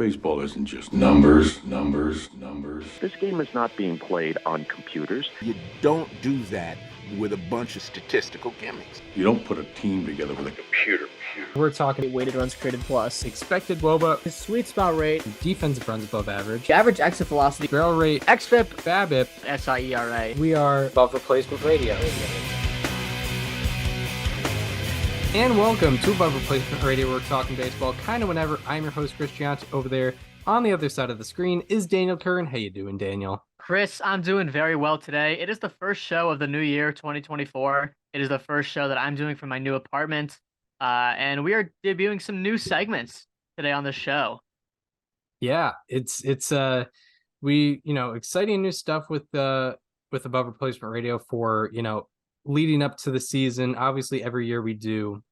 Baseball isn't just numbers, numbers, numbers. This game is not being played on computers. You don't do that with a bunch of statistical gimmicks. You don't put a team together with a computer. We're talking weighted runs created plus, expected WOBA, his sweet spot rate, defensive runs above average, average exit velocity, barrel rate, xFIP, BABIP, SIERA. We are above replacement radio. And welcome to Above Replacement Radio. We're talking baseball kind of whenever. I'm your host, Chris Gianti. Over there on the other side of the screen is Daniel Curran. How you doing, Daniel? Chris, I'm doing very well today. It is the first show of the new year, 2024. It is the first show that I'm doing from my new apartment. And we are debuting some new segments today on the show. Yeah, it's exciting new stuff with Above Replacement Radio for, leading up to the season. Obviously every year we do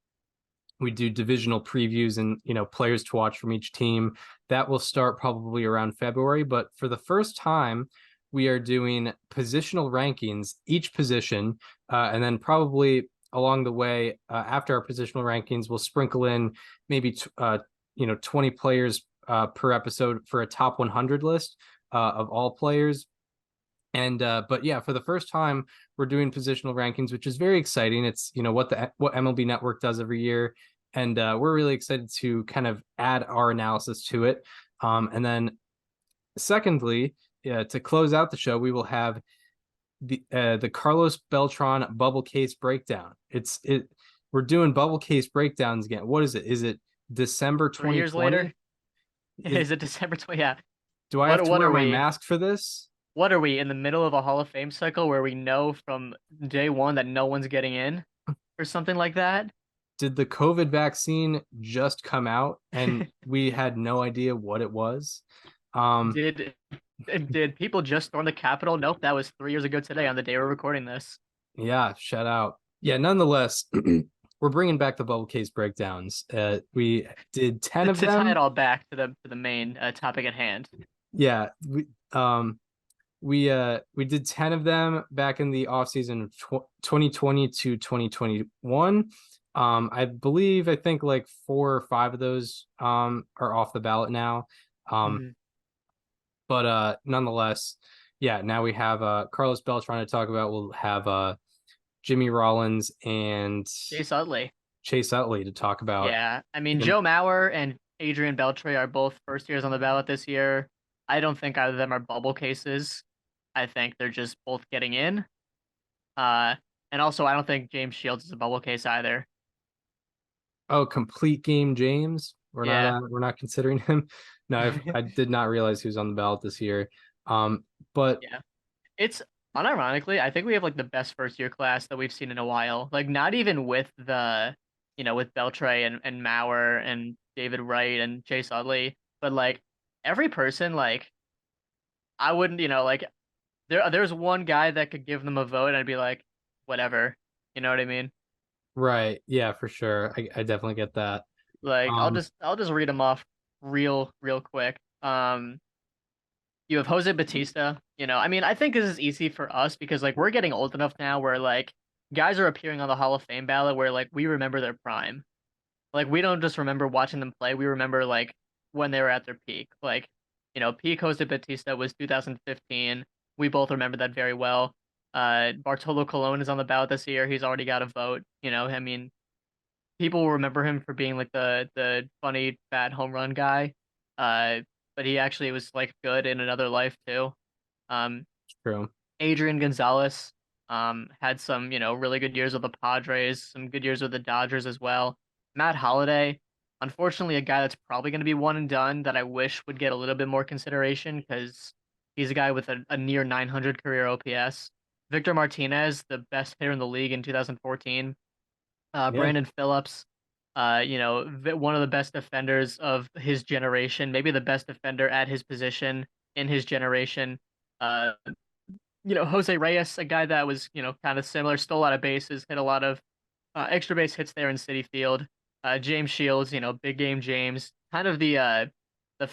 divisional previews and, players to watch from each team. That will start probably around February, but for the first time we are doing positional rankings, each position, and then probably along the way, after our positional rankings, we'll sprinkle in maybe 20 players per episode for a top 100 list of all players. And but yeah, for the first time we're doing positional rankings, which is very exciting. It's what MLB Network does every year, and we're really excited to kind of add our analysis to it. And then secondly, to close out the show, we will have the Carlos Beltran bubble case breakdown. We're doing bubble case breakdowns again. What is it? Is it December 2020? 3 years later? Is it December 20? Yeah. Do I have to wear my mask for this? What are we, in the middle of a Hall of Fame cycle where we know from day one that no one's getting in or something like that? Did the COVID vaccine just come out and we had no idea what it was? Did people just storm the Capitol? Nope, that was 3 years ago today on the day we're recording this. Yeah, shout out. Yeah, nonetheless, we're bringing back the bubble case breakdowns. We did 10 of them. To tie it all back to the main topic at hand. Yeah, we did 10 of them back in the offseason of 2020 to 2021. I think like 4 or 5 of those are off the ballot now. But nonetheless, yeah, now we have Carlos Beltran to talk about. We'll have Jimmy Rollins and Chase Utley to talk about. Yeah, I mean, Joe Mauer and Adrian Beltre are both first years on the ballot this year. I don't think either of them are bubble cases. I think they're just both getting in. And also, I don't think James Shields is a bubble case either. Oh, complete game James? We're not considering him. No, I did not realize he was on the ballot this year. But yeah, it's unironically, I think we have like the best first year class that we've seen in a while. Like, not even with the, with Beltre and Mauer and David Wright and Chase Utley, but like every person, like I wouldn't, like there's one guy that could give them a vote and I'd be like, whatever. You know what I mean? Right. Yeah, for sure. I definitely get that. Like, I'll just read them off real quick. You have Jose Batista. I think this is easy for us because like we're getting old enough now where like guys are appearing on the Hall of Fame ballot where like we remember their prime. Like, we don't just remember watching them play, we remember like when they were at their peak. Like, peak Jose Batista was 2015. We both remember that very well. Bartolo Colon is on the ballot this year. He's already got a vote. People will remember him for being like the funny fat home run guy. But he actually was like good in another life too. True. Adrian Gonzalez had some, really good years with the Padres, some good years with the Dodgers as well. Matt Holliday, unfortunately, a guy that's probably going to be one and done that I wish would get a little bit more consideration because he's a guy with a near 900 career OPS. Victor Martinez, the best hitter in the league in 2014. Brandon Phillips, one of the best defenders of his generation, maybe the best defender at his position in his generation. Jose Reyes, a guy that was, kind of similar, stole a lot of bases, hit a lot of extra base hits there in Citi Field. James Shields, big game James, kind of the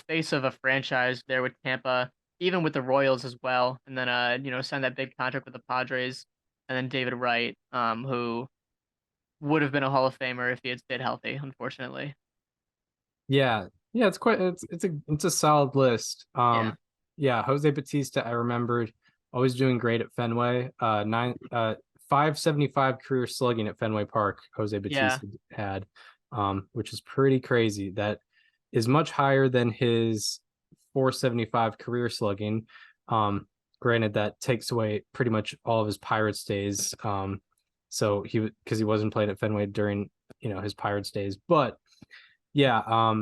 face of a franchise there with Tampa, even with the Royals as well. And then, signed that big contract with the Padres. And then David Wright, who would have been a Hall of Famer if he had stayed healthy, unfortunately. Yeah, Yeah, it's a solid list. Yeah. Yeah, Jose Batista, I remembered always doing great at Fenway. 575 career slugging at Fenway Park, Jose Yeah. Batista had, which is pretty crazy. That is much higher than his 475 career slugging. Granted, that takes away pretty much all of his Pirates days. So because he wasn't playing at Fenway during his Pirates days, but yeah, I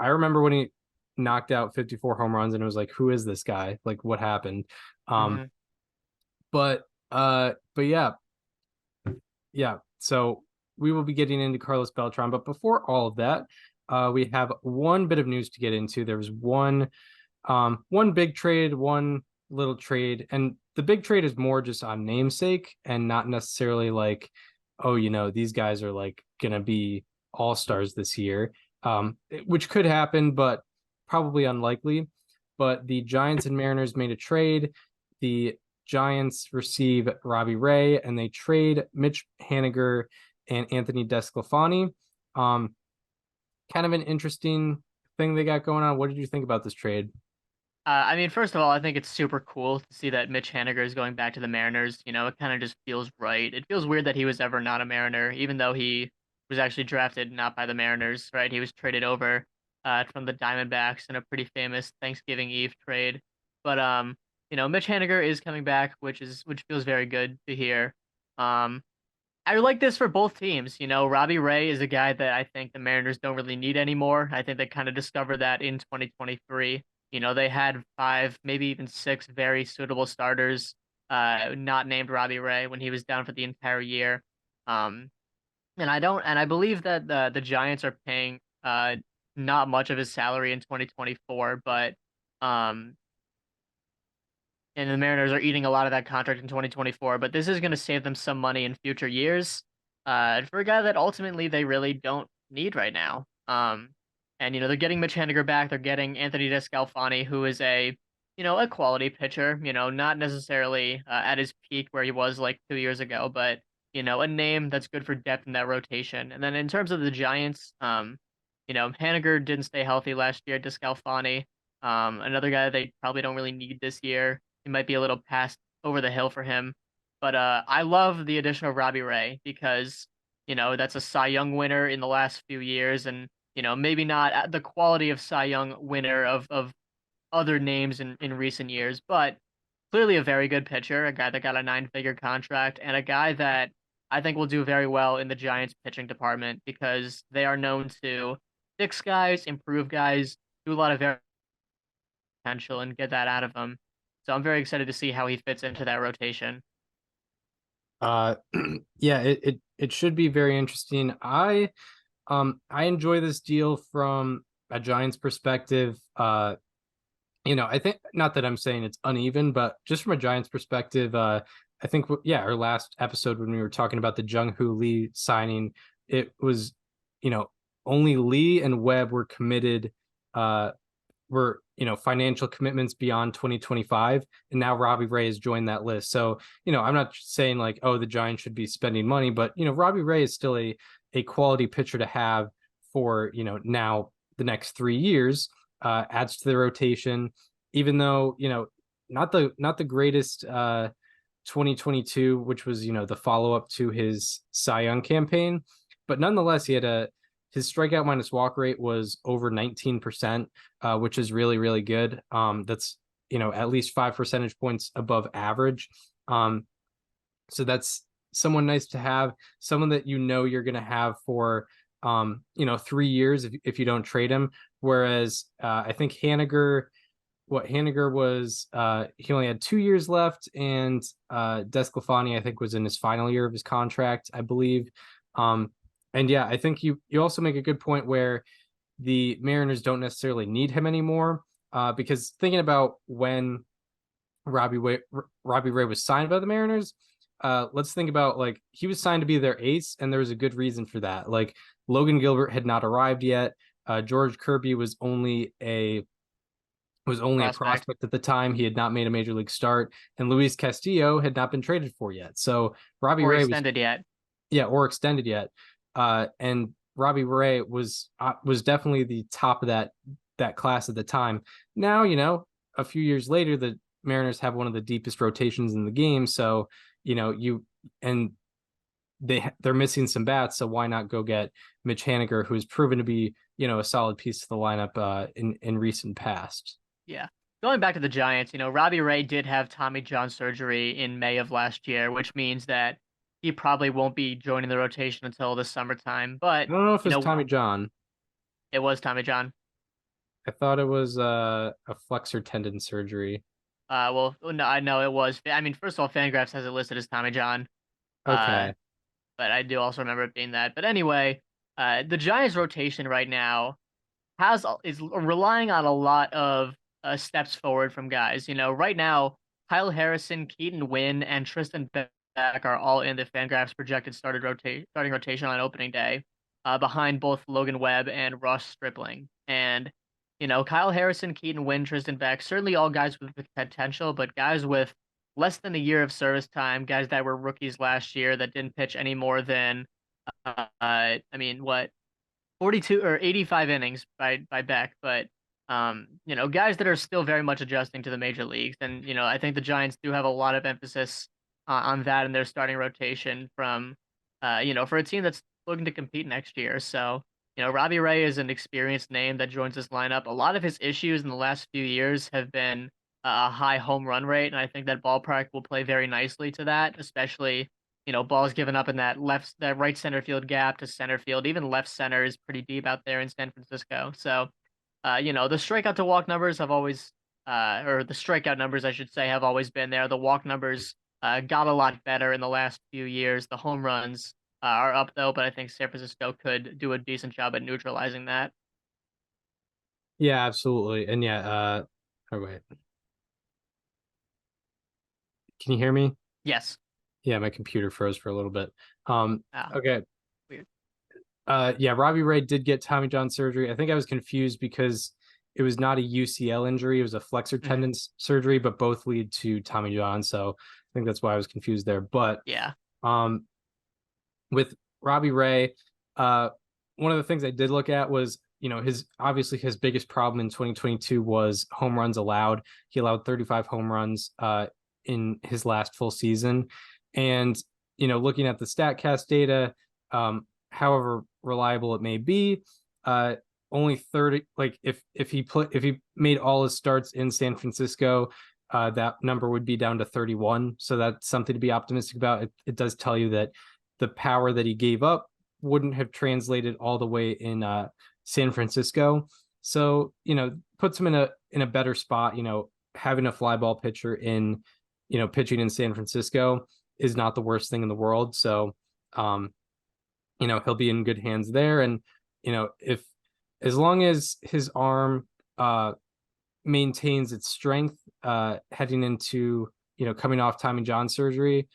remember when he knocked out 54 home runs, and it was like, who is this guy? Like, what happened? Mhm. But yeah, yeah. So we will be getting into Carlos Beltran, but before all of that, we have one bit of news to get into. There was one big trade, one little trade, and the big trade is more just on namesake and not necessarily like, oh, these guys are like gonna be all-stars this year, which could happen, but probably unlikely. But the Giants and Mariners made a trade. The Giants receive Robbie Ray, and they trade Mitch Haniger and Anthony DeSclafani. Kind of an interesting thing they got going on. What did you think about this trade? I mean, first of all, I think it's super cool to see that Mitch Haniger is going back to the Mariners. It kind of just feels right. It feels weird that he was ever not a Mariner, even though he was actually drafted not by the Mariners, right? He was traded over from the Diamondbacks in a pretty famous Thanksgiving Eve trade. But Mitch Haniger is coming back, which feels very good to hear. I like this for both teams. Robbie Ray is a guy that I think the Mariners don't really need anymore. I think they kind of discovered that in 2023. They had 5, maybe even 6 very suitable starters, not named Robbie Ray when he was down for the entire year. And I believe that the Giants are paying not much of his salary in 2024, but and the Mariners are eating a lot of that contract in 2024. But this is going to save them some money in future years, for a guy that ultimately they really don't need right now. And they're getting Mitch Haniger back. They're getting Anthony DeSclafani, who is a quality pitcher. Not necessarily at his peak where he was like 2 years ago, but a name that's good for depth in that rotation. And then in terms of the Giants, Haniger didn't stay healthy last year. DeSclafani, another guy they probably don't really need this year. He might be a little past over the hill for him. But I love the addition of Robbie Ray because that's a Cy Young winner in the last few years, and maybe not at the quality of Cy Young winner of other names in recent years, but clearly a very good pitcher, a guy that got a 9-figure contract, and a guy that I think will do very well in the Giants pitching department because they are known to fix guys, improve guys, do a lot of very potential and get that out of them. So I'm very excited to see how he fits into that rotation. Yeah, it should be very interesting. I enjoy this deal from a Giants perspective. I think, not that I'm saying it's uneven, but just from a Giants perspective, I think our last episode when we were talking about the Jung-Hoo Lee signing, it was only Lee and Webb were committed, financial commitments beyond 2025, and now Robbie Ray has joined that list. So I'm not saying like, oh, the Giants should be spending money, but Robbie Ray is still a quality pitcher to have for now the next 3 years. Adds to the rotation, even though not the greatest 2022, which was the follow-up to his Cy Young campaign, but nonetheless his strikeout minus walk rate was over 19%, which is really, really good. That's at least 5 percentage points above average. So that's someone nice to have, someone that you're going to have for 3 years if you don't trade him. Whereas I think Haniger was he only had 2 years left, and DeSclafani I think was in his final year of his contract, I believe. And yeah, I think you also make a good point where the Mariners don't necessarily need him anymore, because thinking about when Robbie Ray was signed by the Mariners, let's think about like he was signed to be their ace, and there was a good reason for that. Like Logan Gilbert had not arrived yet. George Kirby was only a prospect at the time. He had not made a major league start, and Luis Castillo had not been traded for yet. So Robbie Ray extended yet. Yeah, or extended yet. And Robbie Ray was definitely the top of that class at the time. Now, you know, a few years later, the Mariners have one of the deepest rotations in the game. So, you know, they're missing some bats. So why not go get Mitch Haniger, who's proven to be, you know, a solid piece of the lineup in recent past. Yeah. Going back to the Giants, you know, Robbie Ray did have Tommy John surgery in May of last year, which means that he probably won't be joining the rotation until the summertime. But I don't know if you it's know, Tommy John. it was Tommy John. I thought it was a flexor tendon surgery. Well, no, I know it was. I mean, first of all, Fangraphs has it listed as Tommy John. Okay. But I do also remember it being that. But anyway, the Giants' rotation right now is relying on a lot of steps forward from guys. You know, right now, Kyle Harrison, Keaton Wynn, and Tristan Beck are all in the Fangraphs projected starting rotation on opening day, behind both Logan Webb and Ross Stripling. And you know, Kyle Harrison, Keaton Wynn, Tristan Beck, certainly all guys with potential, but guys with less than a year of service time, guys that were rookies last year that didn't pitch any more than, I mean, what, 42 or 85 innings by Beck, but you know, guys that are still very much adjusting to the major leagues, and you know, I think the Giants do have a lot of emphasis on that in their starting rotation from, you know, for a team that's looking to compete next year. So you know, Robbie Ray is an experienced name that joins this lineup. A lot of his issues in the last few years have been a high home run rate, and I think that ballpark will play very nicely to that, especially, you know, balls given up in that right center field gap to center field. Even left center is pretty deep out there in San Francisco. So, you know, the strikeout to walk numbers have always, or the strikeout numbers, I should say, have always been there. The walk numbers got a lot better in the last few years. The home runs are up though, but I think San Francisco could do a decent job at neutralizing that. Yeah, absolutely. And yeah, oh wait. Can you hear me? Yes. Yeah, my computer froze for a little bit. Ah, Okay. weird. Yeah, Robbie Ray did get Tommy John surgery. I think I was confused because it was not a UCL injury, it was a flexor tendon surgery, but both lead to Tommy John. So I think that's why I was confused there. But yeah, with Robbie Ray, one of the things I did look at was, you know, his biggest problem in 2022 was home runs allowed. He allowed 35 home runs in his last full season. And, you know, looking at the StatCast data, however reliable it may be, only 30, like if he made all his starts in San Francisco, that number would be down to 31. So that's something to be optimistic about. It does tell you that the power that he gave up wouldn't have translated all the way in San Francisco. So, you know, puts him in a better spot. You know, having a fly ball pitcher in, you know, pitching in San Francisco is not the worst thing in the world. So, you know, he'll be in good hands there. And, you know, as long as his arm maintains its strength heading into, you know, coming off Tommy John surgery,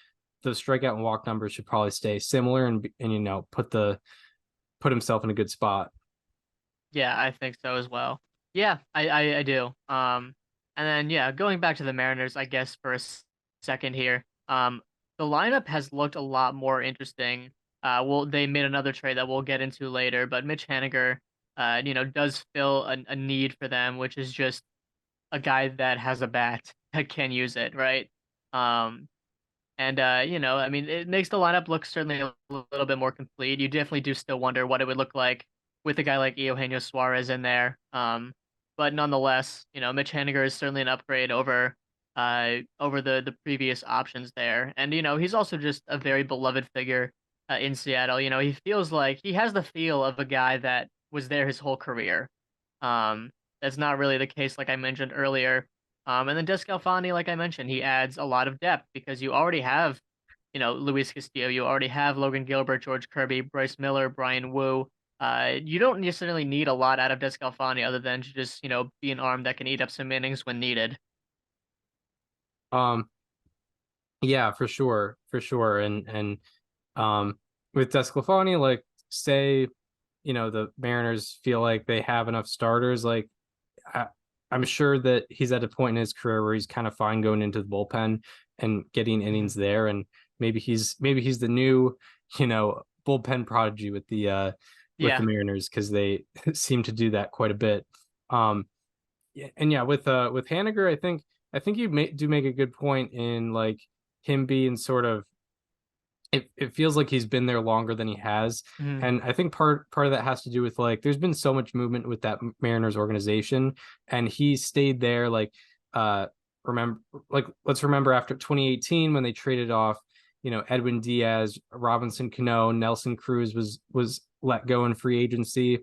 the strikeout and walk numbers should probably stay similar and you know, put himself in a good spot. Yeah, I think so as well. Yeah, I do. And then yeah, going back to the Mariners, I guess for a second here. The lineup has looked a lot more interesting. Well, they made another trade that we'll get into later, but Mitch Haniger, you know, does fill a need for them, which is just a guy that has a bat that can use it, right? And you know, I mean, it makes the lineup look certainly a little bit more complete. You definitely do still wonder what it would look like with a guy like Eugenio Suarez in there. But nonetheless, you know, Mitch Haniger is certainly an upgrade over the previous options there. And you know, he's also just a very beloved figure in Seattle. You know, he feels like he has the feel of a guy that was there his whole career. That's not really the case, like I mentioned earlier. And then DeSclafani, like I mentioned, he adds a lot of depth because you already have, you know, Luis Castillo, you already have Logan Gilbert, George Kirby, Bryce Miller, Brian Wu. You don't necessarily need a lot out of DeSclafani other than to just, you know, be an arm that can eat up some innings when needed. Yeah, for sure. And with DeSclafani, like, say, you know, the Mariners feel like they have enough starters, like I'm sure that he's at a point in his career where he's kind of fine going into the bullpen and getting innings there, and maybe he's the new, you know, bullpen prodigy with the Yeah. the Mariners because they seem to do that quite a bit. And yeah, with Haniger, I think you do make a good point in like him being sort of it feels like he's been there longer than he has. Mhm. And I think part of that has to do with like there's been so much movement with that Mariners organization, and he stayed there remember let's remember after 2018 when they traded off, Edwin Diaz, Robinson Cano, Nelson Cruz was let go in free agency.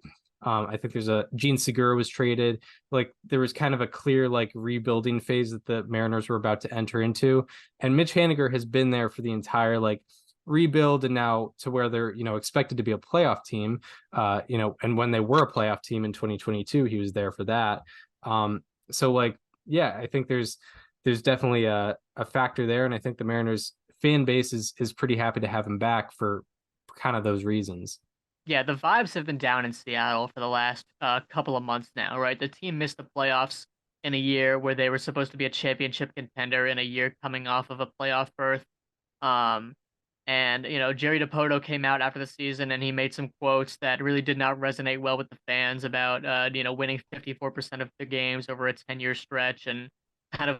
I think there's a Gene Segura was traded. Like there was kind of a clear like rebuilding phase that the Mariners were about to enter into. And Mitch Haniger has been there for the entire like rebuild, and now to where they're expected to be a playoff team. And when they were a playoff team in 2022, he was there for that. So like yeah, I think there's definitely a factor there, and I think the Mariners fan base is pretty happy to have him back for kind of those reasons. Yeah, the vibes have been down in Seattle for the last couple of months now, right? The team missed the playoffs in a year where they were supposed to be a championship contender in a year coming off of a playoff berth. Um, and Jerry Dipoto came out after the season and he made some quotes that really did not resonate well with the fans about winning 54% of the games over a 10-year stretch and kind of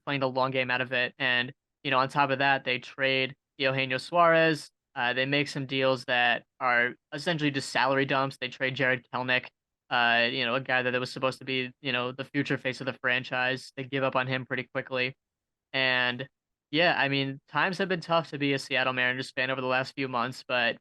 playing the long game out of it. And on top of that, they trade Eugenio Suarez. They make some deals that are essentially just salary dumps. They trade Jared Kelnick, a guy that was supposed to be, the future face of the franchise. They give up on him pretty quickly. And yeah, I mean, times have been tough to be a Seattle Mariners fan over the last few months, but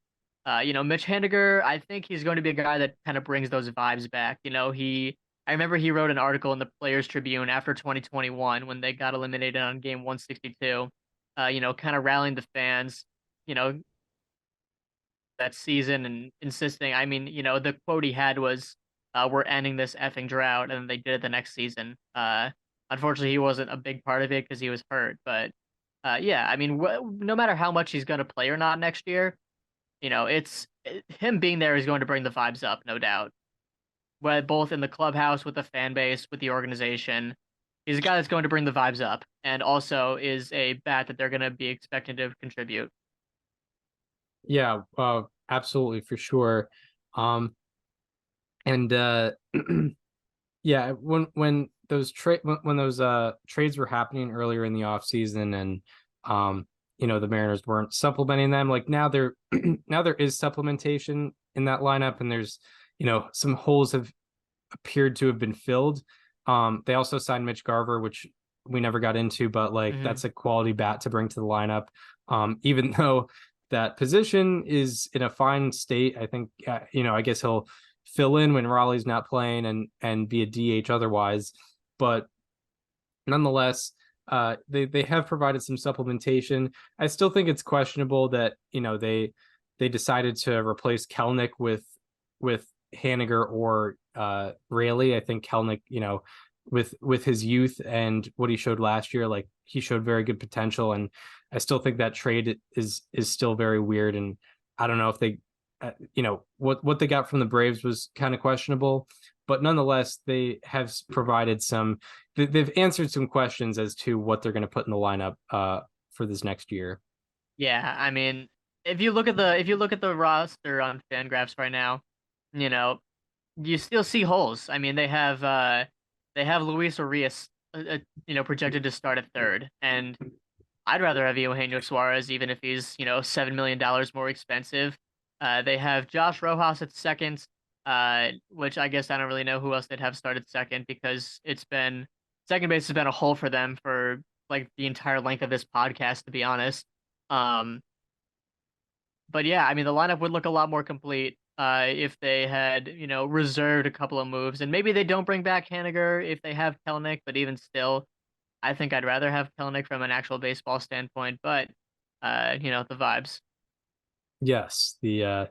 Mitch Haniger, I think he's going to be a guy that kind of brings those vibes back. I remember he wrote an article in the Players Tribune after 2021 when they got eliminated on game 162, kind of rallying the fans, that season and insisting. I mean, the quote he had was, "We're ending this effing drought," and they did it the next season. Unfortunately, he wasn't a big part of it because he was hurt. But yeah, I mean, no matter how much he's going to play or not next year, him being there is going to bring the vibes up, no doubt. Both in the clubhouse, with the fan base, with the organization, he's a guy that's going to bring the vibes up, and also is a bat that they're going to be expecting to contribute. Yeah, absolutely for sure. And yeah, when those trades were happening earlier in the offseason, and the Mariners weren't supplementing them, like now there now there is supplementation in that lineup, and there's some holes have appeared to have been filled. They also signed Mitch Garver, which we never got into, but like that's a quality bat to bring to the lineup. Even though that position is in a fine state, I think I guess he'll fill in when Raleigh's not playing and be a DH otherwise. But nonetheless, they have provided some supplementation. I still think it's questionable that they decided to replace Kelnick with Haniger or Raley. I think Kelnick, with his youth and what he showed last year, like he showed very good potential, and I still think that trade is still very weird. And I don't know if they, what they got from the Braves was kind of questionable, but nonetheless, they have provided they've answered some questions as to what they're going to put in the lineup for this next year. Yeah, I mean, if you look at the roster on Fangraphs right now, you still see holes. I mean, they have Luis Urias, projected to start at third, and I'd rather have Eugenio Suarez, even if he's $7 million more expensive. They have Josh Rojas at second, which I guess I don't really know who else they'd have started second, because second base has been a hole for them for like the entire length of this podcast, to be honest. But yeah, I mean, the lineup would look a lot more complete if they had, reserved a couple of moves, and maybe they don't bring back Haniger if they have Kelnick, but even still, I think I'd rather have Kelnick from an actual baseball standpoint. But the vibes. Yes, the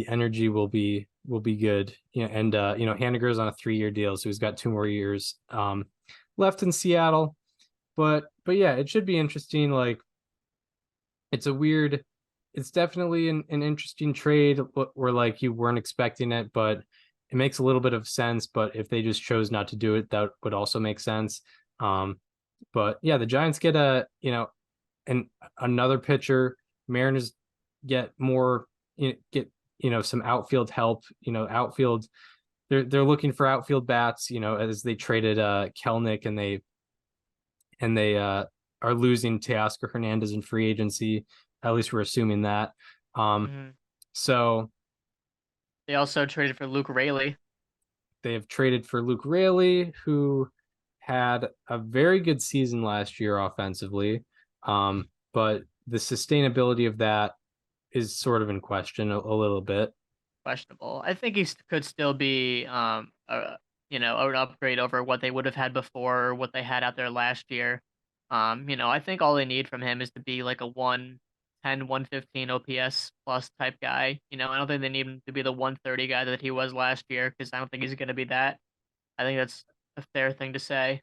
energy will be good. And Haniger's on a 3-year deal, so he's got 2 more years left in Seattle. But yeah, it should be interesting. Like it's definitely an interesting trade where like you weren't expecting it, but it makes a little bit of sense. But if they just chose not to do it, that would also make sense. But yeah, the Giants get another pitcher. Mariners get more, get some outfield help. Outfield. They're looking for outfield bats. As they traded Kelnick and they are losing Teoscar Hernandez in free agency. At least we're assuming that. So they also traded for Luke Raley. They have traded for Luke Raley, who had a very good season last year offensively. But the sustainability of that is sort of in question a little bit. Questionable. I think he could still be an upgrade over what they would have had before, or what they had out there last year. I think all they need from him is to be like a 110, 115 OPS plus type guy. I don't think they need him to be the 130 guy that he was last year, because I don't think he's going to be that. I think that's a fair thing to say.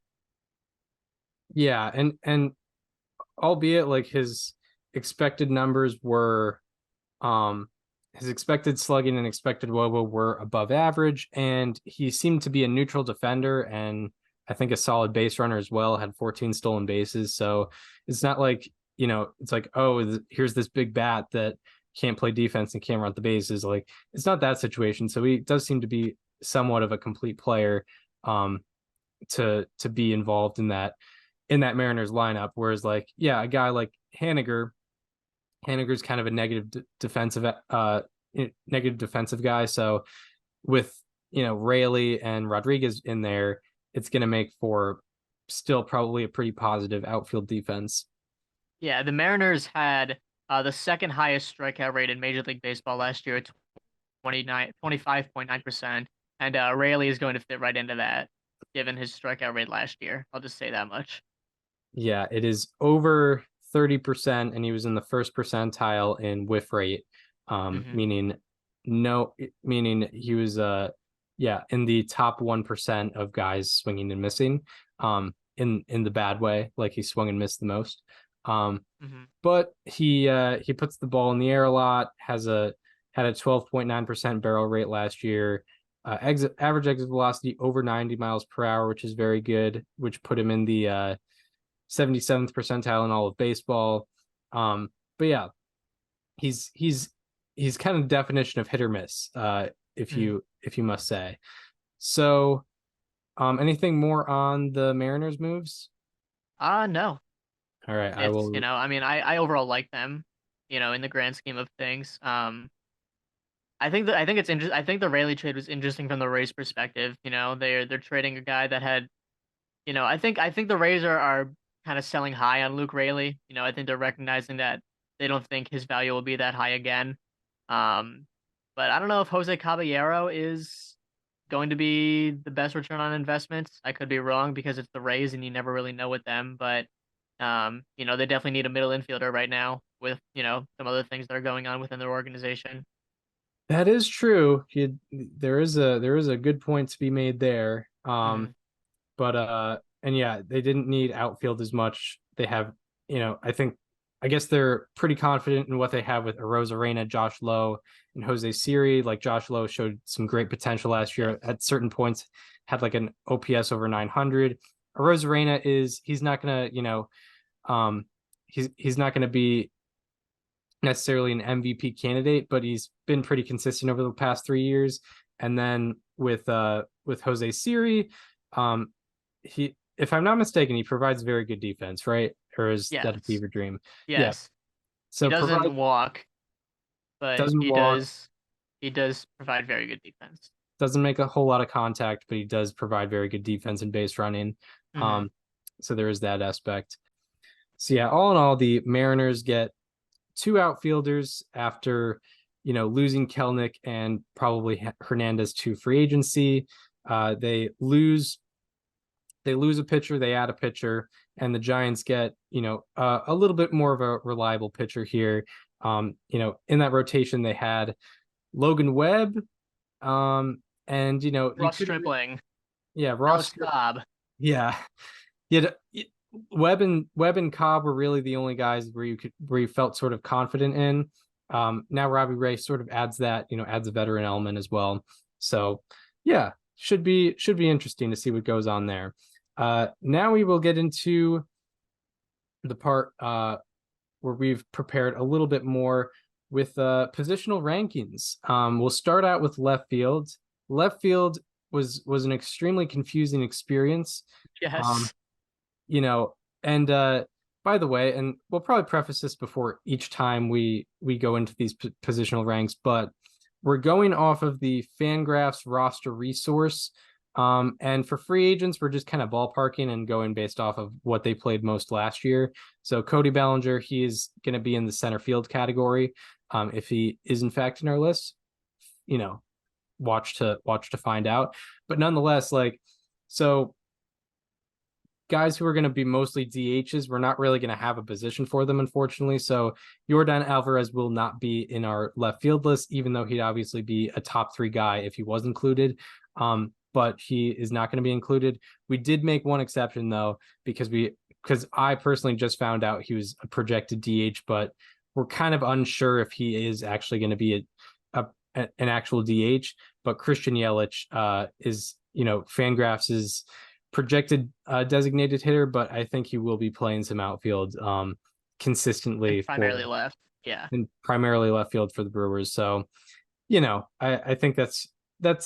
Yeah, and albeit like his expected numbers were his expected slugging and expected WOBA were above average, and he seemed to be a neutral defender and I think a solid base runner as well. Had 14 stolen bases, so it's not like it's like, oh, here's this big bat that can't play defense and can't run the bases. Like, it's not that situation. So he does seem to be somewhat of a complete player to be involved in that Mariners lineup. Whereas like, yeah, a guy like Haniger's kind of a negative defensive guy. So with Raley and Rodriguez in there, it's going to make for still probably a pretty positive outfield defense. Yeah, the Mariners had the second highest strikeout rate in Major League Baseball last year at 25.9%, and Raley is going to fit right into that, given his strikeout rate last year. I'll just say that much. Yeah, it is over 30%, and he was in the first percentile in whiff rate, meaning he was in the top 1% of guys swinging and missing, in the bad way, like he swung and missed the most. But he puts the ball in the air a lot, had a 12.9% barrel rate last year, average exit velocity over 90 miles per hour, which is very good, which put him in the 77th percentile in all of baseball. But yeah, he's kind of definition of hit or miss, if you must say. So anything more on the Mariners moves? No. All right, I overall like them, in the grand scheme of things. I think it's interesting. I think the Raley trade was interesting from the Rays perspective. They're trading a guy that had, I think the Rays are kind of selling high on Luke Raley. I think they're recognizing that they don't think his value will be that high again. But I don't know if Jose Caballero is going to be the best return on investment. I could be wrong, because it's the Rays and you never really know with them, but they definitely need a middle infielder right now with, some other things that are going on within their organization. That is true. There is a good point to be made there. But and yeah, they didn't need outfield as much. They have, I guess they're pretty confident in what they have with Arozarena, Josh Lowe, and Jose Siri. Like, Josh Lowe showed some great potential last year. At certain points, had like an OPS over 900. Arozarena he's not gonna, he's not gonna be necessarily an MVP candidate, but he's been pretty consistent over the past 3 years. And then with Jose Siri, if I'm not mistaken, he provides very good defense, right? Or is that a fever dream? Yes. Yeah. So he doesn't walk, but he does provide very good defense. Doesn't make a whole lot of contact, but he does provide very good defense and base running. So there is that aspect. So yeah, all in all, the Mariners get 2 outfielders after, losing Kelnick and probably Hernandez to free agency. They lose a pitcher, they add a pitcher, and the Giants get, a little bit more of a reliable pitcher here. In that rotation, they had Logan Webb, and, Ross Stripling. Yeah, Ross Cobb. Yeah. Webb and Cobb were really the only guys where you felt sort of confident in. Now Robbie Ray sort of adds that, adds a veteran element as well. So yeah, should be interesting to see what goes on there. Now we will get into the part where we've prepared a little bit more with positional rankings. We'll start out with left field. Left field was an extremely confusing experience. Yes. You know, and by the way, and we'll probably preface this before each time we go into these positional ranks, but we're going off of the Fangraphs roster resource. And for free agents, we're just kind of ballparking and going based off of what they played most last year. So Cody Bellinger, he is going to be in the center field category. If he is in fact in our list, you know, watch to find out. But nonetheless, like, so guys who are going to be mostly DHs, we're not really going to have a position for them, unfortunately. So Yordan Alvarez will not be in our left field list, even though he'd obviously be a top 3 guy if he was included. But he is not going to be included. We did make one exception though, because I personally just found out he was a projected DH, but we're kind of unsure if he is actually going to be an actual DH. But Christian Yelich is, you know, Fangraphs is projected designated hitter, but I think he will be playing some outfield consistently, And primarily left. Yeah. And primarily left field for the Brewers. So, you know, I think that's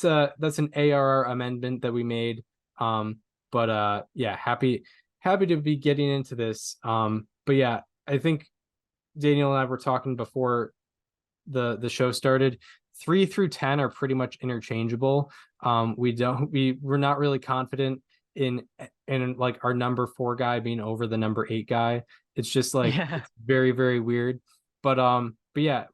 an ARR amendment that we made. But yeah, happy to be getting into this. But yeah, I think Daniel and I were talking before the show started. 3 through 10 are pretty much interchangeable. We're not really confident in like our number 4 guy being over the number 8 guy. It's just like it's very, very weird. But yeah,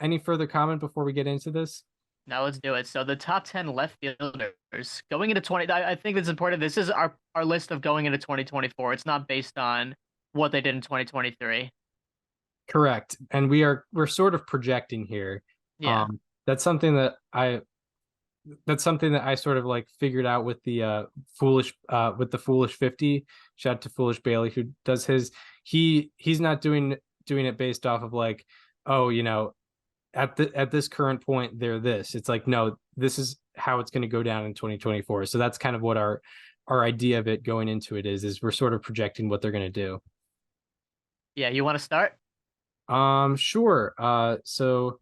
any further comment before we get into this? Now let's do it. So the top 10 left fielders going into 20. I think it's important. This is our list of going into 2024. It's not based on what they did in 2023. Correct. And we're sort of projecting here. Yeah. That's something that I sort of like figured out with the foolish 50. Shout out to Foolish Bailey who does his. He's not doing it based off of like, oh, you know, at this current point they're this. It's like, no, this is how it's going to go down in 2024. So that's kind of what our idea of it going into it is we're sort of projecting what they're going to do. Yeah, you want to start? Sure. So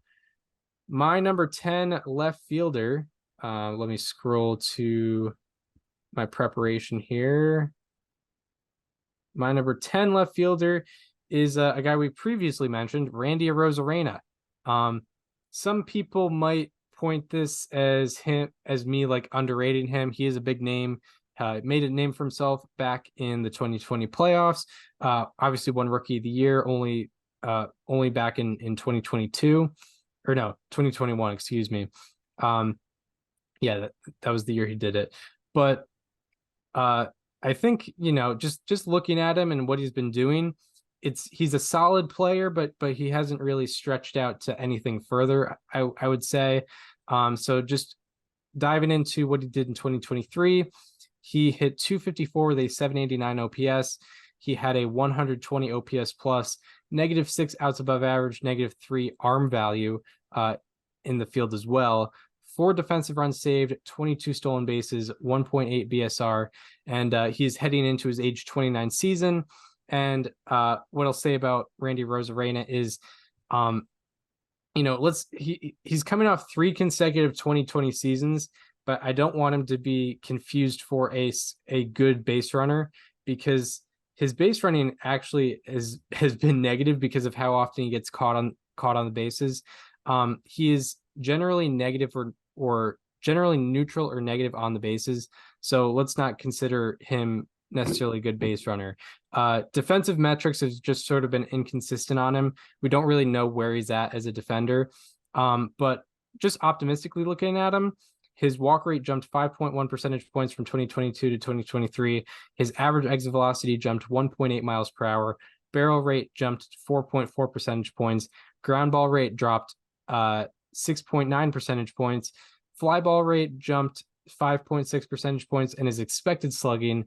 my number 10 left fielder, let me scroll to my preparation here. My number 10 left fielder is a guy we previously mentioned, Randy Arozarena. Some people might point this as me like underrating him. He is a big name. Made a name for himself back in the 2020 playoffs. Obviously won Rookie of the Year only back in 2022, or no, 2021, excuse me. Yeah, that was the year he did it. But I think, you know, just looking at him and what he's been doing, he's a solid player, but he hasn't really stretched out to anything further, I would say. So just diving into what he did in 2023, he hit 254 with a 789 OPS. He had a 120 OPS plus, -6 outs above average, -3 arm value in the field as well. 4 defensive runs saved, 22 stolen bases, 1.8 BSR, and he's heading into his age 29 season. And what I'll say about Randy Arozarena is, you know, he's coming off 3 consecutive 2020 seasons, but I don't want him to be confused for a good base runner, because his base running actually has been negative because of how often he gets caught on the bases. He is generally negative or generally neutral or negative on the bases. So let's not consider him necessarily a good base runner. Defensive metrics have just sort of been inconsistent on him. We don't really know where he's at as a defender. But just optimistically looking at him, his walk rate jumped 5.1 percentage points from 2022 to 2023. His average exit velocity jumped 1.8 miles per hour. Barrel rate jumped 4.4 percentage points. Ground ball rate dropped 6.9 percentage points. Fly ball rate jumped 5.6 percentage points, and his expected slugging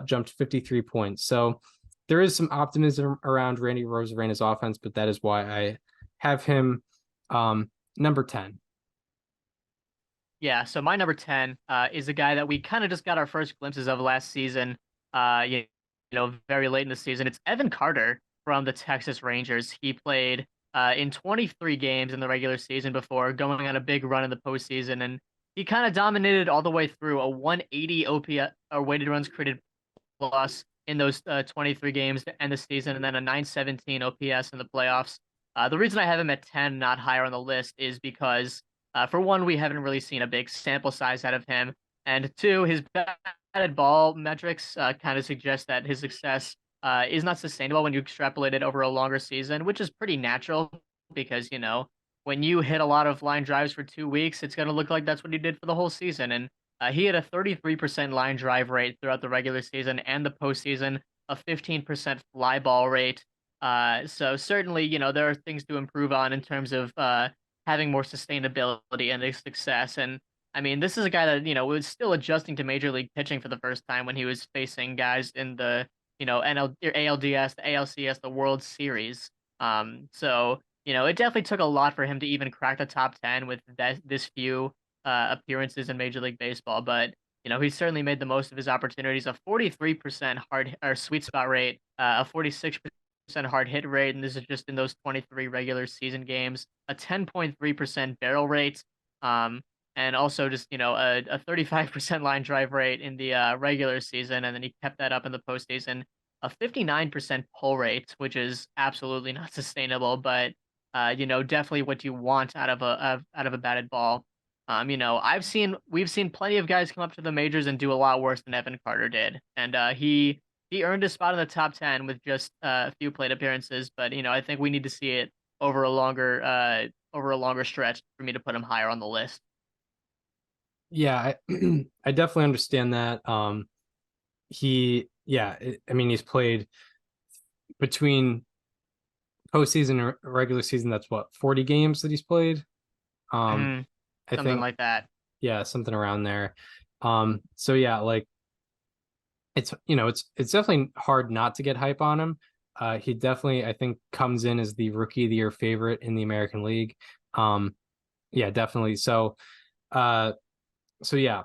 jumped 53 points. So there is some optimism around Randy Arozarena's offense, but that is why I have him number 10. Yeah, so my number 10 is a guy that we kind of just got our first glimpses of last season, you know, very late in the season. It's Evan Carter from the Texas Rangers. He played in 23 games in the regular season before going on a big run in the postseason, and he kind of dominated all the way through. A 180 OPS or weighted runs created plus in those 23 games to end the season, and then a 917 OPS in the playoffs. The reason I have him at 10, not higher on the list, is because for one, we haven't really seen a big sample size out of him, and two, his batted ball metrics kind of suggest that his success is not sustainable when you extrapolate it over a longer season, which is pretty natural because, when you hit a lot of line drives for 2 weeks, it's going to look like that's what he did for the whole season. And he had a 33% line drive rate throughout the regular season and the postseason, a 15% fly ball rate. So certainly, there are things to improve on in terms of having more sustainability and success. And I mean, this is a guy that, was still adjusting to major league pitching for the first time when he was facing guys in the, ALDS, the ALCS, the World Series. So, it definitely took a lot for him to even crack the top 10 with this few appearances in Major League Baseball. But, he certainly made the most of his opportunities. A 43% hard or sweet spot rate, a 46% hard hit rate, and this is just in those 23 regular season games, a 10.3% barrel rate. And also just, a 35% line drive rate in the regular season. And then he kept that up in the postseason, a 59% pull rate, which is absolutely not sustainable, but, definitely what you want out of a batted ball. We've seen plenty of guys come up to the majors and do a lot worse than Evan Carter did. And he earned a spot in the top 10 with just a few plate appearances. But, I think we need to see it over a longer stretch for me to put him higher on the list. Yeah, I definitely understand that. He's played between postseason and regular season. That's what, 40 games that he's played. I Something think like that. Yeah, something around there. So yeah, like it's definitely hard not to get hype on him. He definitely, I think, comes in as the rookie of the year favorite in the American League. Yeah, definitely. So yeah.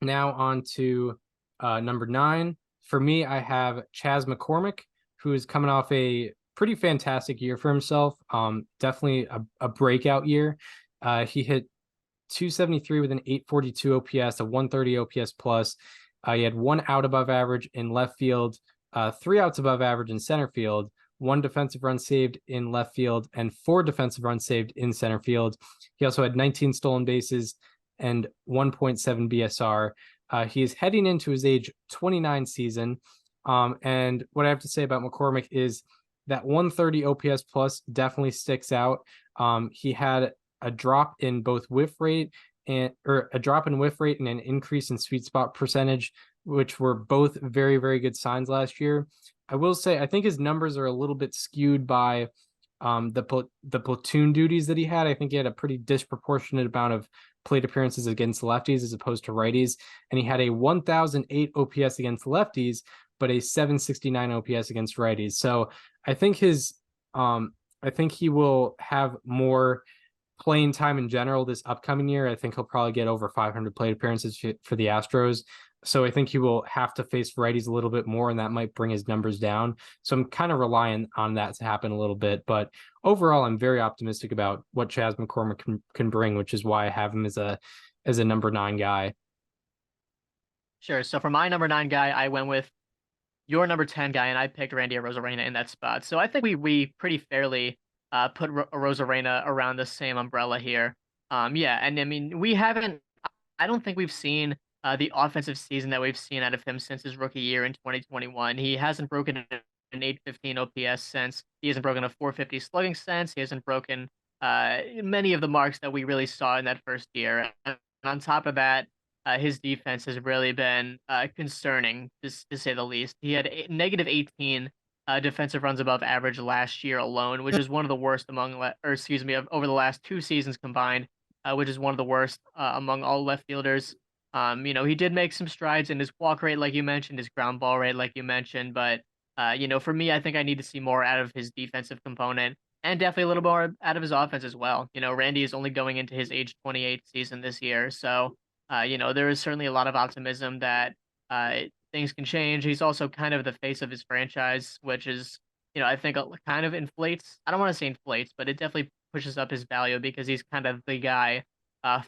Now on to number 9. For me, I have Chas McCormick, who is coming off a pretty fantastic year for himself. Definitely a breakout year. He hit 273 with an 842 OPS, a 130 OPS plus. He had 1 out above average in left field, 3 outs above average in center field, 1 defensive run saved in left field, and 4 defensive runs saved in center field. He also had 19 stolen bases and 1.7 BSR. He is heading into his age 29 season. And what I have to say about McCormick is that 130 OPS plus definitely sticks out. He had a drop in both whiff rate and an increase in sweet spot percentage, which were both very, very good signs last year. I will say, I think his numbers are a little bit skewed by the platoon duties that he had. I think he had a pretty disproportionate amount of plate appearances against lefties as opposed to righties, and he had a 1008 OPS against lefties, but a 769 OPS against righties. So I think he will have more playing time in general this upcoming year. I think he'll probably get over 500 plate appearances for the Astros. So I think he will have to face righties a little bit more, and that might bring his numbers down. So I'm kind of relying on that to happen a little bit. But overall, I'm very optimistic about what Chas McCormick can bring, which is why I have him as a number 9 guy. Sure. So for my number 9 guy, I went with your number 10 guy, and I picked Randy Arozarena in that spot. So I think we pretty fairly put Arozarena around the same umbrella here. Yeah, and I mean, I don't think we've seen the offensive season that we've seen out of him since his rookie year in 2021. He hasn't broken an 815 OPS since. He hasn't broken a 450 slugging since. He hasn't broken many of the marks that we really saw in that first year. And on top of that, his defense has really been concerning, to say the least. He had negative 18 defensive runs above average last year alone, which is one of the worst over the last 2 seasons combined, which is one of the worst among all left fielders. He did make some strides in his walk rate, like you mentioned, his ground ball rate, like you mentioned, but for me, I think I need to see more out of his defensive component and definitely a little more out of his offense as well. Randy is only going into his age 28 season this year, so there is certainly a lot of optimism that things can change. He's also kind of the face of his franchise, which is, I think kind of inflates. I don't want to say inflates, but it definitely pushes up his value because he's kind of the guy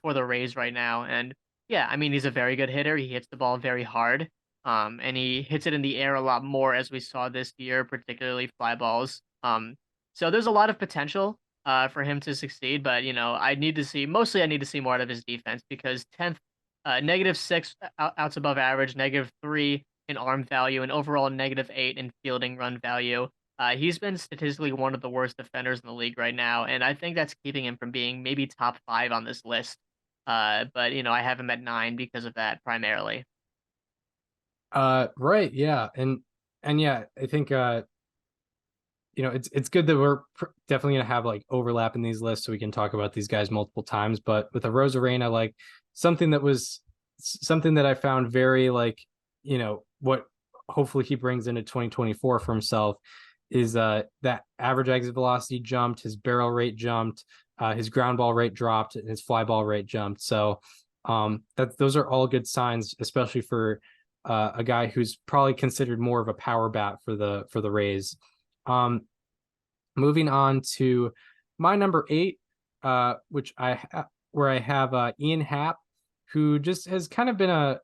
for the Rays right now. And yeah, I mean, he's a very good hitter. He hits the ball very hard. And he hits it in the air a lot more as we saw this year, particularly fly balls. So there's a lot of potential for him to succeed, but I need to see more out of his defense because 10th, -6 outs above average, -3 in arm value, and overall -8 in fielding run value. He's been statistically one of the worst defenders in the league right now, and I think that's keeping him from being maybe top 5 on this list. But I have him at 9 because of that primarily. Right, yeah, and yeah, I think it's good that we're definitely gonna have like overlap in these lists so we can talk about these guys multiple times. But with a Rosarena, like something that I found very like what hopefully he brings into 2024 for himself is that average exit velocity jumped, his barrel rate jumped, his ground ball rate dropped, and his fly ball rate jumped. So those are all good signs, especially for a guy who's probably considered more of a power bat for the Rays. Moving on to my number 8, which where I have Ian Happ, who just has kind of been a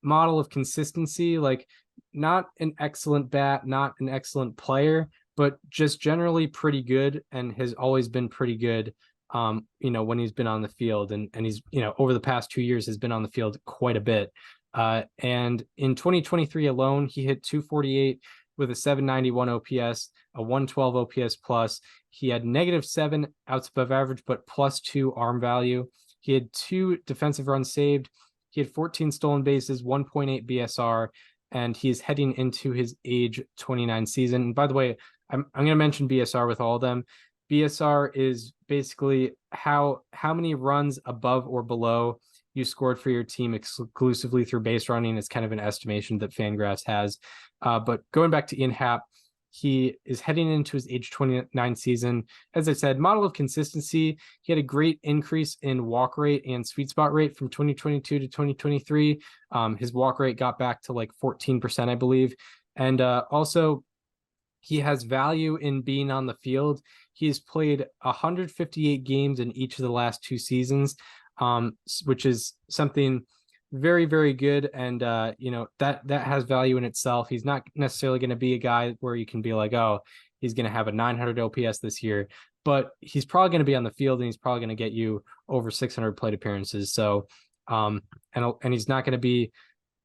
model of consistency, like not an excellent bat, not an excellent player, but just generally pretty good, and has always been pretty good when he's been on the field, and he's over the past 2 years has been on the field quite a bit. And in 2023 alone, he hit 248 with a 791 OPS, a 112 OPS plus. He had -7 outs above average, but +2 arm value. He had 2 defensive runs saved. He had 14 stolen bases, 1.8 BSR, and he is heading into his age 29 season. And by the way, I'm going to mention BSR with all of them. BSR is basically how many runs above or below you scored for your team exclusively through base running. It's kind of an estimation that Fangraphs has. But going back to Ian Happ, he is heading into his age 29 season. As I said, model of consistency. He had a great increase in walk rate and sweet spot rate from 2022 to 2023. His walk rate got back to like 14%, I believe. And also, he has value in being on the field. He's played 158 games in each of the last 2 seasons, which is something very, very good. And that has value in itself. He's not necessarily going to be a guy where you can be like, oh, he's going to have a 900 OPS this year, but he's probably going to be on the field, and he's probably going to get you over 600 plate appearances. So and he's not going to be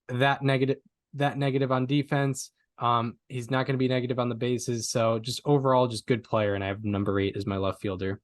that negative on defense. He's not going to be negative on the bases. So just overall, just good player. And I have number 8 as my left fielder.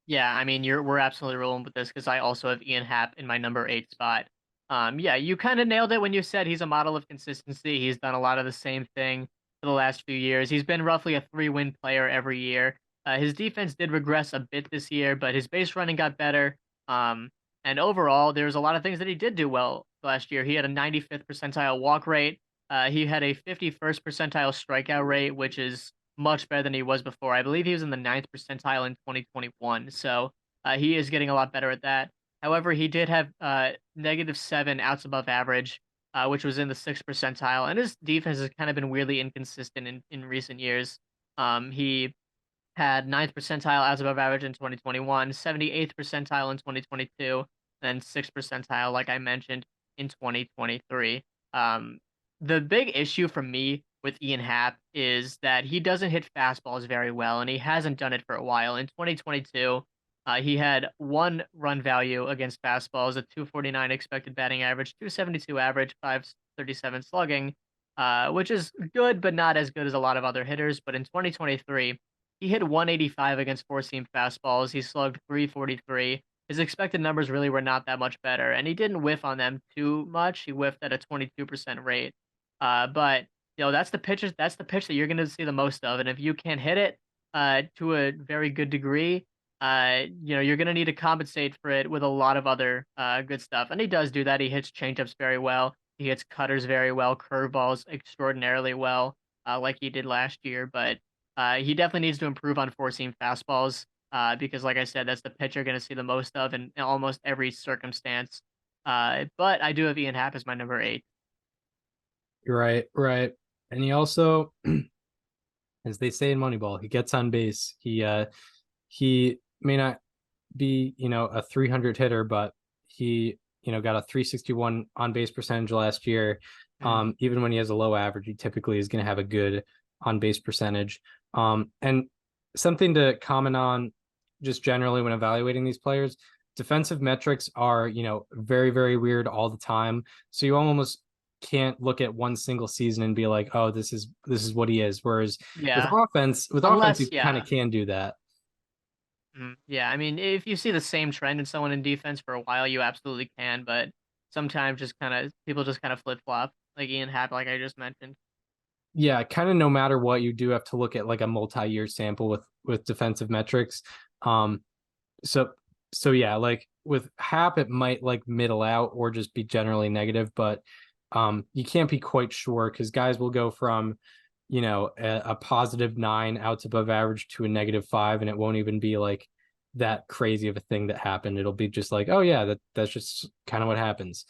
Yeah, I mean, we're absolutely rolling with this because I also have Ian Happ in my number 8 spot. Yeah, you kind of nailed it when you said he's a model of consistency. He's done a lot of the same thing for the last few years. He's been roughly a 3-win player every year. His defense did regress a bit this year, but his base running got better. And overall, there's a lot of things that he did do well last year. He had a 95th percentile walk rate. He had a 51st percentile strikeout rate, which is much better than he was before. I believe he was in the 9th percentile in 2021. So he is getting a lot better at that. However, he did have -7 outs above average, which was in the 6th percentile. And his defense has kind of been weirdly inconsistent in recent years. He had 9th percentile outs above average in 2021, 78th percentile in 2022, and 6th percentile, like I mentioned, in 2023. The big issue for me with Ian Happ is that he doesn't hit fastballs very well, and he hasn't done it for a while. In 2022, he had 1 run value against fastballs, a 249 expected batting average, 272 average, 537 slugging, which is good, but not as good as a lot of other hitters. But in 2023, he hit 185 against 4-seam fastballs. He slugged 343. His expected numbers really were not that much better, and he didn't whiff on them too much. He whiffed at a 22% rate. But that's the pitch that you're going to see the most of, and if you can't hit it to a very good degree, you're going to need to compensate for it with a lot of other good stuff. And he does do that. He hits changeups very well. He hits cutters very well, curveballs extraordinarily well, like he did last year. But he definitely needs to improve on 4-seam fastballs because, like I said, that's the pitch you're going to see the most of in almost every circumstance. But I do have Ian Happ as my number 8. Right. And he also as they say in Moneyball, he gets on base. He may not be, a 300 hitter, but he, got a 361 on base percentage last year. Even when he has a low average, he typically is going to have a good on base percentage. And something to comment on just generally when evaluating these players, defensive metrics are, very, very weird all the time. So you almost can't look at one single season and be like, oh, this is what he is. Whereas with offense, you kind of can do that. Yeah, I mean, if you see the same trend in someone in defense for a while, you absolutely can. But sometimes people just kind of flip flop, like Ian Happ, like I just mentioned. Yeah, kind of no matter what, you do have to look at like a multi-year sample with defensive metrics. So yeah, like with Hap, it might like middle out or just be generally negative, but you can't be quite sure because guys will go from a +9 outs above average to a -5, and it won't even be like that crazy of a thing that happened. It'll be just like, oh yeah, that's just kind of what happens.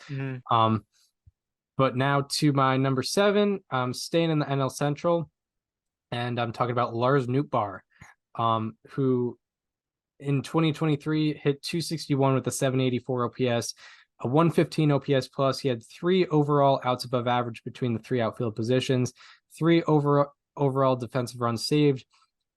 But now to my number 7, staying in the NL Central, and I'm talking about Lars Nootbaar, who in 2023 hit 261 with a 784 OPS, a 115 OPS plus. He had 3 overall outs above average between the 3 outfield positions, 3 overall defensive runs saved,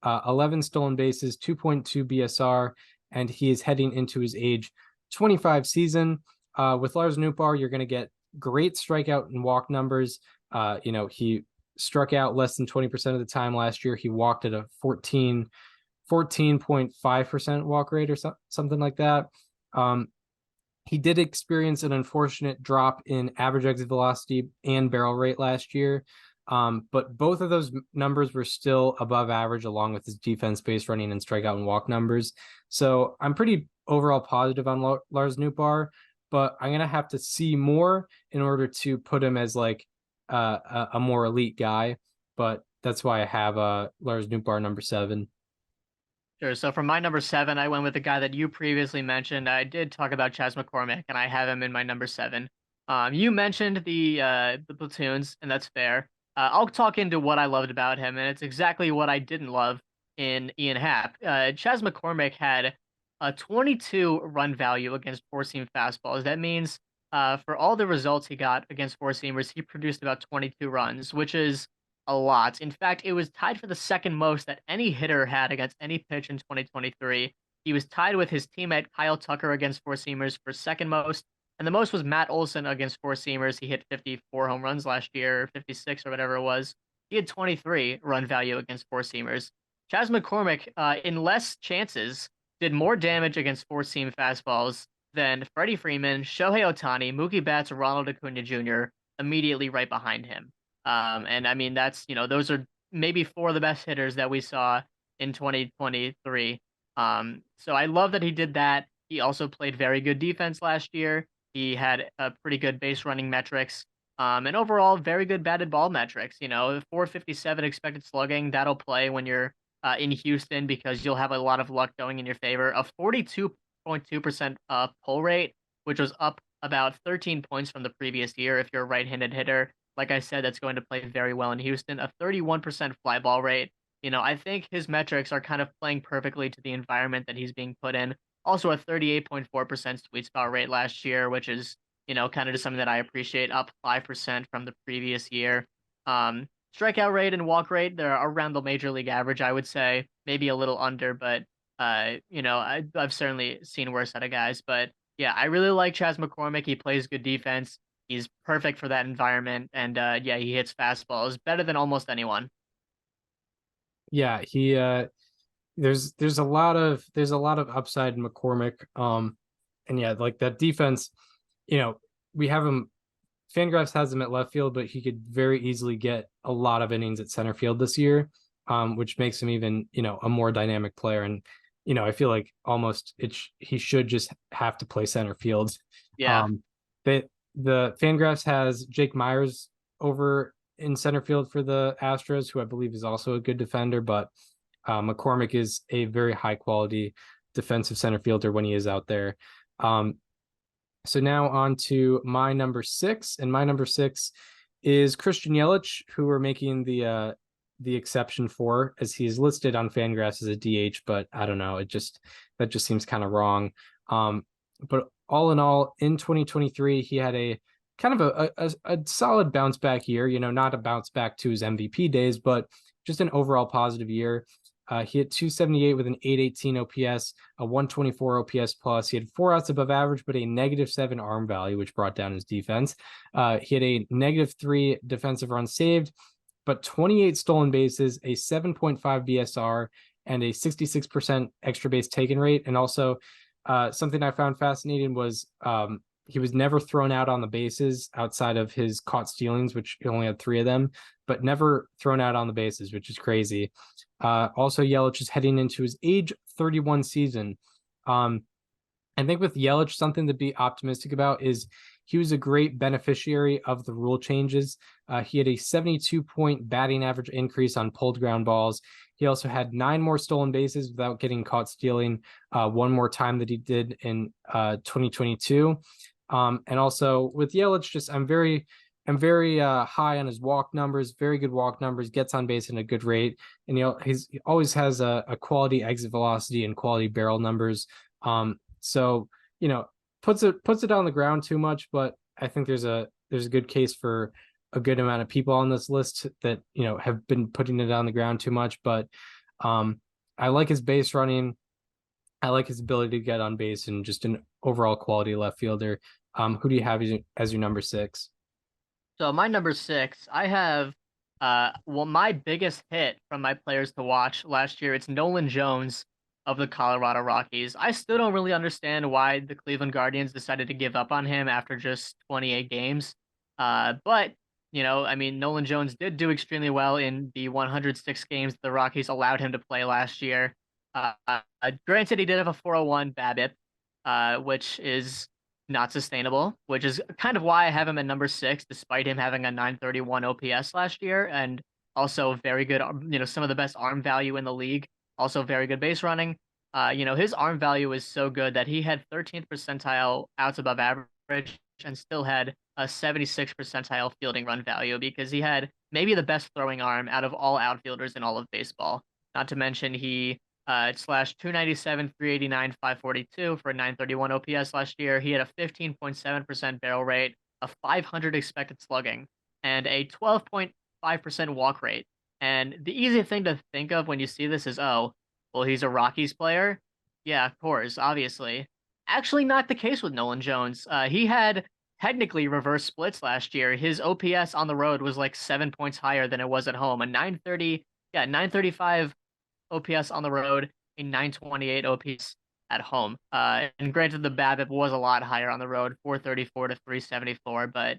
11 stolen bases, 2.2 BSR, and he is heading into his age 25 season. With Lars Nootbaar, you're going to get great strikeout and walk numbers. He struck out less than 20% of the time last year. He walked at a 14.5% walk rate or something like that. He did experience an unfortunate drop in average exit velocity and barrel rate last year. But both of those numbers were still above average along with his defense, base running, and strikeout and walk numbers. So I'm pretty overall positive on Lars Nootbaar, but I'm going to have to see more in order to put him as like a more elite guy. But that's why I have Lars Nootbaar number 7. Sure. So for my number 7, I went with the guy that you previously mentioned. I did talk about Chas McCormick, and I have him in my number 7. You mentioned the platoons, and that's fair. I'll talk into what I loved about him, and it's exactly what I didn't love in Ian Happ. Chas McCormick had a 22 run value against four-seam fastballs. That means for all the results he got against four-seamers, he produced about 22 runs, which is a lot. In fact, it was tied for the second most that any hitter had against any pitch in 2023. He was tied with his teammate Kyle Tucker against four-seamers for second most, and the most was Matt Olson against four-seamers. He hit 54 home runs last year, 56 or whatever it was. He had 23 run value against four-seamers. Chas McCormick, in less chances, did more damage against four-seam fastballs than Freddie Freeman, Shohei Ohtani, Mookie Betts, Ronald Acuna Jr. immediately right behind him. And I mean, that's, those are maybe 4 of the best hitters that we saw in 2023. So I love that he did that. He also played very good defense last year. He had a pretty good base running metrics. And overall, very good batted ball metrics. 457 expected slugging, that'll play when you're in Houston because you'll have a lot of luck going in your favor. A 42.2% pull rate, which was up about 13 points from the previous year if you're a right-handed hitter. Like I said, that's going to play very well in Houston. A 31% fly ball rate. I think his metrics are kind of playing perfectly to the environment that he's being put in. Also a 38.4% sweet spot rate last year, which is, kind of just something that I appreciate, up 5% from the previous year. Strikeout rate and walk rate, they're around the major league average, I would say. Maybe a little under, but, I've certainly seen worse out of guys. But, yeah, I really like Chas McCormick. He plays good defense. He's perfect for that environment, and he hits fastballs better than almost anyone. Yeah, he there's a lot of upside in McCormick. And yeah, like that defense, we have him. Fangraphs has him at left field, but he could very easily get a lot of innings at center field this year, which makes him even a more dynamic player. And I feel like almost he should just have to play center field. Yeah. The Fangraphs has Jake Myers over in center field for the Astros, who I believe is also a good defender, but McCormick is a very high quality defensive center fielder when he is out there. So now on to my number 6, and my number 6 is Christian Yelich, who we're making the the exception for, as he's listed on Fangraphs as a DH, but I don't know. That just seems kind of wrong. But all in all, in 2023, he had a kind of a solid bounce back year, not a bounce back to his MVP days, but just an overall positive year. He hit 278 with an 818 OPS, a 124 OPS plus. He had 4 outs above average, but a -7 arm value, which brought down his defense. He had a -3 defensive runs saved, but 28 stolen bases, a 7.5 BSR, and a 66% extra base taken rate. And also, something I found fascinating was he was never thrown out on the bases outside of his caught stealings, which he only had 3 of them, but never thrown out on the bases, which is crazy. Also, Yelich is heading into his age 31 season. I think with Yelich, something to be optimistic about is he was a great beneficiary of the rule changes. He had a 72-point batting average increase on pulled ground balls. He also had 9 more stolen bases without getting caught stealing one more time that he did in 2022. And also with Yelich, I'm very high on his walk numbers, very good walk numbers, gets on base in a good rate. And he always has a quality exit velocity and quality barrel numbers. So puts it on the ground too much, but I think there's a good case for a good amount of people on this list that have been putting it on the ground too much. But I like his base running. I like his ability to get on base and just an overall quality left fielder. Who do you have as your number 6? So my number 6, I have my biggest hit from my players to watch last year. It's Nolan Jones of the Colorado Rockies. I still don't really understand why the Cleveland Guardians decided to give up on him after just 28 games. But Nolan Jones did do extremely well in the 106 games the Rockies allowed him to play last year. Granted, he did have a 401 BABIP, which is not sustainable, which is kind of why I have him at number 6, despite him having a 931 OPS last year, and also very good, some of the best arm value in the league, also very good base running. His arm value is so good that he had 13th percentile outs above average and still had a 76th percentile fielding run value, because he had maybe the best throwing arm out of all outfielders in all of baseball. Not to mention he slashed 297, 389, 542 for a 931 OPS last year. He had a 15.7% barrel rate, a 500 expected slugging, and a 12.5% walk rate. And the easy thing to think of when you see this is, oh, well, he's a Rockies player. Yeah, of course, obviously. Actually, not the case with Nolan Jones. He had technically reverse splits last year. His OPS on the road was like 7 points higher than it was at home. A 935 OPS on the road, a 928 OPS at home. And granted, the BABIP was a lot higher on the road, 434 to 374, but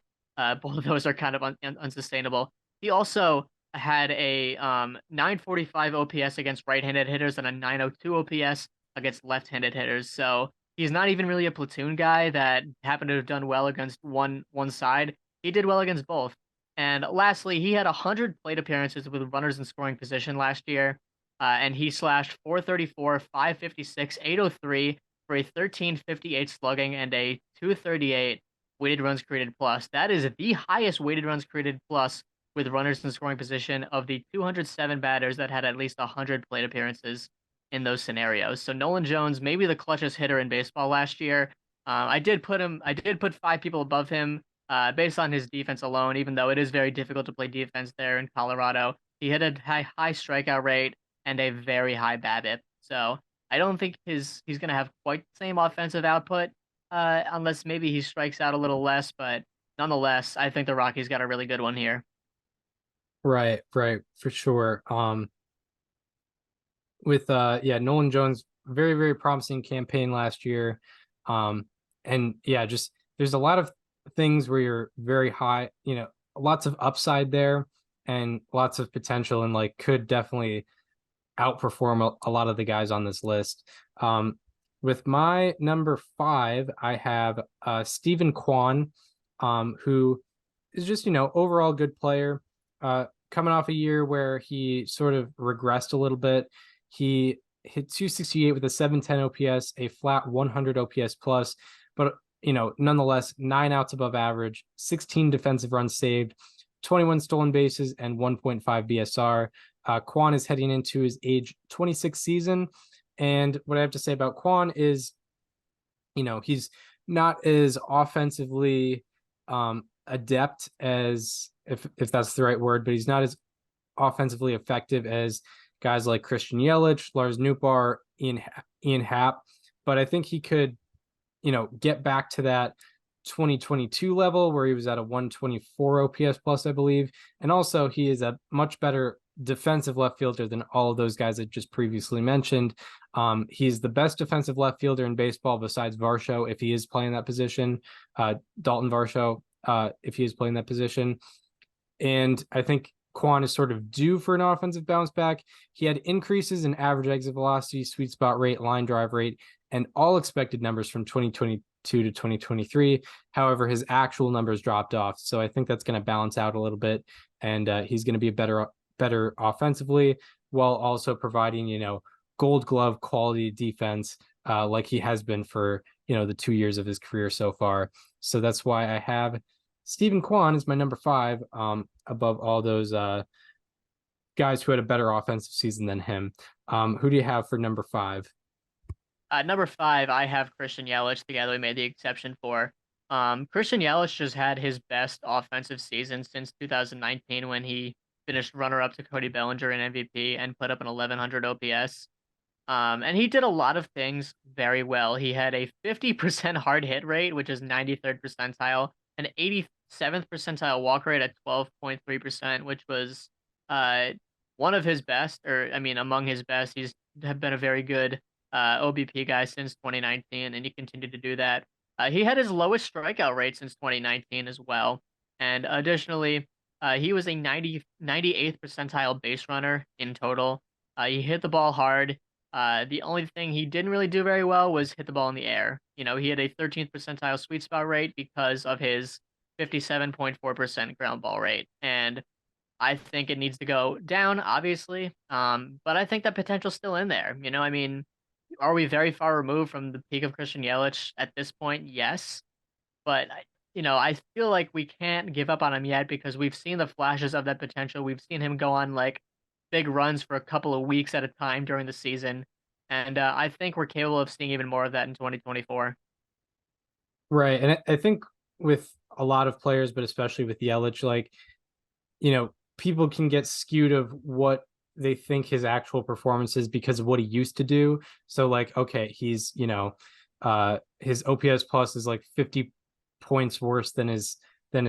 both of those are kind of unsustainable. He also had a 945 OPS against right-handed hitters and a 902 OPS against left-handed hitters. So he's not even really a platoon guy that happened to have done well against one side. He did well against both. And lastly, he had 100 plate appearances with runners in scoring position last year. And he slashed 434, 556, 803 for a 1358 slugging and a 238 weighted runs created plus. That is the highest weighted runs created plus with runners in scoring position of the 207 batters that had at least 100 plate appearances in those scenarios. So Nolan Jones, maybe the clutchest hitter in baseball last year. I did put 5 people above him based on his defense alone, even though it is very difficult to play defense there in Colorado. He had a high strikeout rate and a very high BABIP. So I don't think he's going to have quite the same offensive output unless maybe he strikes out a little less. But nonetheless, I think the Rockies got a really good one here. Right, for sure. With Nolan Jones, very, very promising campaign last year. And yeah, just there's a lot of things where you're very high, lots of upside there and lots of potential, and like could definitely outperform a lot of the guys on this list. With my number 5, I have Stephen Kwan, who is just, overall good player. Coming off a year where he sort of regressed a little bit. He hit 268 with a 710 OPS, a flat 100 OPS plus, but nonetheless, 9 outs above average, 16 defensive runs saved, 21 stolen bases, and 1.5 BSR. Quan is heading into his age 26 season. And what I have to say about Quan is, he's not as offensively adept as, if that's the right word, but he's not as offensively effective as guys like Christian Yelich, Lars Nootbaar, Ian Happ. But I think he could, get back to that 2022 level where he was at a 124 OPS plus, I believe. And also he is a much better defensive left fielder than all of those guys I just previously mentioned. He's the best defensive left fielder in baseball besides Varsho, if he is playing that position, Dalton Varsho, if he is playing that position. And I think Quan is sort of due for an offensive bounce back. He had increases in average exit velocity, sweet spot rate, line drive rate, and all expected numbers from 2022 to 2023. However, his actual numbers dropped off. So I think that's going to balance out a little bit. And he's going to be better offensively, while also providing, Gold Glove quality defense, like he has been for, the 2 years of his career so far. So that's why I have Steven Kwan as my number 5, above all those guys who had a better offensive season than him. Who do you have for number 5? Number 5, I have Christian Yelich, the guy that we made the exception for. Christian Yelich just had his best offensive season since 2019, when he finished runner-up to Cody Bellinger in MVP and put up an 1100 OPS. And he did a lot of things very well. He had a 50% hard hit rate, which is 93rd percentile, an 87th percentile walk rate at 12.3%, which was one of his best, among his best. He's been a very good OBP guy since 2019, and he continued to do that. He had his lowest strikeout rate since 2019 as well. And additionally, he was a 98th percentile base runner in total. He hit the ball hard. The only thing he didn't really do very well was hit the ball in the air. He had a 13th percentile sweet spot rate because of his 57.4% ground ball rate. And I think it needs to go down, obviously. But I think that potential's still in there. Are we very far removed from the peak of Christian Yelich at this point? Yes. But, I feel like we can't give up on him yet, because we've seen the flashes of that potential. We've seen him go on big runs for a couple of weeks at a time during the season. And I think we're capable of seeing even more of that in 2024. Right. And I think with a lot of players, but especially with Yelich, people can get skewed of what they think his actual performance is because of what he used to do. So okay, he's, his OPS plus is 50 points worse than his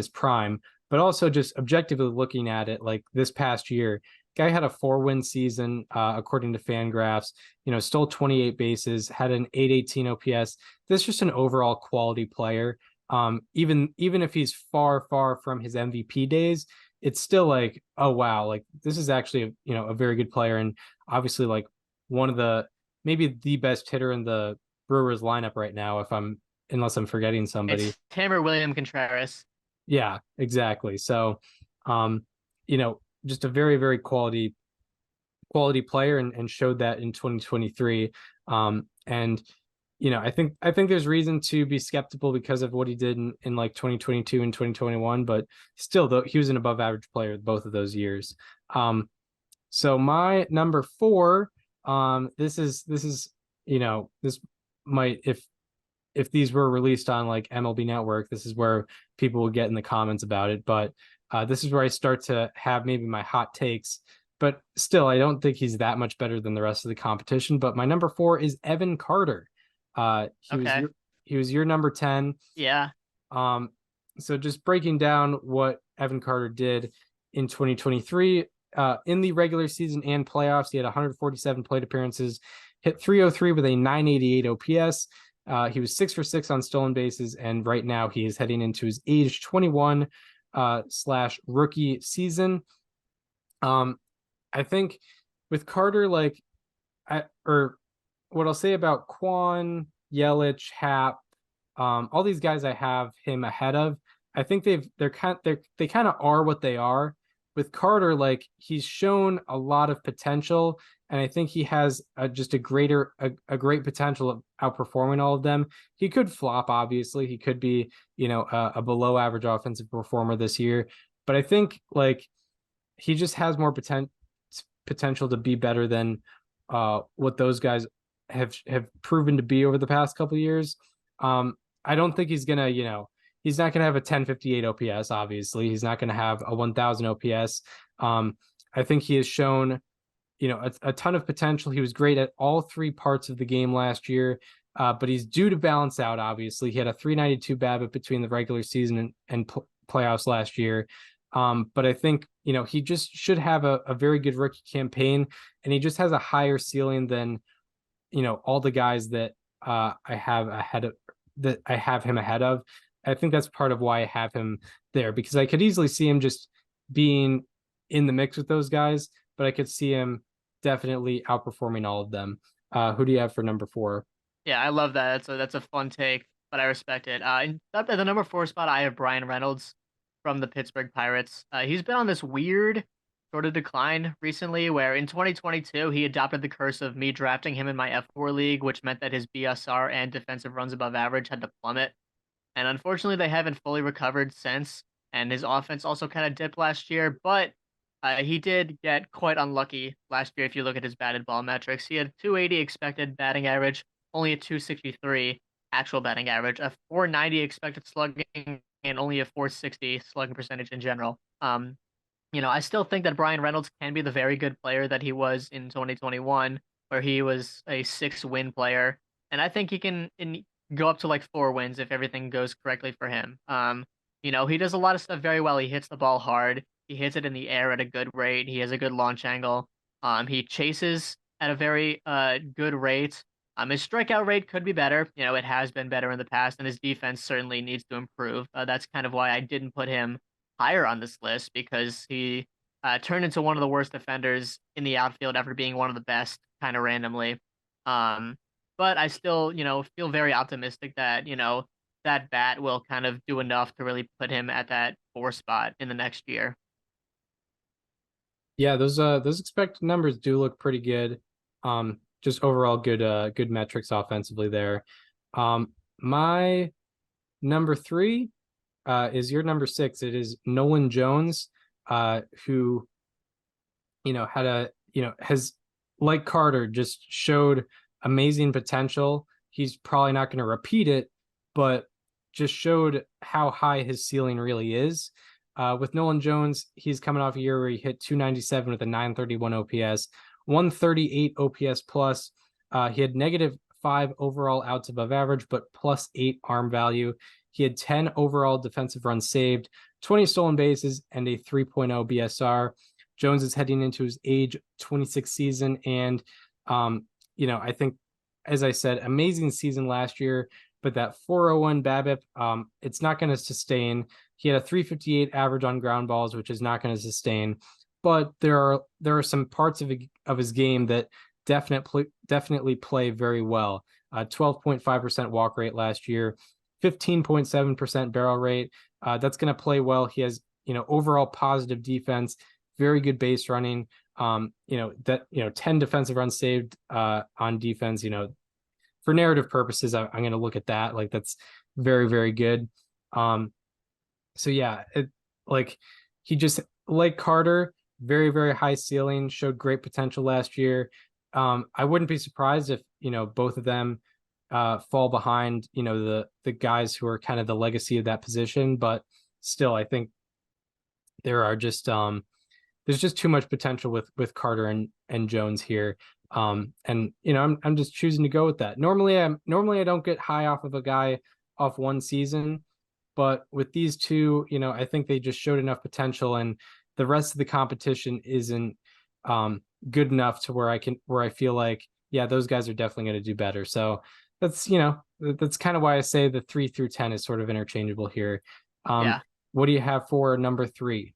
prime, but also just objectively looking at it, this past year, guy had a 4-win season, according to Fangraphs, stole 28 bases, had an 818 OPS. That's just an overall quality player. Even if he's far from his MVP days, it's still oh wow, this is actually a very good player, and obviously one of the, maybe the best hitter in the Brewers lineup right now, unless I'm forgetting somebody. It's Hammer William Contreras. Yeah, exactly. So just a very, very quality player, and showed that in 2023. And I think there's reason to be skeptical because of what he did in 2022 and 2021, but still, though, he was an above average player both of those years. So my number 4, this might, if these were released on MLB Network, this is where people will get in the comments about it, but this is where I start to have maybe my hot takes. But still, I don't think he's that much better than the rest of the competition. But my number 4 is Evan Carter. He was your number 10. Yeah. So just breaking down what Evan Carter did in 2023, in the regular season and playoffs, he had 147 plate appearances, hit 303 with a 988 OPS. He was 6 for 6 on stolen bases, and right now he is heading into his age 21 /rookie season. I think with Carter, what I'll say about Quan, Yelich, Happ, all these guys I have him ahead of, I think they kind of are what they are. With Carter, he's shown a lot of potential, and I think he has just a great potential of outperforming all of them. He could flop, obviously. He could be, a below average offensive performer this year, but I think he just has more potential to be better than what those guys have proven to be over the past couple of years. I don't think he's gonna, he's not gonna have a 1058 OPS. Obviously, he's not gonna have a 1000 OPS. I think he has shown, a ton of potential. He was great at all three parts of the game last year, but he's due to balance out. Obviously, he had a 392 BABIP between the regular season and playoffs last year. But I think, he just should have a very good rookie campaign, and he just has a higher ceiling than, all the guys that I have him ahead of. I think that's part of why I have him there, because I could easily see him just being in the mix with those guys, but I could see him definitely outperforming all of them. Who do you have for number 4? Yeah, I love that. That's a fun take, but I respect it. At the number 4 spot, I have Brian Reynolds from the Pittsburgh Pirates. He's been on this weird sort of decline recently, where in 2022 he adopted the curse of me drafting him in my F4 league, which meant that his BSR and defensive runs above average had to plummet. And unfortunately, they haven't fully recovered since. And his offense also kind of dipped last year, but he did get quite unlucky last year. If you look at his batted ball metrics, he had 280 expected batting average, only a 263 actual batting average, a 490 expected slugging, and only a 460 slugging percentage in general. I still think that Brian Reynolds can be the very good player that he was in 2021, where he was a 6-win player, and I think he can go up to like 4 wins if everything goes correctly for him. He does a lot of stuff very well. He hits the ball hard. He hits it in the air at a good rate. He has a good launch angle. He chases at a very good rate. His strikeout rate could be better. It has been better in the past, and his defense certainly needs to improve. That's kind of why I didn't put him higher on this list, because he turned into one of the worst defenders in the outfield after being one of the best kind of randomly. But I still, feel very optimistic that, that bat will kind of do enough to really put him at that 4 spot in the next year. Yeah, those expected numbers do look pretty good. Just overall good metrics offensively there. My number 3 is your number 6. It is Nolan Jones, who has, like Carter, just showed amazing potential. He's probably not going to repeat it, but just showed how high his ceiling really is. With Nolan Jones, he's coming off a year where he hit 297 with a 931 OPS, 138 OPS plus. He had -5 overall outs above average, but +8 arm value. He had 10 overall defensive runs saved, 20 stolen bases, and a 3.0 BSR. Jones is heading into his age 26 season, and I think, as I said, amazing season last year, but that 401 BABIP, it's not going to sustain. He had a 358 average on ground balls, which is not going to sustain. But there are some parts of his game that definitely play very well. 12.5% walk rate last year, 15.7% barrel rate. That's going to play well. He has, overall positive defense, very good base running. 10 defensive runs saved on defense. For narrative purposes, I'm going to look at that. Like, that's very, very good. So yeah, he just, like Carter, very, very high ceiling, showed great potential last year. I wouldn't be surprised if, both of them fall behind, the guys who are kind of the legacy of that position, but still, I think there are just, there's just too much potential with Carter and Jones here. I'm just choosing to go with that. Normally I don't get high off of a guy off one season, but with these two, I think they just showed enough potential, and the rest of the competition isn't good enough to where I feel like, yeah, those guys are definitely going to do better. So that's kind of why I say the 3 through 10 is sort of interchangeable here. Yeah. What do you have for number 3?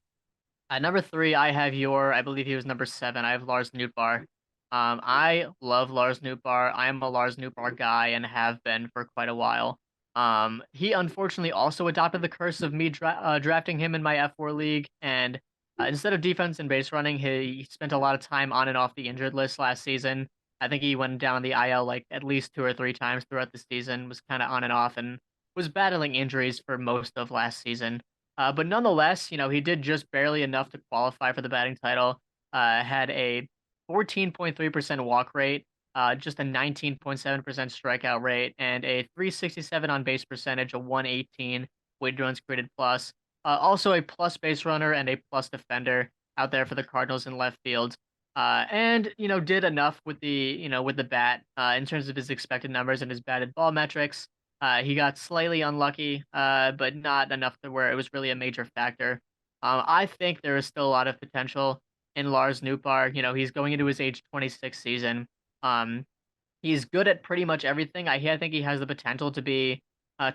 At number 3, I believe he was number 7. I have Lars Nootbaar. I love Lars Nootbaar. I am a Lars Nootbaar guy and have been for quite a while. He unfortunately also adopted the curse of me drafting him in my F4 league, and instead of defense and base running, he spent a lot of time on and off the injured list last season. I think he went down the IL like at least 2 or 3 times throughout the season, was kind of on and off, and was battling injuries for most of last season. But nonetheless, he did just barely enough to qualify for the batting title. Had a 14.3% walk rate, just a 19.7% strikeout rate, and a 367 on base percentage, a 118 weighted runs created plus. Also a plus base runner and a plus defender out there for the Cardinals in left field. And did enough with the bat in terms of his expected numbers and his batted ball metrics. He got slightly unlucky, but not enough to where it was really a major factor. I think there is still a lot of potential in Lars Nootbaar. He's going into his age 26 season. Um, he's good at pretty much everything. I think he has the potential to be,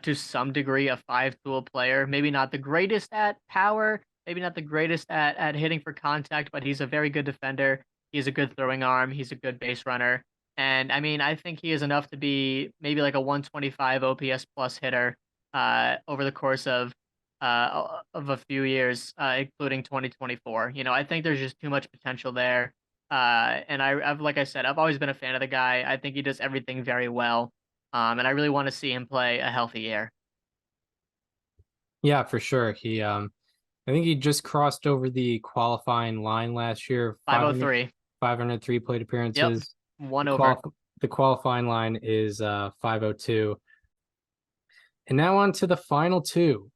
to some degree, a five-tool player. Maybe not the greatest at power, maybe not the greatest at hitting for contact, but he's a very good defender. He's a good throwing arm. He's a good base runner. And I mean, I think he is enough to be maybe like a 125 OPS plus hitter over the course of a few years, including 2024. I think there's just too much potential there. And I've like I said, I've always been a fan of the guy. I think he does everything very well. And I really want to see him play a healthy year. Yeah, for sure. I think he just crossed over the qualifying line last year. 503. 503 plate appearances. Yep. One over. The qualifying line is 502. And now on to the final two.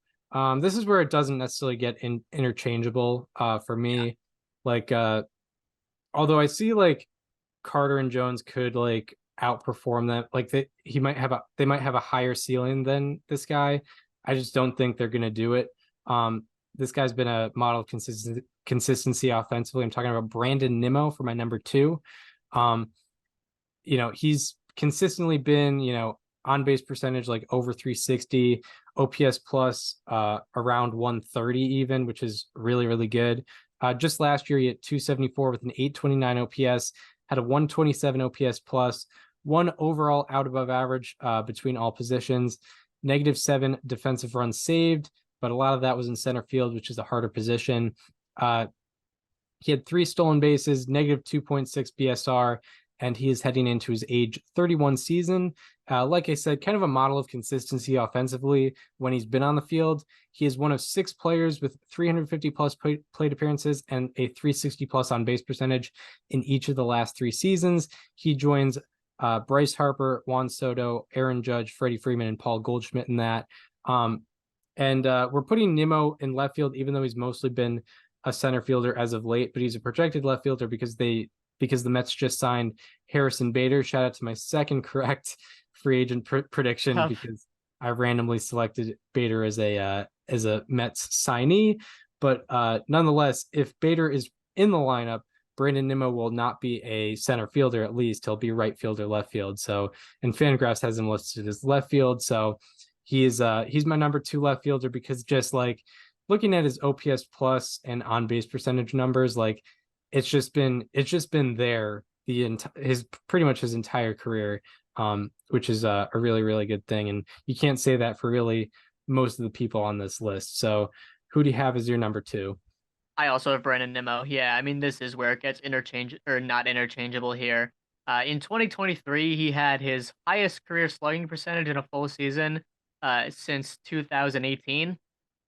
This is where it doesn't necessarily get interchangeable for me. Yeah. Like, although I see like Carter and Jones could like outperform them, like they might have a higher ceiling than this guy. I just don't think they're gonna do it. This guy's been a model of consistency offensively. I'm talking about Brandon Nimmo for my number 2. He's consistently been, on base percentage like over 360, OPS plus around 130 even, which is really, really good. Just last year, he hit 274 with an 829 OPS, had a 127 OPS plus, 1 overall out above average between all positions, -7 defensive runs saved, but a lot of that was in center field, which is a harder position. He had 3 stolen bases, -2.6 BSR, and he is heading into his age 31 season. Like I said, kind of a model of consistency offensively when he's been on the field. He is one of 6 players with 350 plus plate appearances and a 360 plus on base percentage in each of the last 3 seasons. He joins Bryce Harper, Juan Soto, Aaron Judge, Freddie Freeman, and Paul Goldschmidt in that. And we're putting Nimmo in left field, even though he's mostly been a center fielder as of late, but he's a projected left fielder because the Mets just signed Harrison Bader. Shout out to my second correct free agent prediction because I randomly selected Bader as a Mets signee. But nonetheless, if Bader is in the lineup, Brandon Nimmo will not be a center fielder. At least he'll be right field or left field. So, and Fangraphs has him listed as left field. So he's my number 2 left fielder because just like looking at his OPS plus and on base percentage numbers, like it's just been there his pretty much his entire career, which is a really, really good thing. And you can't say that for really most of the people on this list. So who do you have as your number 2? I also have Brandon Nimmo. Yeah, I mean, this is where it gets not interchangeable here. In 2023, he had his highest career slugging percentage in a full season since 2018.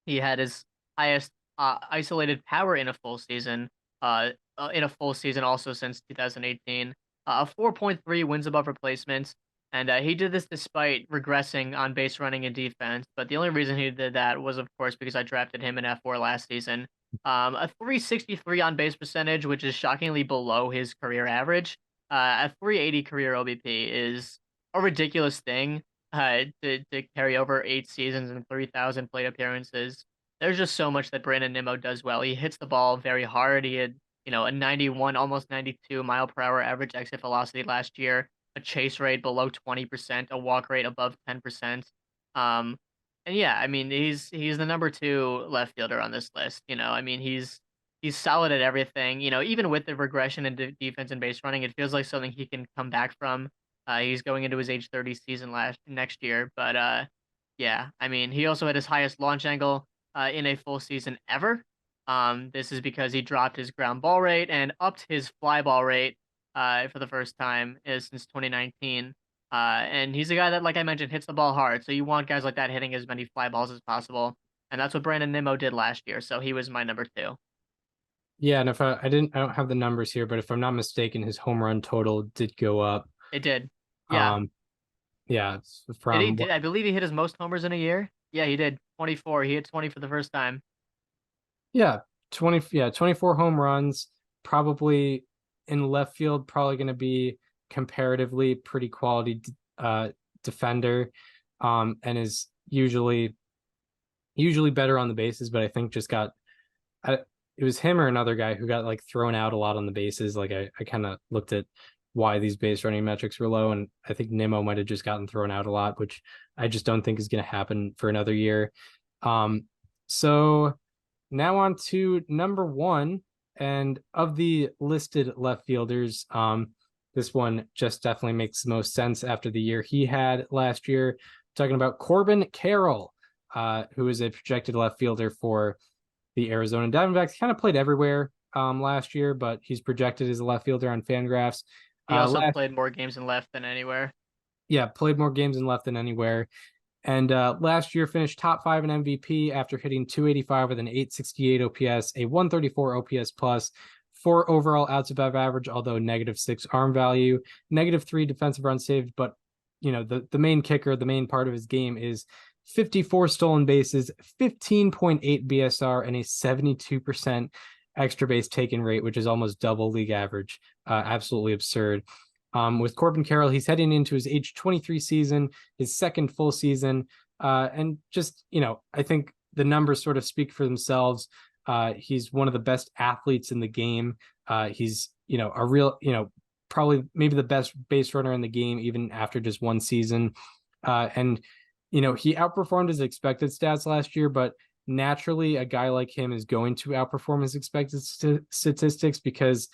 He had his highest isolated power in a full season also since 2018. A 4.3 wins above replacement. And he did this despite regressing on base running and defense. But the only reason he did that was, of course, because I drafted him in F4 last season. A 363 on base percentage, which is shockingly below his career average. A 380 career OBP is a ridiculous thing to carry over 8 seasons and 3,000 plate appearances. There's just so much that Brandon Nimmo does well. He hits the ball very hard. He had, a 91, almost 92 mile per hour average exit velocity last year, a chase rate below 20%, a walk rate above 10%. And yeah, I mean, he's the number 2 left fielder on this list. I mean, he's solid at everything. Even with the regression in defense and base running, it feels like something he can come back from. He's going into his age 30 season next year. But yeah, I mean, he also had his highest launch angle in a full season ever. This is because he dropped his ground ball rate and upped his fly ball rate for the first time since 2019. And he's a guy that, like I mentioned, hits the ball hard. So you want guys like that hitting as many fly balls as possible. And that's what Brandon Nimmo did last year. So he was my number 2. Yeah, and if I don't have the numbers here, but if I'm not mistaken, his home run total did go up. It did. Yeah. Yeah, Did I believe he hit his most homers in a year? Yeah, he did. 24. He hit 20 for the first time. Yeah, 24 home runs, probably in left field, probably going to be comparatively pretty quality defender, and is usually better on the bases, but I think just got it was him or another guy who got like thrown out a lot on the bases. Like I kind of looked at why these base running metrics were low, and I think Nimmo might have just gotten thrown out a lot, which I just don't think is going to happen for another year. So now on to number one, and of the listed left fielders, this one just definitely makes the most sense after the year he had last year. Talking about Corbin Carroll, who is a projected left fielder for the Arizona Diamondbacks. Kind of played everywhere last year, but he's projected as a left fielder on Fangraphs. He also played more games in left than anywhere. Yeah, played more games in left than anywhere. And last year finished top 5 in MVP after hitting 285 with an 868 OPS, a 134 OPS plus, 4 overall outs above average, although -6 arm value, -3 defensive runs saved. But the main kicker, the main part of his game is 54 stolen bases, 15.8 BSR, and a 72% extra base taken rate, which is almost double league average. Absolutely absurd. With Corbin Carroll, he's heading into his age 23 season, his second full season. And just, I think the numbers sort of speak for themselves. He's one of the best athletes in the game. He's, a real, probably maybe the best base runner in the game, even after just one season. And he outperformed his expected stats last year, but naturally a guy like him is going to outperform his expected statistics because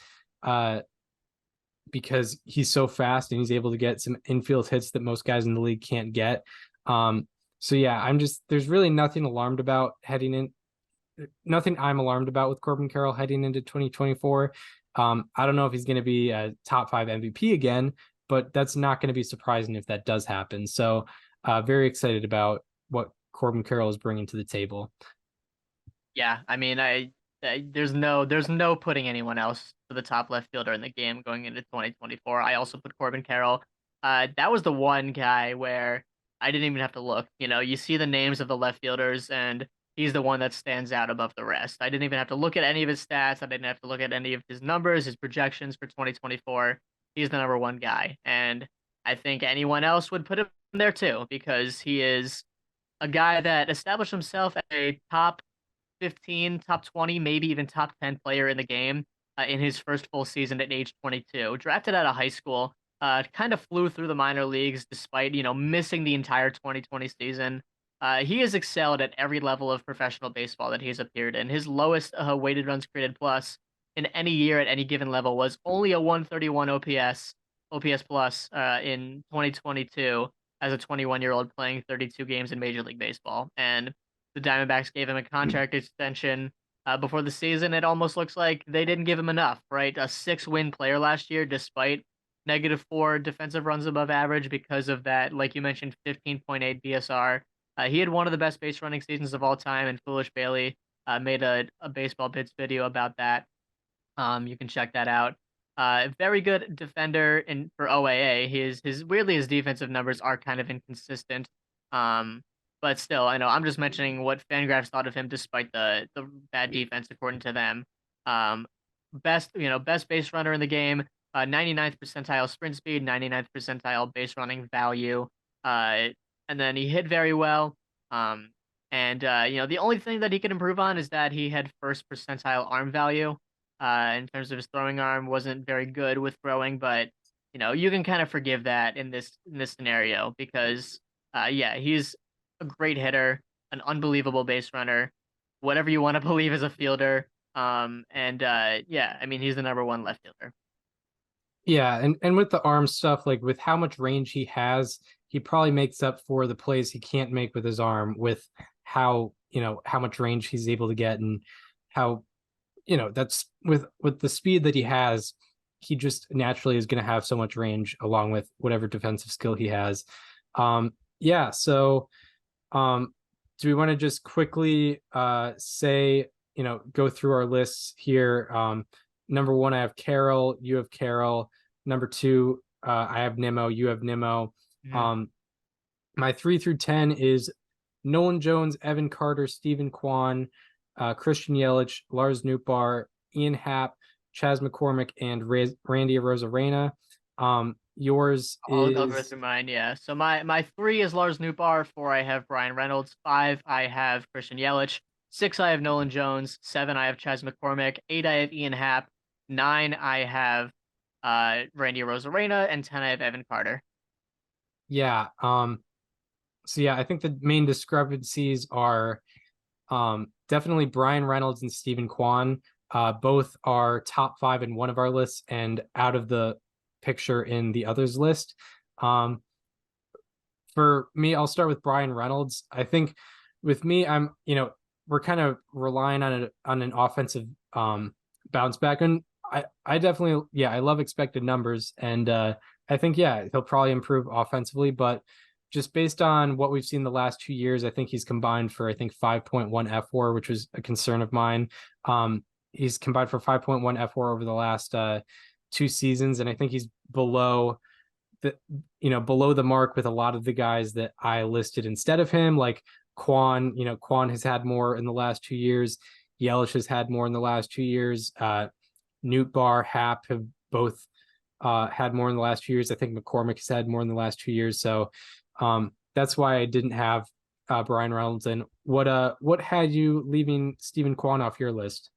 he's so fast and he's able to get some infield hits that most guys in the league can't get. So yeah, there's really nothing I'm alarmed about with Corbin Carroll heading into 2024. I don't know if he's going to be a top 5 MVP again, but that's not going to be surprising if that does happen. So very excited about what Corbin Carroll is bringing to the table. Yeah, I mean, there's no putting anyone else for the top left fielder in the game going into 2024. I also put Corbin Carroll. That was the one guy where I didn't even have to look. You see the names of the left fielders, and he's the one that stands out above the rest. I didn't even have to look at any of his stats. I didn't have to look at any of his numbers, his projections for 2024. He's the number one guy, and I think anyone else would put him there too, because he is a guy that established himself as a top 15, top 20, maybe even top 10 player in the game in his first full season at age 22. Drafted out of high school, kind of flew through the minor leagues despite, missing the entire 2020 season. He has excelled at every level of professional baseball that he's appeared in. His lowest weighted runs created plus in any year at any given level was only a 131 OPS plus in 2022 as a 21-year-old playing 32 games in Major League Baseball. And the Diamondbacks gave him a contract extension before the season. It almost looks like they didn't give him enough, right? A 6-win player last year, despite -4 defensive runs above average because of that, like you mentioned, 15.8 BSR. He had one of the best base running seasons of all time, and Foolish Bailey made a baseball bits video about that. You can check that out. Very good defender for OAA. His weirdly, his defensive numbers are kind of inconsistent. But still, I know I'm just mentioning what Fangraphs thought of him despite the bad defense according to them. Best base runner in the game, 99th percentile sprint speed, 99th percentile base running value. And then he hit very well. The only thing that he could improve on is that he had first percentile arm value. In terms of his throwing arm, wasn't very good with throwing, but you can kind of forgive that in this scenario because he's a great hitter, an unbelievable base runner, whatever you want to believe as a fielder. I mean, he's the number one left fielder. Yeah, and with the arm stuff, like with how much range he has, he probably makes up for the plays he can't make with his arm with how much range he's able to get and how that's with the speed that he has, he just naturally is going to have so much range along with whatever defensive skill he has. So do we want to just quickly say go through our lists here. Number 1, I have Carroll. You have Carroll. Number 2, I have Nimmo. You have Nimmo. My 3 through 10 is Nolan Jones, Evan Carter, Stephen Kwan, Christian Yelich, Lars Nootbaar, Ian Happ, Chas McCormick, and Randy Arozarena. Yours I'll go is through mine, yeah. So my 3 is Lars Nootbaar, 4 I have Brian Reynolds, 5 I have Christian Yelich, 6 I have Nolan Jones, 7 I have Chas McCormick, 8 I have Ian Happ, 9 I have Randy Arozarena, and 10 I have Evan Carter. yeah. So yeah, I think the main discrepancies are definitely Brian Reynolds and Stephen Kwan. Both are top 5 in one of our lists and out of the picture in the others list. For me, I'll start with Brian Reynolds. I think with me, we're kind of relying on an offensive bounce back, and I definitely, I love expected numbers, and I think he'll probably improve offensively, but just based on what we've seen the last 2 years, I think he's combined for 5.1 FWAR, which was a concern of mine. He's combined for 5.1 FWAR over the last 2 seasons, and I think he's below the mark with a lot of the guys that I listed instead of him, like Kwan. Kwan has had more in the last 2 years. Yelich has had more in the last 2 years. Nootbaar, Happ have both had more in the last few years. I think McCormick has had more in the last 2 years. So that's why I didn't have Brian Reynolds. And what had you leaving Stephen Kwan off your list?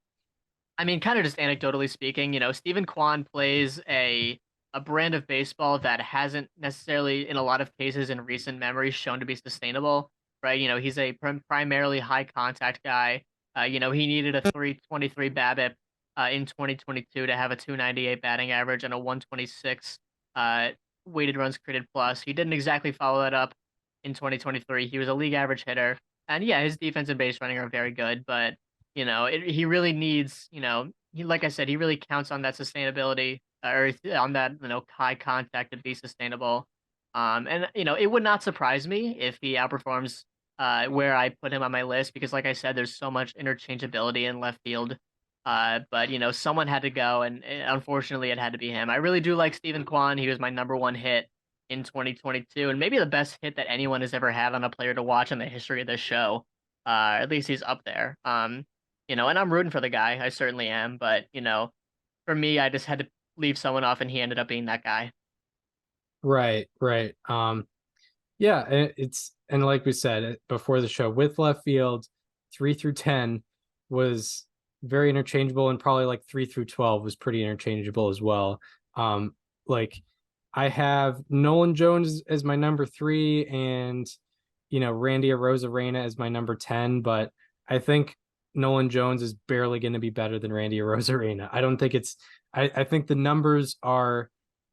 I mean, kind of just anecdotally speaking, Stephen Kwan plays a brand of baseball that hasn't necessarily, in a lot of cases in recent memory, shown to be sustainable, right? He's a primarily high contact guy. He needed a 323 BABIP in 2022 to have a 298 batting average and a 126 weighted runs created plus. He didn't exactly follow that up in 2023. He was a league average hitter, and his defense and base running are very good, but he really needs, like I said, he really counts on that sustainability or on that, high contact to be sustainable. And it would not surprise me if he outperforms where I put him on my list, because like I said, there's so much interchangeability in left field. But someone had to go, and unfortunately it had to be him. I really do like Stephen Kwan. He was my number 1 hit in 2022, and maybe the best hit that anyone has ever had on a player to watch in the history of this show. At least he's up there. And I'm rooting for the guy. I certainly am. But, for me, I just had to leave someone off, and he ended up being that guy. Right. And like we said before the show, with left field, 3 through 10 was very interchangeable, and probably like 3 through 12 was pretty interchangeable as well. Like I have Nolan Jones as my number 3 and, Randy Arozarena as my number 10, but I think Nolan Jones is barely going to be better than Randy Arozarena. I don't think I think the numbers are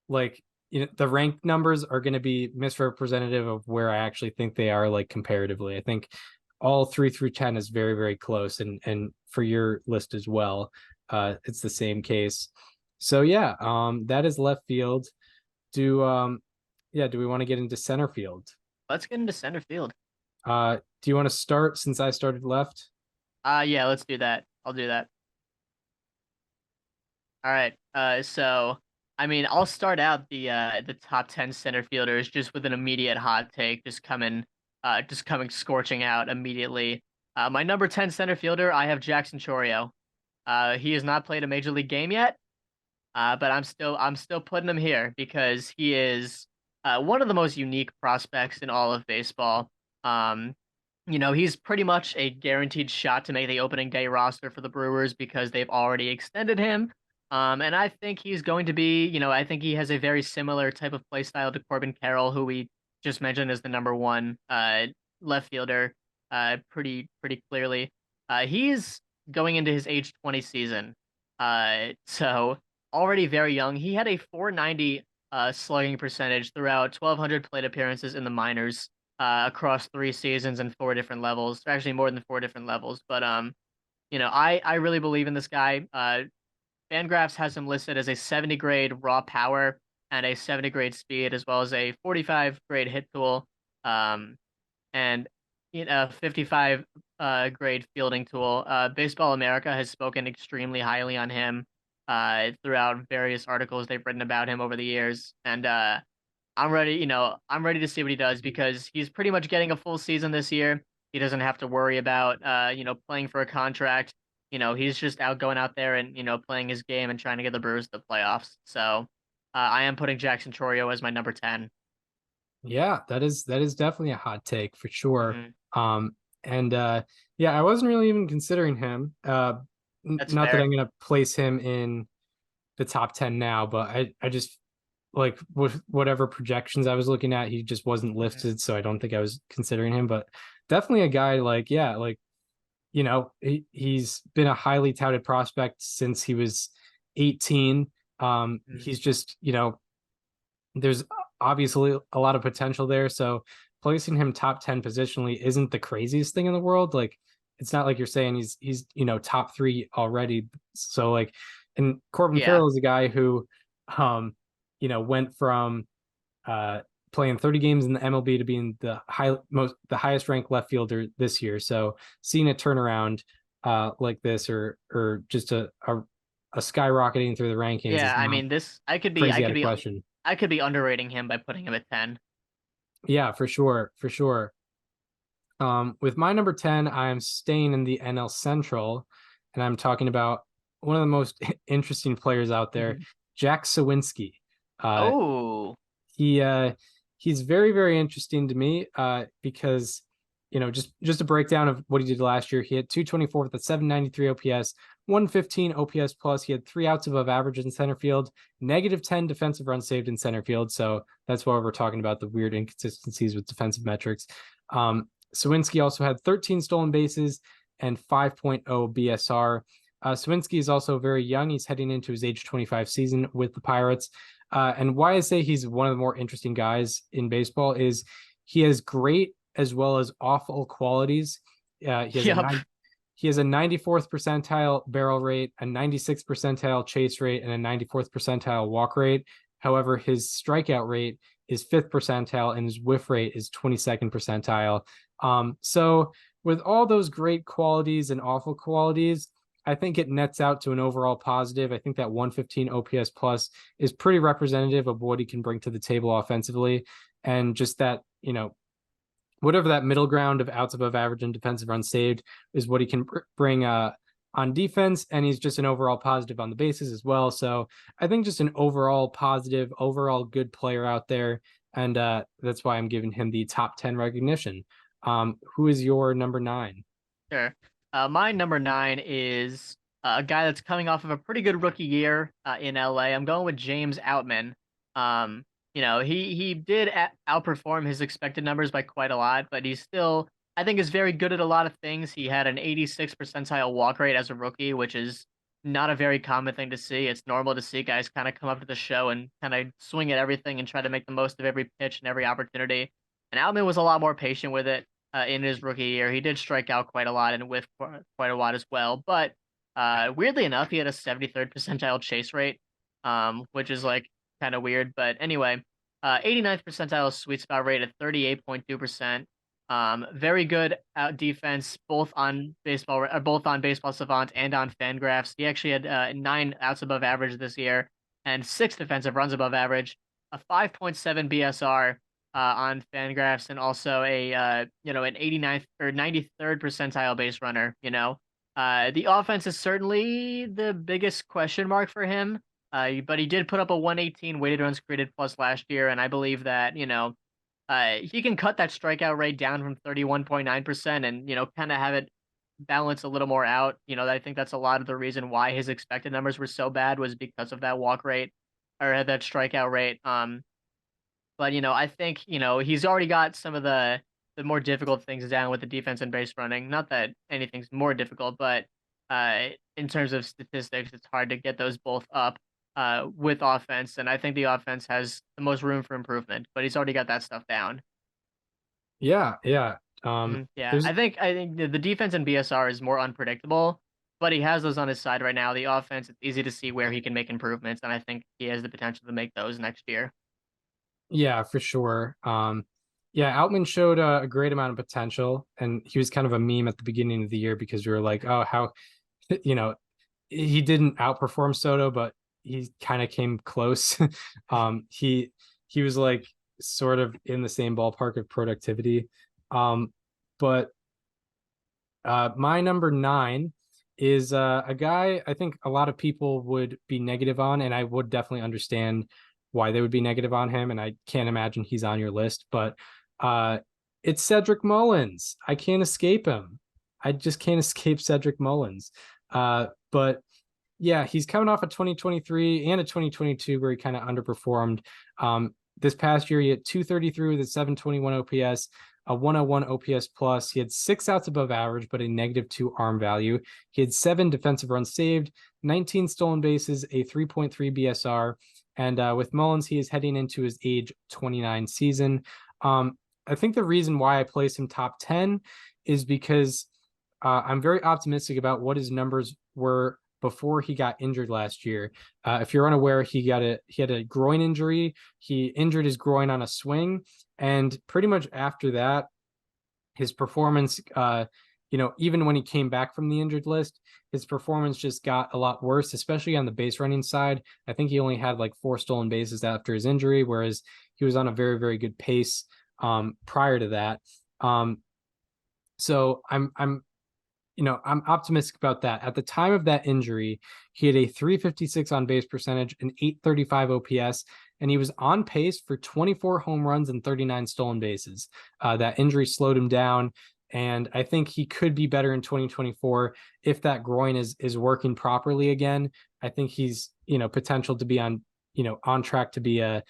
like, the ranked numbers are going to be misrepresentative of where I actually think they are, like comparatively. I think all 3 through 10 is very, very close. And for your list as well, it's the same case. So that is left field. Do we want to get into center field? Let's get into center field. Do you want to start since I started left? Yeah, let's do that. I'll do that. All right. So I mean, I'll start out the top 10 center fielders just with an immediate hot take, just coming scorching out immediately. My number 10 center fielder, I have Jackson Chourio. He has not played a major league game yet, but I'm still putting him here because he is one of the most unique prospects in all of baseball. He's pretty much a guaranteed shot to make the opening day roster for the Brewers because they've already extended him. And I think he's going to be, I think he has a very similar type of play style to Corbin Carroll, who we just mentioned as the number 1 left fielder, pretty clearly. He's going into his age 20 season, so already very young. He had a 490 slugging percentage throughout 1,200 plate appearances in the minors across 3 seasons and 4 different levels. Actually, more than 4 different levels. But I really believe in this guy. Fangraphs has him listed as a 70 grade raw power and a 70 grade speed, as well as a 45 grade hit tool, and 55 grade fielding tool. Baseball America has spoken extremely highly on him throughout various articles they've written about him over the years, and I'm ready. I'm ready to see what he does because he's pretty much getting a full season this year. He doesn't have to worry about playing for a contract. He's just going out there and playing his game and trying to get the Brewers to the playoffs. So I am putting Jackson Chorio as my number 10. Yeah, that is definitely a hot take for sure. Mhm. And yeah, I wasn't really even considering him. That's Not that fair. I'm gonna place him in the top 10 now, but I just like with whatever projections I was looking at, he just wasn't Mhm. lifted, so I don't think I was considering him. But definitely a guy like, yeah, like he's been a highly touted prospect since he was 18. Mhm. He's just, there's obviously a lot of potential there. So placing him top 10 positionally isn't the craziest thing in the world. Like it's not like you're saying he's top three already. So like, and Corbin Yeah. Carroll is a guy who went from playing 30 games in the MLB to being the highest ranked left fielder this year. So seeing a turnaround like this or just a skyrocketing through the rankings Yeah. is I not mean, this crazy out of question. I could be underrating him by putting him at 10. Yeah, for sure, for sure. With my number 10, I'm staying in the NL Central, and I'm talking about one of the most interesting players out there, Mhm. Jack Sawinski. Uh, Oh. he he's very, very interesting to me because just a breakdown of what he did last year. He had 224 with a 793 OPS, 115 OPS plus. He had 3 outs above average in center field, -10 defensive runs saved in center field. So that's why we're talking about the weird inconsistencies with defensive metrics. Sawinski also had 13 stolen bases and 5.0 BSR. Sawinski is also very young. He's heading into his age 25 season with the Pirates. And why I say he's one of the more interesting guys in baseball is he has great as well as awful qualities. Yep. He has a 94th percentile barrel rate, a 96th percentile chase rate, and a 94th percentile walk rate. However, his strikeout rate is 5th percentile and his whiff rate is 22nd percentile. So with all those great qualities and awful qualities, I think it nets out to an overall positive. I think that 115 OPS plus is pretty representative of what he can bring to the table offensively. And just that, whatever that middle ground of outs above average and defensive runs saved is what he can bring on defense. And he's just an overall positive on the bases as well. So I think just an overall positive, overall good player out there. And that's why I'm giving him the top 10 recognition. Who is your number 9? Sure. My number 9 is a guy that's coming off of a pretty good rookie year in LA. I'm going with James Outman. He did outperform his expected numbers by quite a lot, but he's still, I think, is very good at a lot of things. He had an 86 percentile walk rate as a rookie, which is not a very common thing to see. It's normal to see guys kind of come up to the show and kind of swing at everything and try to make the most of every pitch and every opportunity. And Outman was a lot more patient with it in his rookie year. He did strike out quite a lot and whiff quite a lot as well. But weirdly enough, he had a 73rd percentile chase rate, which is like kind of weird. But anyway, 89th percentile sweet spot rate at 38.2%. Very good out defense, both on Baseball Savant and on Fangraphs. He actually had 9 outs above average this year and 6 defensive runs above average, a 5.7 BSR on Fangraphs, and also an 89th or 93rd percentile base runner. The offense is certainly the biggest question mark for him. But he did put up a 118 weighted runs created plus last year, and I believe that he can cut that strikeout rate down from 31.9% and kind of have it balance a little more out. I think that's a lot of the reason why his expected numbers were so bad was because of that walk rate or that strikeout rate. But I think he's already got some of the more difficult things down with the defense and base running. Not that anything's more difficult, but in terms of statistics, it's hard to get those both up with offense. And I think the offense has the most room for improvement. But he's already got that stuff down. Yeah, yeah. Yeah, There's I think the defense and BSR is more unpredictable, but he has those on his side right now. The offense, it's easy to see where he can make improvements, and I think he has the potential to make those next year. Yeah, for sure. Yeah, Outman showed a great amount of potential, and he was kind of a meme at the beginning of the year because we were like, oh, how, you know, he didn't outperform Soto, but he kind of came close. He was like sort of in the same ballpark of productivity. But my number 9 is a guy I think a lot of people would be negative on, and I would definitely understand why they would be negative on him, and I can't imagine he's on your list, but it's Cedric Mullins. I can't escape him. I just can't escape Cedric Mullins. But yeah, he's coming off a 2023 and a 2022 where he kind of underperformed. This past year, he had 233 with a 721 OPS, a 101 OPS plus. He had 6 outs above average, but a -2 arm value. He had 7 defensive runs saved, 19 stolen bases, a 3.3 BSR. And with Mullins, he is heading into his age 29 season. I think the reason why I place him top 10 is because I'm very optimistic about what his numbers were before he got injured last year. If you're unaware, he had a groin injury. He injured his groin on a swing, and pretty much after that, his performance, even when he came back from the injured list, his performance just got a lot worse, especially on the base running side. I think he only had like 4 stolen bases after his injury, whereas he was on a very, very good pace prior to that. So I'm optimistic about that. At the time of that injury, he had a 356 on base percentage, an 835 OPS, and he was on pace for 24 home runs and 39 stolen bases. That injury slowed him down, and I think he could be better in 2024 if that groin is working properly again. I think he's potential to be on track to be a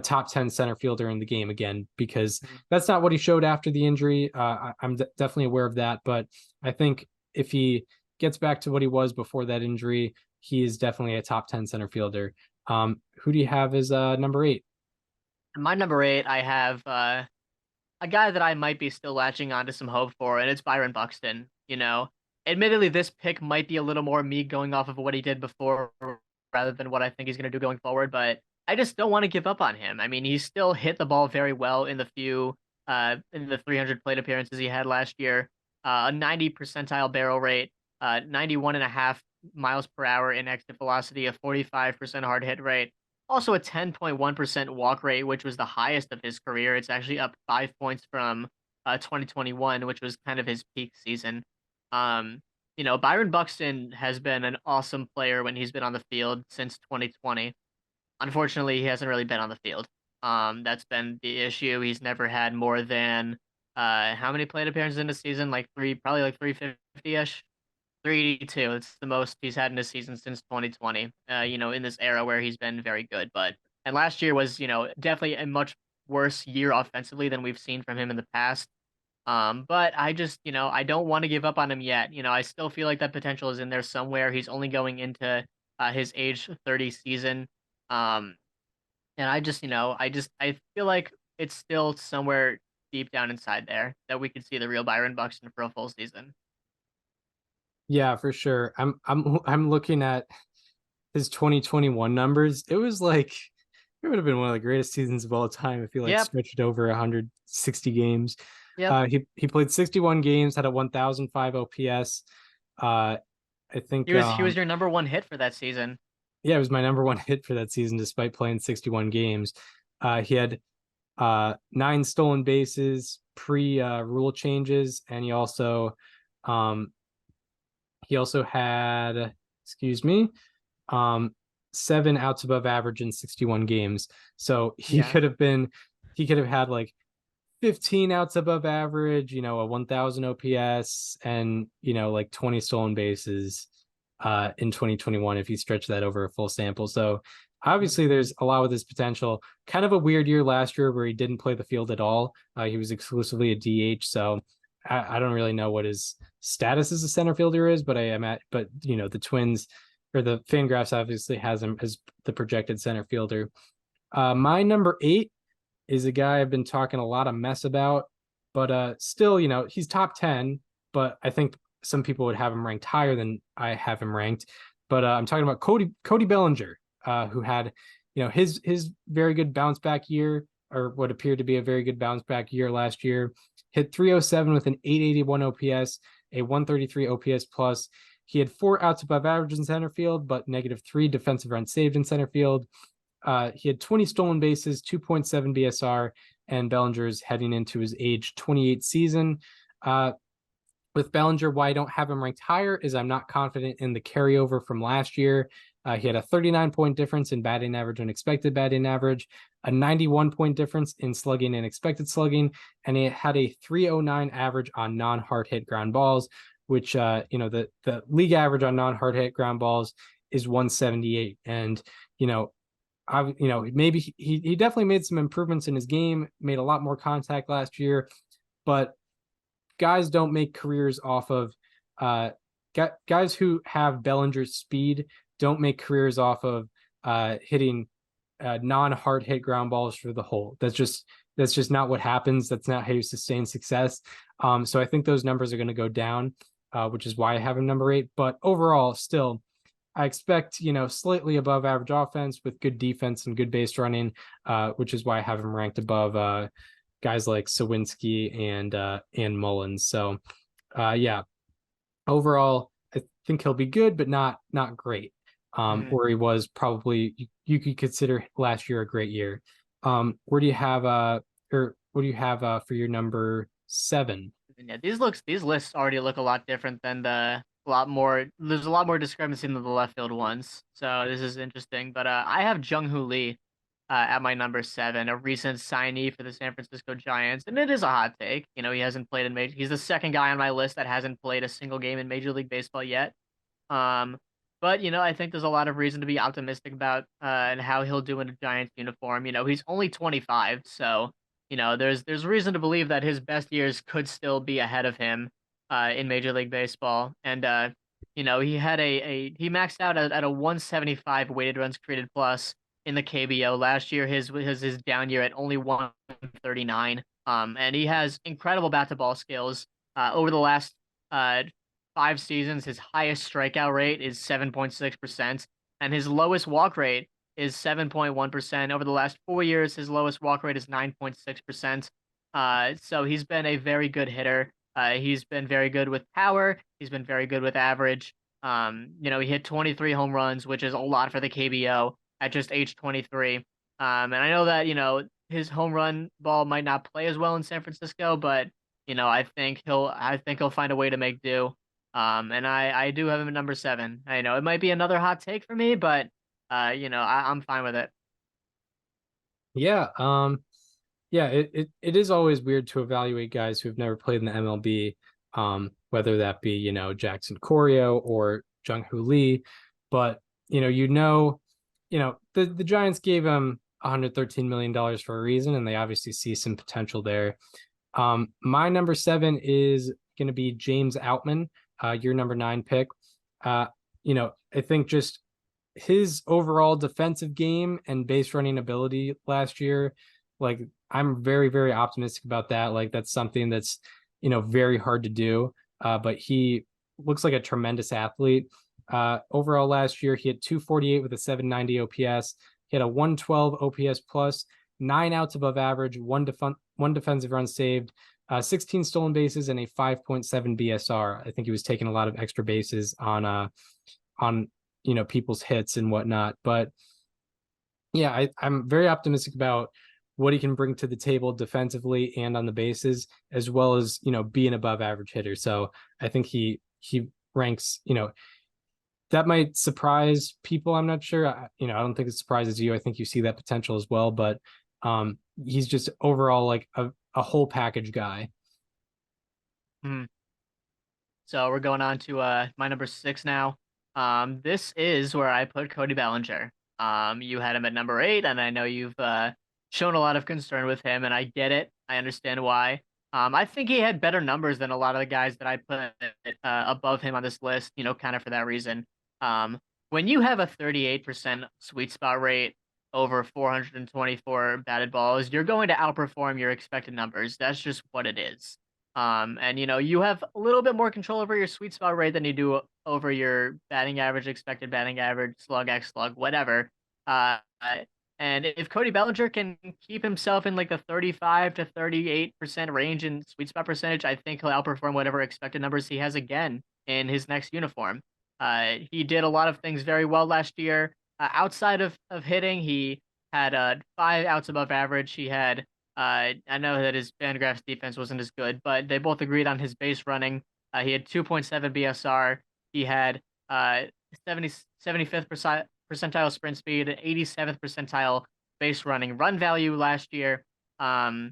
top 10 center fielder in the game again, because that's not what he showed after the injury. I'm definitely aware of that, but I think if he gets back to what he was before that injury, he is definitely a top 10 center fielder. Who do you have as number 8? My number 8, I have a guy that I might be still latching onto some hope for, and it's Byron Buxton. Admittedly, this pick might be a little more me going off of what he did before rather than what I think he's going to do going forward, but I just don't want to give up on him. I mean, he still hit the ball very well in the 300 plate appearances he had last year. A 90 percentile barrel rate, 91.5 miles per hour in exit velocity, a 45% hard hit rate, also a 10.1% walk rate, which was the highest of his career. It's actually up 5 points from 2021, which was kind of his peak season. Byron Buxton has been an awesome player when he's been on the field since 2020. Unfortunately, he hasn't really been on the field. That's been the issue. He's never had more than how many plate appearances in a season? Probably like 350-ish. 382. It's the most he's had in a season since 2020. In this era where he's been very good. And last year was, definitely a much worse year offensively than we've seen from him in the past. But I just, I don't want to give up on him yet. I still feel like that potential is in there somewhere. He's only going into his age 30 season. And I feel like it's still somewhere deep down inside there that we could see the real Byron Buxton for a full season. Yeah, for sure. I'm looking at his 2021 numbers. It was like it would have been one of the greatest seasons of all time if he stretched over 160 games. Yeah. He played 61 games, had a 1005 OPS. I think he was your number 1 hit for that season. Yeah, it was my number 1 hit for that season despite playing 61 games. He had 9 stolen bases pre rule changes, and he also had 7 outs above average in 61 games. So he could have had like 15 outs above average, a 1000 OPS, and like 20 stolen bases in 2021 if you stretch that over a full sample. So obviously there's a lot with his potential. Kind of a weird year last year where he didn't play the field at all. He was exclusively a DH, so I don't really know what his status as a center fielder is, but the Twins or the Fangraphs obviously has him as the projected center fielder. My number 8 is a guy I've been talking a lot of mess about, but still, he's top 10, but I think some people would have him ranked higher than I have him ranked. But I'm talking about Cody Bellinger, who had, his very good bounce back year or what appeared to be a very good bounce back year last year. Hit 307 with an 881 OPS, a 133 OPS plus. He had 4 outs above average in center field, but -3 defensive runs saved in center field. He had 20 stolen bases, 2.7 BSR, and Bellinger's heading into his age 28 season. With Bellinger, why I don't have him ranked higher is I'm not confident in the carryover from last year. He had a 39-point difference in batting average and expected batting average, a 91-point difference in slugging and expected slugging, and he had a 309 average on non-hard hit ground balls, which the league average on non-hard hit ground balls is 178. And maybe he definitely made some improvements in his game, made a lot more contact last year, but guys don't make careers off of guys who have Bellinger's speed don't make careers off of hitting non-hard hit ground balls for the hole. That's just not what happens. That's not how you sustain success. So I think those numbers are going to go down, which is why I have him number 8. But overall, still, I expect slightly above average offense with good defense and good base running, which is why I have him ranked above guys like Sawinski and Mullins. So overall, I think he'll be good, but not great. Where he was probably you could consider last year a great year. Where do you have or what do you have for your number 7? Yeah, these lists already look a lot different than there's a lot more discrepancy than the left field ones. So this is interesting. But I have Jung-Hoo Lee at my number 7, a recent signee for the San Francisco Giants, and it is a hot take. He hasn't played in he's the second guy on my list that hasn't played a single game in Major League Baseball yet. But I think there's a lot of reason to be optimistic about and how he'll do in a Giants uniform. He's only 25, so there's reason to believe that his best years could still be ahead of him in Major League Baseball. And he had he maxed out at a 175 weighted runs created plus in the KBO last year. His down year at only 139. And he has incredible bat to ball skills. Over the last 5 seasons, his highest strikeout rate is 7.6%, and his lowest walk rate is 7.1%. Over the last 4 years, his lowest walk rate is 9.6%. So he's been a very good hitter. He's been very good with power. He's been very good with average. He hit 23 home runs, which is a lot for the KBO at just age 23. And I know that, his home run ball might not play as well in San Francisco, but, I think he'll find a way to make do. And I do have him at number 7. I know it might be another hot take for me, but I'm fine with it. Yeah. It is always weird to evaluate guys who've never played in the MLB, whether that be, Jackson Corio or Jung-Hoo Lee. But, the Giants gave him $113 million for a reason, and they obviously see some potential there. My number 7 is going to be James Outman, your number 9 pick. I think just his overall defensive game and base running ability last year, like I'm very, very optimistic about that. Like that's something that's, very hard to do. But he looks like a tremendous athlete. Overall last year, he had 248 with a 790 OPS. He had a 112 OPS plus, 9 outs above average, one defensive run saved, 16 stolen bases, and a 5.7 BSR. I think he was taking a lot of extra bases on people's hits and whatnot. But yeah, I'm very optimistic about what he can bring to the table defensively and on the bases, as well as be an above average hitter. So I think he ranks. That might surprise people. I'm not sure. I don't think it surprises you. I think you see that potential as well. But he's just overall like a whole package guy. So we're going on to my number 6 now. This is where I put Cody Bellinger. You had him at number 8, and I know you've shown a lot of concern with him, and I get it. I understand why. I think he had better numbers than a lot of the guys that I put above him on this list, kind of for that reason. When you have a 38% sweet spot rate over 424 batted balls, you're going to outperform your expected numbers. That's just what it is. And you have a little bit more control over your sweet spot rate than you do over your batting average, expected batting average, slug x slug, whatever. And if Cody Bellinger can keep himself in like the 35 to 38% range in sweet spot percentage, I think he'll outperform whatever expected numbers he has again in his next uniform. He did a lot of things very well last year. Outside of hitting, he had 5 outs above average. He had, I know that his Fangraphs defense wasn't as good, but they both agreed on his base running. He had 2.7 BSR. He had 75th percentile sprint speed, 87th percentile base running run value last year. And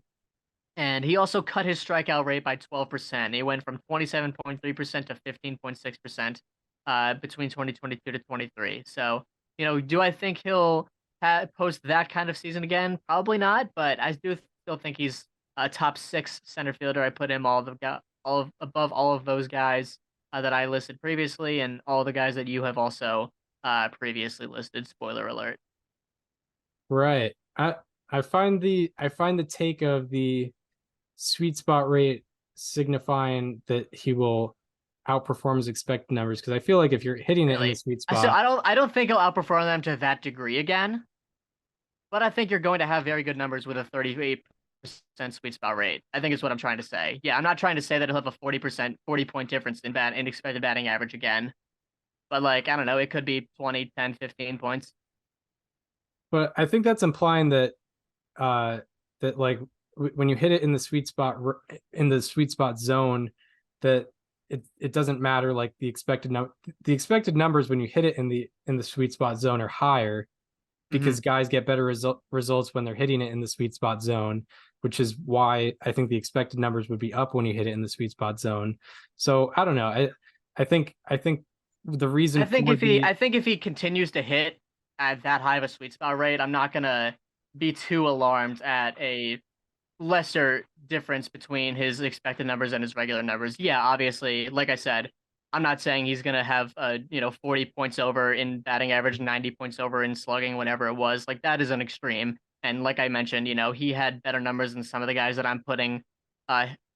he also cut his strikeout rate by 12%. He went from 27.3% to 15.6% between 2022 to 23. So, do I think he'll post that kind of season again? Probably not, but I do still think he's a top 6 center fielder. I put him above all of those guys that I listed previously, and all the guys that you have also previously listed. Spoiler alert. Right. I find the take of the sweet spot rate signifying that he will outperform his expected numbers, because I feel like if you're hitting it in the sweet spot, so I don't think he'll outperform them to that degree again, but I think you're going to have very good numbers with a 38% sweet spot rate. I think is what I'm trying to say. Yeah, I'm not trying to say that he'll have a 40-point difference in expected batting average again, but like, I don't know, it could be 20, 10, 15 points. But I think that's implying that that like when you hit it in the sweet spot zone, that it doesn't matter, like the expected numbers when you hit it in the sweet spot zone are higher, because guys get better results when they're hitting it in the sweet spot zone, which is why I think the expected numbers would be up when you hit it in the sweet spot zone. So I don't know. I think the reason I think if he continues to hit at that high of a sweet spot rate, I'm not gonna be too alarmed at a lesser difference between his expected numbers and his regular numbers. Yeah, obviously, like I said, I'm not saying he's gonna have 40 points over in batting average, 90 points over in slugging, whatever it was. Like, that is an extreme. And like I mentioned, he had better numbers than some of the guys that I'm putting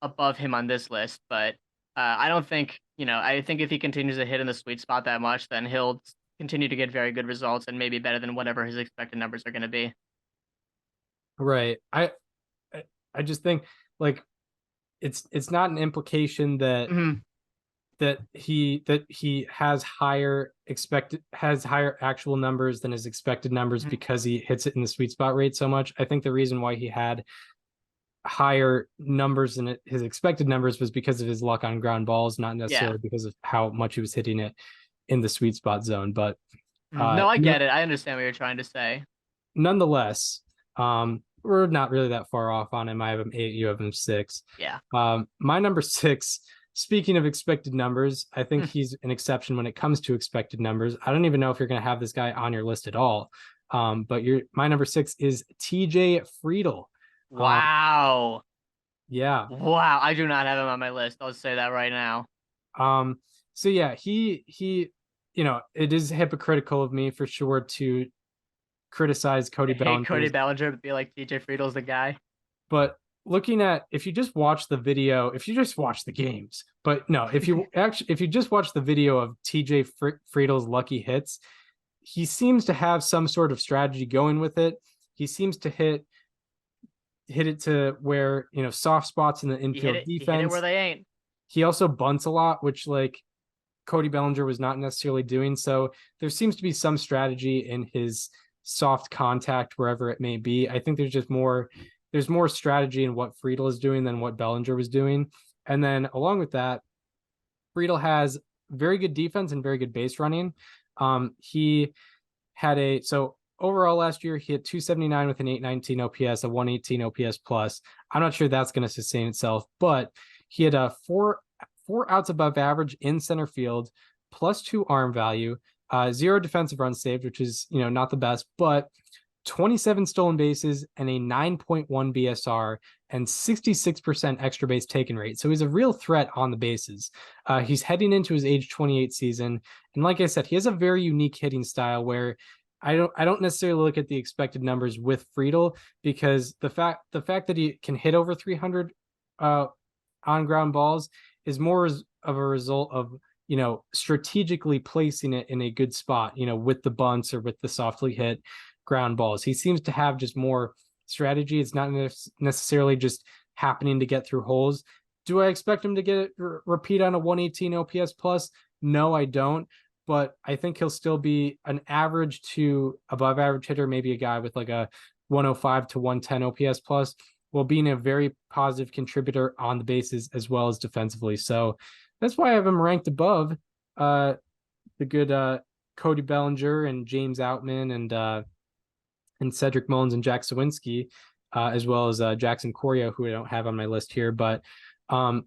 above him on this list. But I don't think, I think if he continues to hit in the sweet spot that much, then he'll continue to get very good results and maybe better than whatever his expected numbers are going to be. Right. I just think, like, it's not an implication that that he has higher actual numbers than his expected numbers because he hits it in the sweet spot rate so much. I think the reason why he had higher numbers than his expected numbers was because of his luck on ground balls, not necessarily because of how much he was hitting it in the sweet spot zone. But no, I get it. I understand what you're trying to say. Nonetheless, we're not really that far off on him. I have him 8, you have him 6. Yeah. My number 6, speaking of expected numbers, I think he's an exception when it comes to expected numbers. I don't even know if you're going to have this guy on your list at all. But my number 6 is TJ Friedl. Wow. Yeah. Wow. I do not have him on my list. I'll say that right now. So yeah, he it is hypocritical of me for sure to criticize Cody Bellinger. Cody Bellinger, but be like, TJ Friedl's the guy. But looking at, if you just watch the video, if you just watch the games, but no, if you just watch the video of TJ Friedl's lucky hits, he seems to have some sort of strategy going with it. He seems to hit it to where, soft spots in the infield defense. He hit it where they ain't. He also bunts a lot, which like Cody Bellinger was not necessarily doing. So there seems to be some strategy in his soft contact wherever it may be. I think there's more strategy in what Friedl is doing than what Bellinger was doing. And then along with that, Friedl has very good defense and very good base running. He had overall last year, he had 279 with an 819 OPS, a 118 OPS plus. I'm not sure that's going to sustain itself, but he had a four outs above average in center field, +2 arm value, 0 defensive runs saved, which is, not the best, but 27 stolen bases and a 9.1 BSR and 66% extra base taken rate. So he's a real threat on the bases. He's heading into his age 28 season. And like I said, he has a very unique hitting style where I don't necessarily look at the expected numbers with Friedl, because the fact that he can hit over 300 on ground balls is more of a result of strategically placing it in a good spot, with the bunts or with the softly hit ground balls. He seems to have just more strategy. It's not necessarily just happening to get through holes. Do I expect him to get it repeat on a 118 OPS plus? No, I don't. But I think he'll still be an average to above average hitter, maybe a guy with like a 105 to 110 OPS plus, while being a very positive contributor on the bases as well as defensively. So that's why I have him ranked above the good Cody Bellinger and James Outman and Cedric Mullins and Jack Sawinski, as well as Jackson Coria, who I don't have on my list here. But I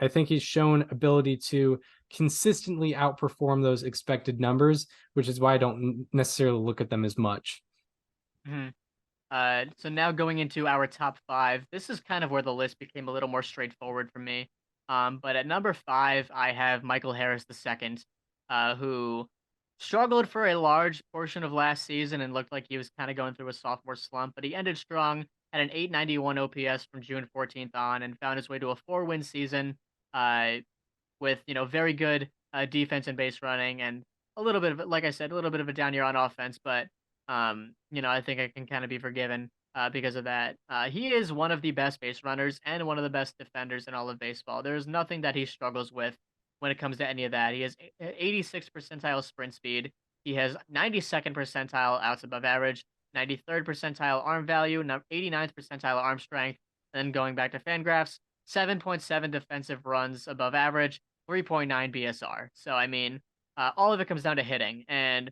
think he's shown ability to consistently outperform those expected numbers, which is why I don't necessarily look at them as much. Mm-hmm. So now going into our top 5, this is kind of where the list became a little more straightforward for me. But at number 5, I have Michael Harris II, who struggled for a large portion of last season and looked like he was kind of going through a sophomore slump, but he ended strong at an 891 OPS from June 14th on and found his way to a 4-win season with, very good defense and base running and a little bit of, like I said, a little bit of a down year on offense, but, I think I can kind of be forgiven because of that. He is one of the best base runners and one of the best defenders in all of baseball. There's nothing that he struggles with when it comes to any of that. He has 86th percentile sprint speed. He has 92nd percentile outs above average, 93rd percentile arm value, 89th percentile arm strength, and then going back to Fangraphs, 7.7 defensive runs above average, 3.9 BSR. So, I mean, all of it comes down to hitting. And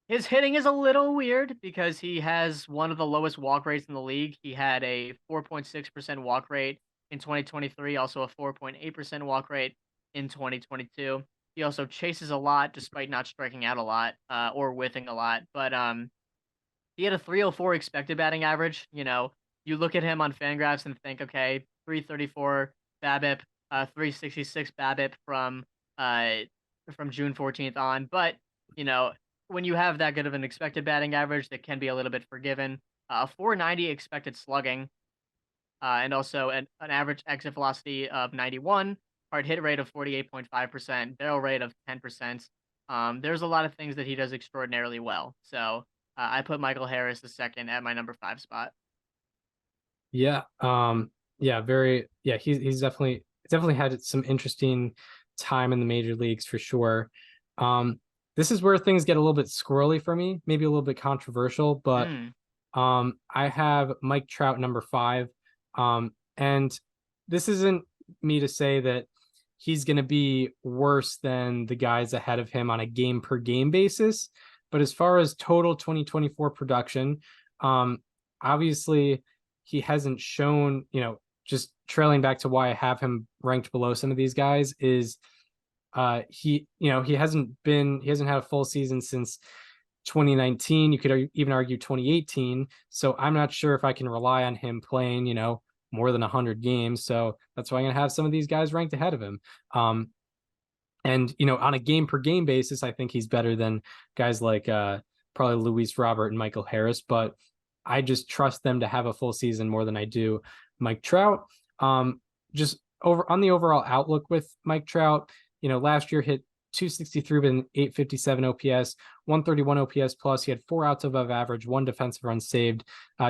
his hitting is a little weird because he has one of the lowest walk rates in the league. He had a 4.6% walk rate in 2023, also a 4.8% walk rate in 2022. He also chases a lot despite not striking out a lot or whiffing a lot. But he had a 304 expected batting average. You look at him on Fangraphs and think, okay, 334 BABIP, 366 BABIP from June 14th on. But, when you have that good of an expected batting average, that can be a little bit forgiven. 490 expected slugging, and also an average exit velocity of 91, hard hit rate of 48.5%, barrel rate of 10%. There's a lot of things that he does extraordinarily well. So I put Michael Harris II at my number 5 spot. Yeah. He's definitely had some interesting time in the major leagues for sure. This is where things get a little bit squirrely for me, maybe a little bit controversial, but I have Mike Trout number 5. And this isn't me to say that he's going to be worse than the guys ahead of him on a game per game basis. But as far as total 2024 production, obviously he hasn't shown, just trailing back to why I have him ranked below some of these guys is he hasn't had a full season since 2019. You could even argue 2018. So I'm not sure if I can rely on him playing, more than 100 games. So that's why I'm going to have some of these guys ranked ahead of him. And, on a game per game basis, I think he's better than guys like probably Luis Robert and Michael Harris, but I just trust them to have a full season more than I do Mike Trout. Just over on the overall outlook with Mike Trout, last year hit 263 with an 857 OPS, 131 OPS plus. He had 4 outs above average, 1 defensive run saved,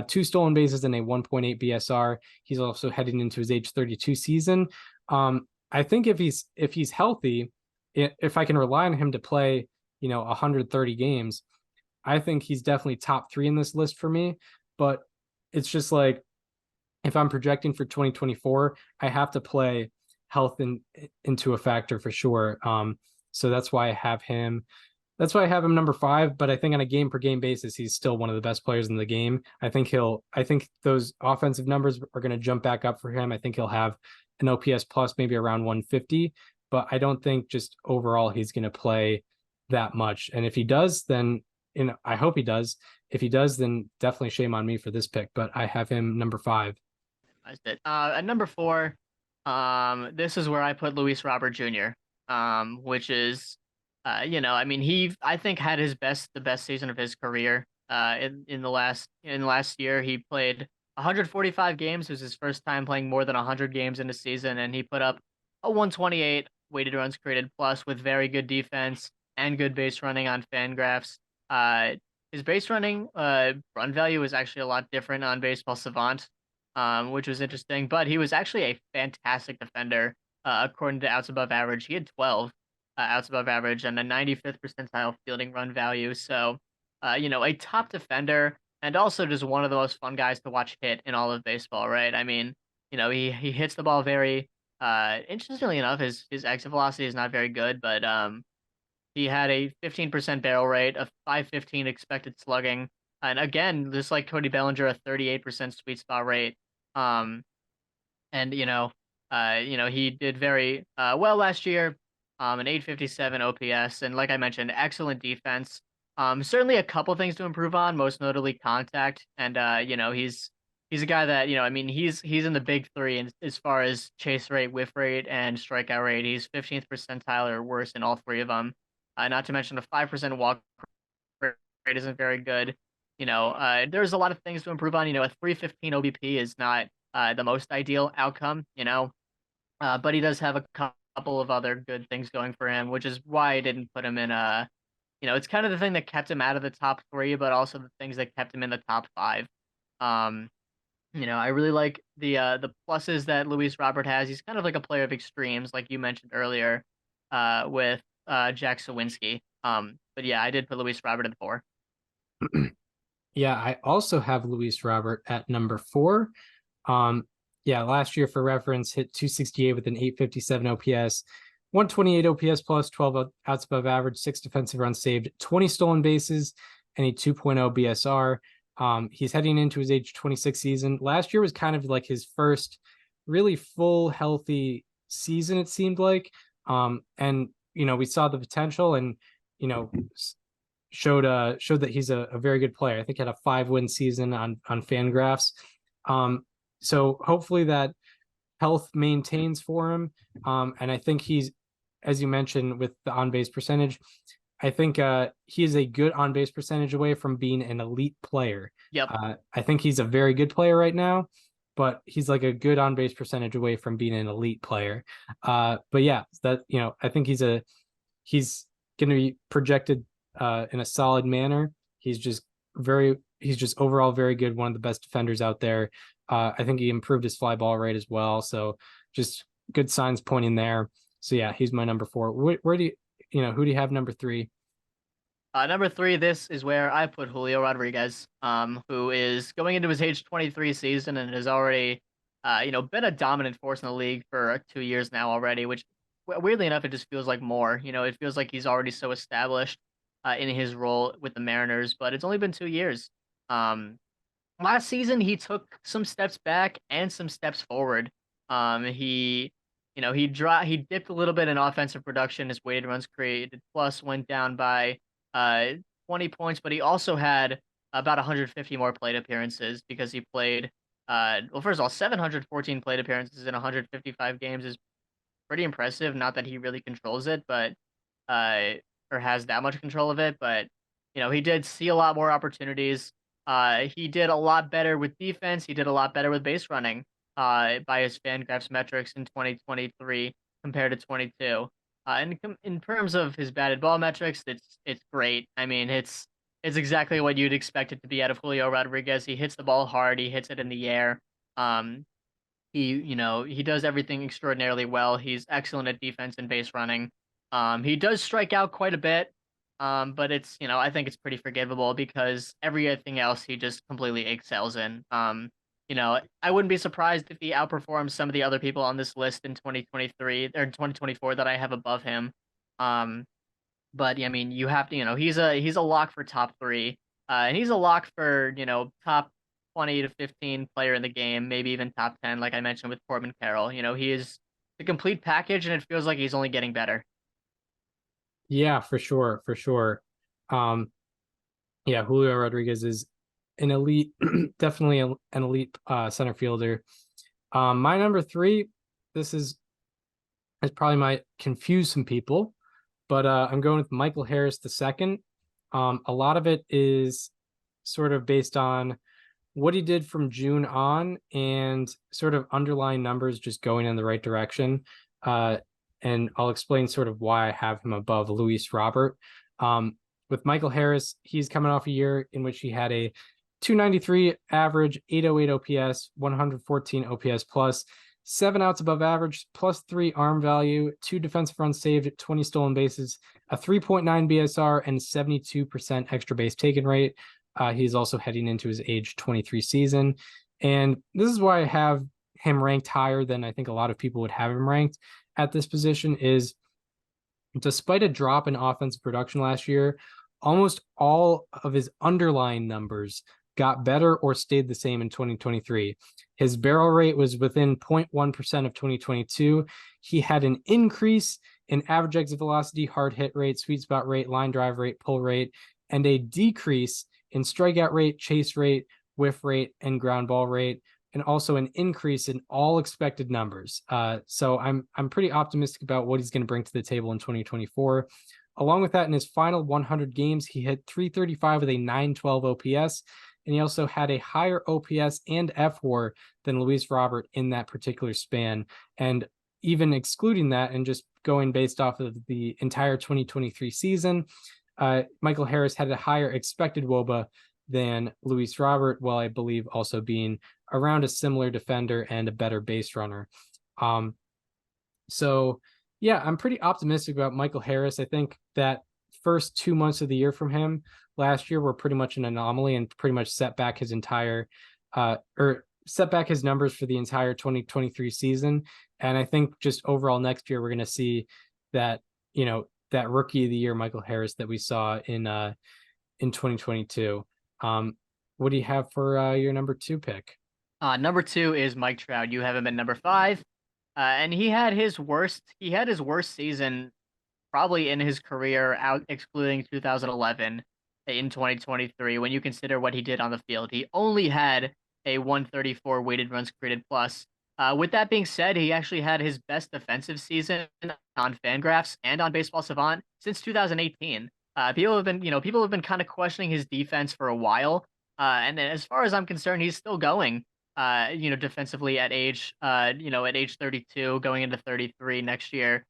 2 stolen bases, and a 1.8 BSR. He's also heading into his age 32 season. I think if he's healthy, if I can rely on him to play, 130 games, I think he's definitely top 3 in this list for me. But it's just like, if I'm projecting for 2024, I have to play health into a factor for sure. So that's why I have him. That's why I have him number 5. But I think on a game per game basis, he's still one of the best players in the game. I think those offensive numbers are going to jump back up for him. I think he'll have an OPS plus maybe around 150, but I don't think just overall he's going to play that much. And if he does, then I hope he does. If he does, then definitely shame on me for this pick, but I have him number 5. At number 4, this is where I put Luis Robert Jr., which is, I think had the best season of his career. In the last year, he played 145 games. It was his first time playing more than 100 games in a season, and he put up a 128, weighted runs created plus with very good defense and good base running on Fangraphs. His base running run value was actually a lot different on Baseball Savant, which was interesting. But he was actually a fantastic defender according to outs above average. He had 12 outs above average and a 95th percentile fielding run value. So, a top defender and also just one of the most fun guys to watch hit in all of baseball, right? I mean, he hits the ball very interestingly enough, his exit velocity is not very good, but he had a 15% barrel rate, a 515 expected slugging, and again, just like Cody Bellinger, a 38% sweet spot rate. And he did very well last year. An 857 OPS, and like I mentioned, excellent defense. Certainly a couple things to improve on, most notably contact. And he's a guy that he's in the big three in, as far as chase rate, whiff rate, and strikeout rate. He's 15th percentile or worse in all three of them. Not to mention the 5% walk rate isn't very good. There's a lot of things to improve on. A 315 OBP is not the most ideal outcome. But he does have a couple of other good things going for him, which is why I didn't put him in it's kind of the thing that kept him out of the top 3, but also the things that kept him in the top 5. I really like the pluses that Luis Robert has. He's kind of like a player of extremes, like you mentioned earlier, with Jack Sawinski. But yeah, I did put Luis Robert at 4. Yeah, I also have Luis Robert at number 4. Last year, for reference, hit 268 with an 857 OPS, 128 OPS plus, 12 outs above average, 6 defensive runs saved, 20 stolen bases, and a 2.0 BSR. He's heading into his age 26 season. Last year was kind of like his first really full, healthy season, it seemed like. And we saw the potential and, showed that he's a very good player. I think he had a 5-win season on Fangraphs. So hopefully that health maintains for him. And I think he's, as you mentioned, with the on-base percentage, I think he is a good on-base percentage away from being an elite player. Yep. I think he's a very good player right now, but he's like a good on-base percentage away from being an elite player. But yeah, that I think he's going to be projected in a solid manner. He's just overall very good, one of the best defenders out there. I think he improved his fly ball rate as well. So just good signs pointing there. So yeah, he's my number 4. Where do who do you have number 3? Number 3, this is where I put Julio Rodriguez, who is going into his age 23 season and has already, been a dominant force in the league for 2 years now already, which weirdly enough, it just feels like more. It feels like he's already so established in his role with the Mariners, but it's only been 2 years. Last season, he took some steps back and some steps forward. He dipped a little bit in offensive production. His weighted runs created plus went down by 20 points, but he also had about 150 more plate appearances because he played, first of all, 714 plate appearances in 155 games is pretty impressive. Not that he really controls it, but or has that much control of it, but he did see a lot more opportunities. He did a lot better with defense. He did a lot better with base running by his Fangraphs metrics in 2023 compared to 22. And in terms of his batted ball metrics, it's great. I mean, it's exactly what you'd expect it to be out of Julio Rodriguez. He hits the ball hard. He hits it in the air. He does everything extraordinarily well. He's excellent at defense and base running. He does strike out quite a bit. But it's, I think it's pretty forgivable because everything else he just completely excels in. I wouldn't be surprised if he outperforms some of the other people on this list in 2023 or 2024 that I have above him. But I mean, you have to, he's a lock for top 3, and he's a lock for, top 20 to 15 player in the game, maybe even top 10, like I mentioned with Corbin Carroll. He is the complete package, and it feels like he's only getting better. Yeah, for sure. Julio Rodriguez is an elite, definitely an elite center fielder. My number 3, this is probably might confuse some people, but I'm going with Michael Harris II. A lot of it is sort of based on what he did from June on and sort of underlying numbers just going in the right direction. and I'll explain sort of why I have him above Luis Robert. With Michael Harris, he's coming off a year in which he had a 293 average, 808 OPS, 114 OPS plus, 7 outs above average, +3 arm value, 2 defensive runs saved, 20 stolen bases, a 3.9 BSR, and 72% extra base taken rate. He's also heading into his age 23 season. And this is why I have him ranked higher than I think a lot of people would have him ranked at this position is despite a drop in offensive production last year, almost all of his underlying numbers got better or stayed the same in 2023. His barrel rate was within 0.1% of 2022. He had an increase in average exit velocity, hard hit rate, sweet spot rate, line drive rate, pull rate, and a decrease in strikeout rate, chase rate, whiff rate, and ground ball rate, and also an increase in all expected numbers. So I'm pretty optimistic about what he's going to bring to the table in 2024. Along with that, in his final 100 games, he hit 335 with a 912 OPS, and he also had a higher OPS and FWAR than Luis Robert in that particular span. And even excluding that and just going based off of the entire 2023 season, Michael Harris had a higher expected WOBA than Luis Robert, while I believe also being around a similar defender and a better base runner. So yeah, I'm pretty optimistic about Michael Harris. I think that first 2 months of the year from him last year were pretty much an anomaly and pretty much set back his entire or set back his numbers for the entire 2023 season. And I think just overall next year, we're going to see that, you know, that rookie of the year, Michael Harris, that we saw in 2022. What do you have for your number 2 pick? Number 2 is Mike Trout. You have him at number 5. And he had his worst season probably in his career, out excluding 2011 in 2023. When you consider what he did on the field, he only had a 134 weighted runs created plus. With that being said, he actually had his best defensive season on Fangraphs and on Baseball Savant since 2018. People have been kind of questioning his defense for a while. And as far as I'm concerned, he's still going. Defensively at age 32, going into 33 next year.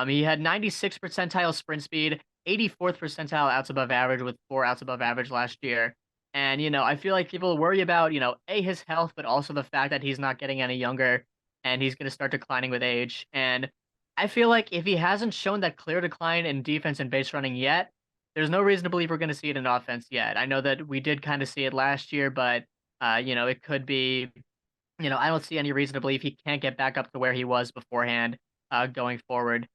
He had 96th percentile sprint speed, 84th percentile outs above average with 4 outs above average last year. And, I feel like people worry about, his health, but also the fact that he's not getting any younger and he's going to start declining with age. And I feel like if he hasn't shown that clear decline in defense and base running yet, there's no reason to believe we're going to see it in offense yet. I know that we did kind of see it last year, but it could be, I don't see any reason to believe he can't get back up to where he was beforehand going forward.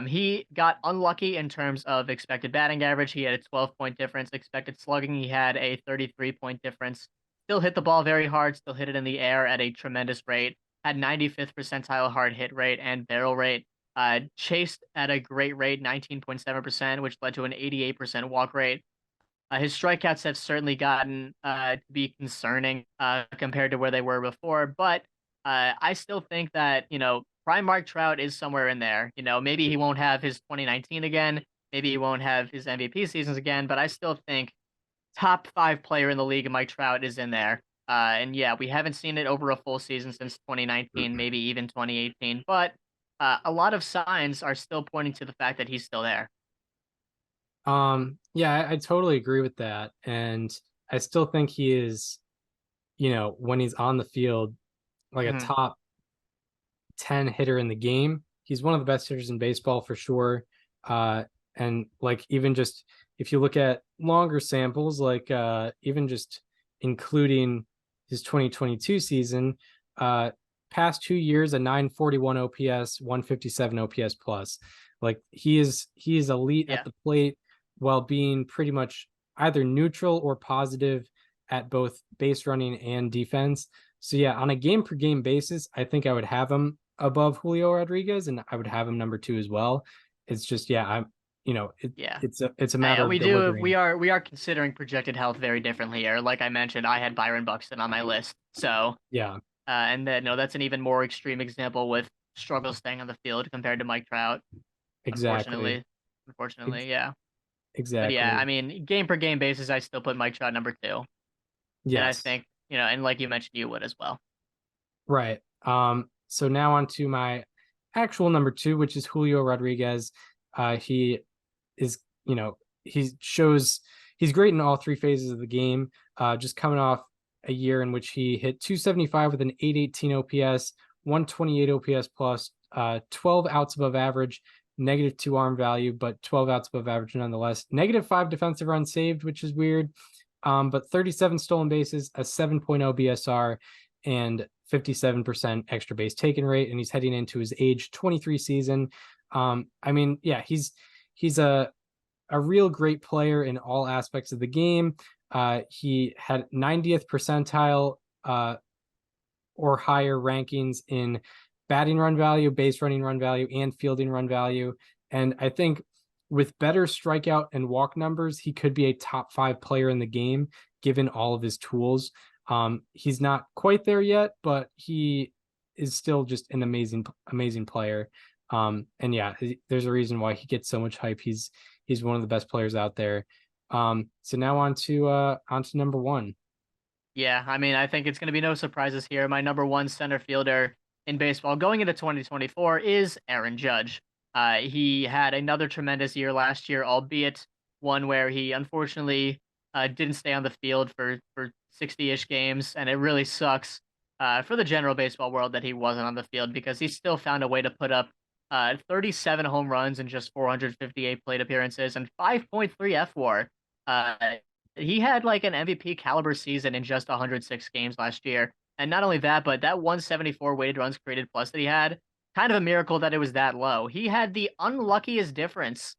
He got unlucky in terms of expected batting average. He had a 12-point difference. Expected slugging, he had a 33-point difference. Still hit the ball very hard, still hit it in the air at a tremendous rate. Had 95th percentile hard hit rate and barrel rate. Chased at a great rate, 19.7%, which led to an 88% walk rate. His strikeouts have certainly gotten to be concerning compared to where they were before, but I still think that, prime Mark Trout is somewhere in there. Maybe he won't have his 2019 again, maybe he won't have his MVP seasons again, but I still think top 5 player in the league, Mike Trout, is in there. And yeah, we haven't seen it over a full season since 2019, maybe even 2018, but a lot of signs are still pointing to the fact that he's still there. Yeah, I totally agree with that. And I still think he is, when he's on the field, like a top 10 hitter in the game. He's one of the best hitters in baseball for sure. And like, even just if you look at longer samples, like even just including his 2022 season, past 2 years, a 941 OPS, 157 OPS plus. Like he is elite at the plate, while being pretty much either neutral or positive at both base running and defense. So yeah, on a game per game basis, I think I would have him above Julio Rodriguez, and I would have him number 2 as well. It's just, it's a matter of delivering. We are considering projected health very differently here. Like I mentioned, I had Byron Buxton on my list. So yeah. And then that's an even more extreme example with struggles staying on the field compared to Mike Trout. Exactly. Unfortunately, yeah. Exactly. But yeah, I mean, game per game basis, I still put Mike Trout number 2. Yes. And I think, and like you mentioned, you would as well. Right. So now on to my actual number 2, which is Julio Rodriguez. He is, he's great in all 3 phases of the game. Just coming off a year in which he hit 275 with an 818 OPS, 128 OPS plus, 12 outs above average, -2 arm value, but 12 outs above average nonetheless. -5 defensive runs saved, which is weird. But 37 stolen bases, a 7.0 BSR, and 57% extra base taken rate, and he's heading into his age 23 season. He's a real great player in all aspects of the game. He had 90th percentile or higher rankings in batting run value, base running run value, and fielding run value. And I think with better strikeout and walk numbers, he could be a top 5 player in the game, given all of his tools. He's not quite there yet, but he is still just an amazing player. There's a reason why he gets so much hype. He's one of the best players out there. So now on to number 1. Yeah, I mean, I think it's going to be no surprises here. My number 1 center fielder in baseball going into 2024 is Aaron Judge. He had another tremendous year last year, albeit one where he unfortunately didn't stay on the field for 60-ish games, and it really sucks for the general baseball world that he wasn't on the field, because he still found a way to put up 37 home runs in just 458 plate appearances and 5.3 FWAR. He had like an MVP caliber season in just 106 games last year. And not only that, but that 174 weighted runs created plus that he had, kind of a miracle that it was that low. He had the unluckiest difference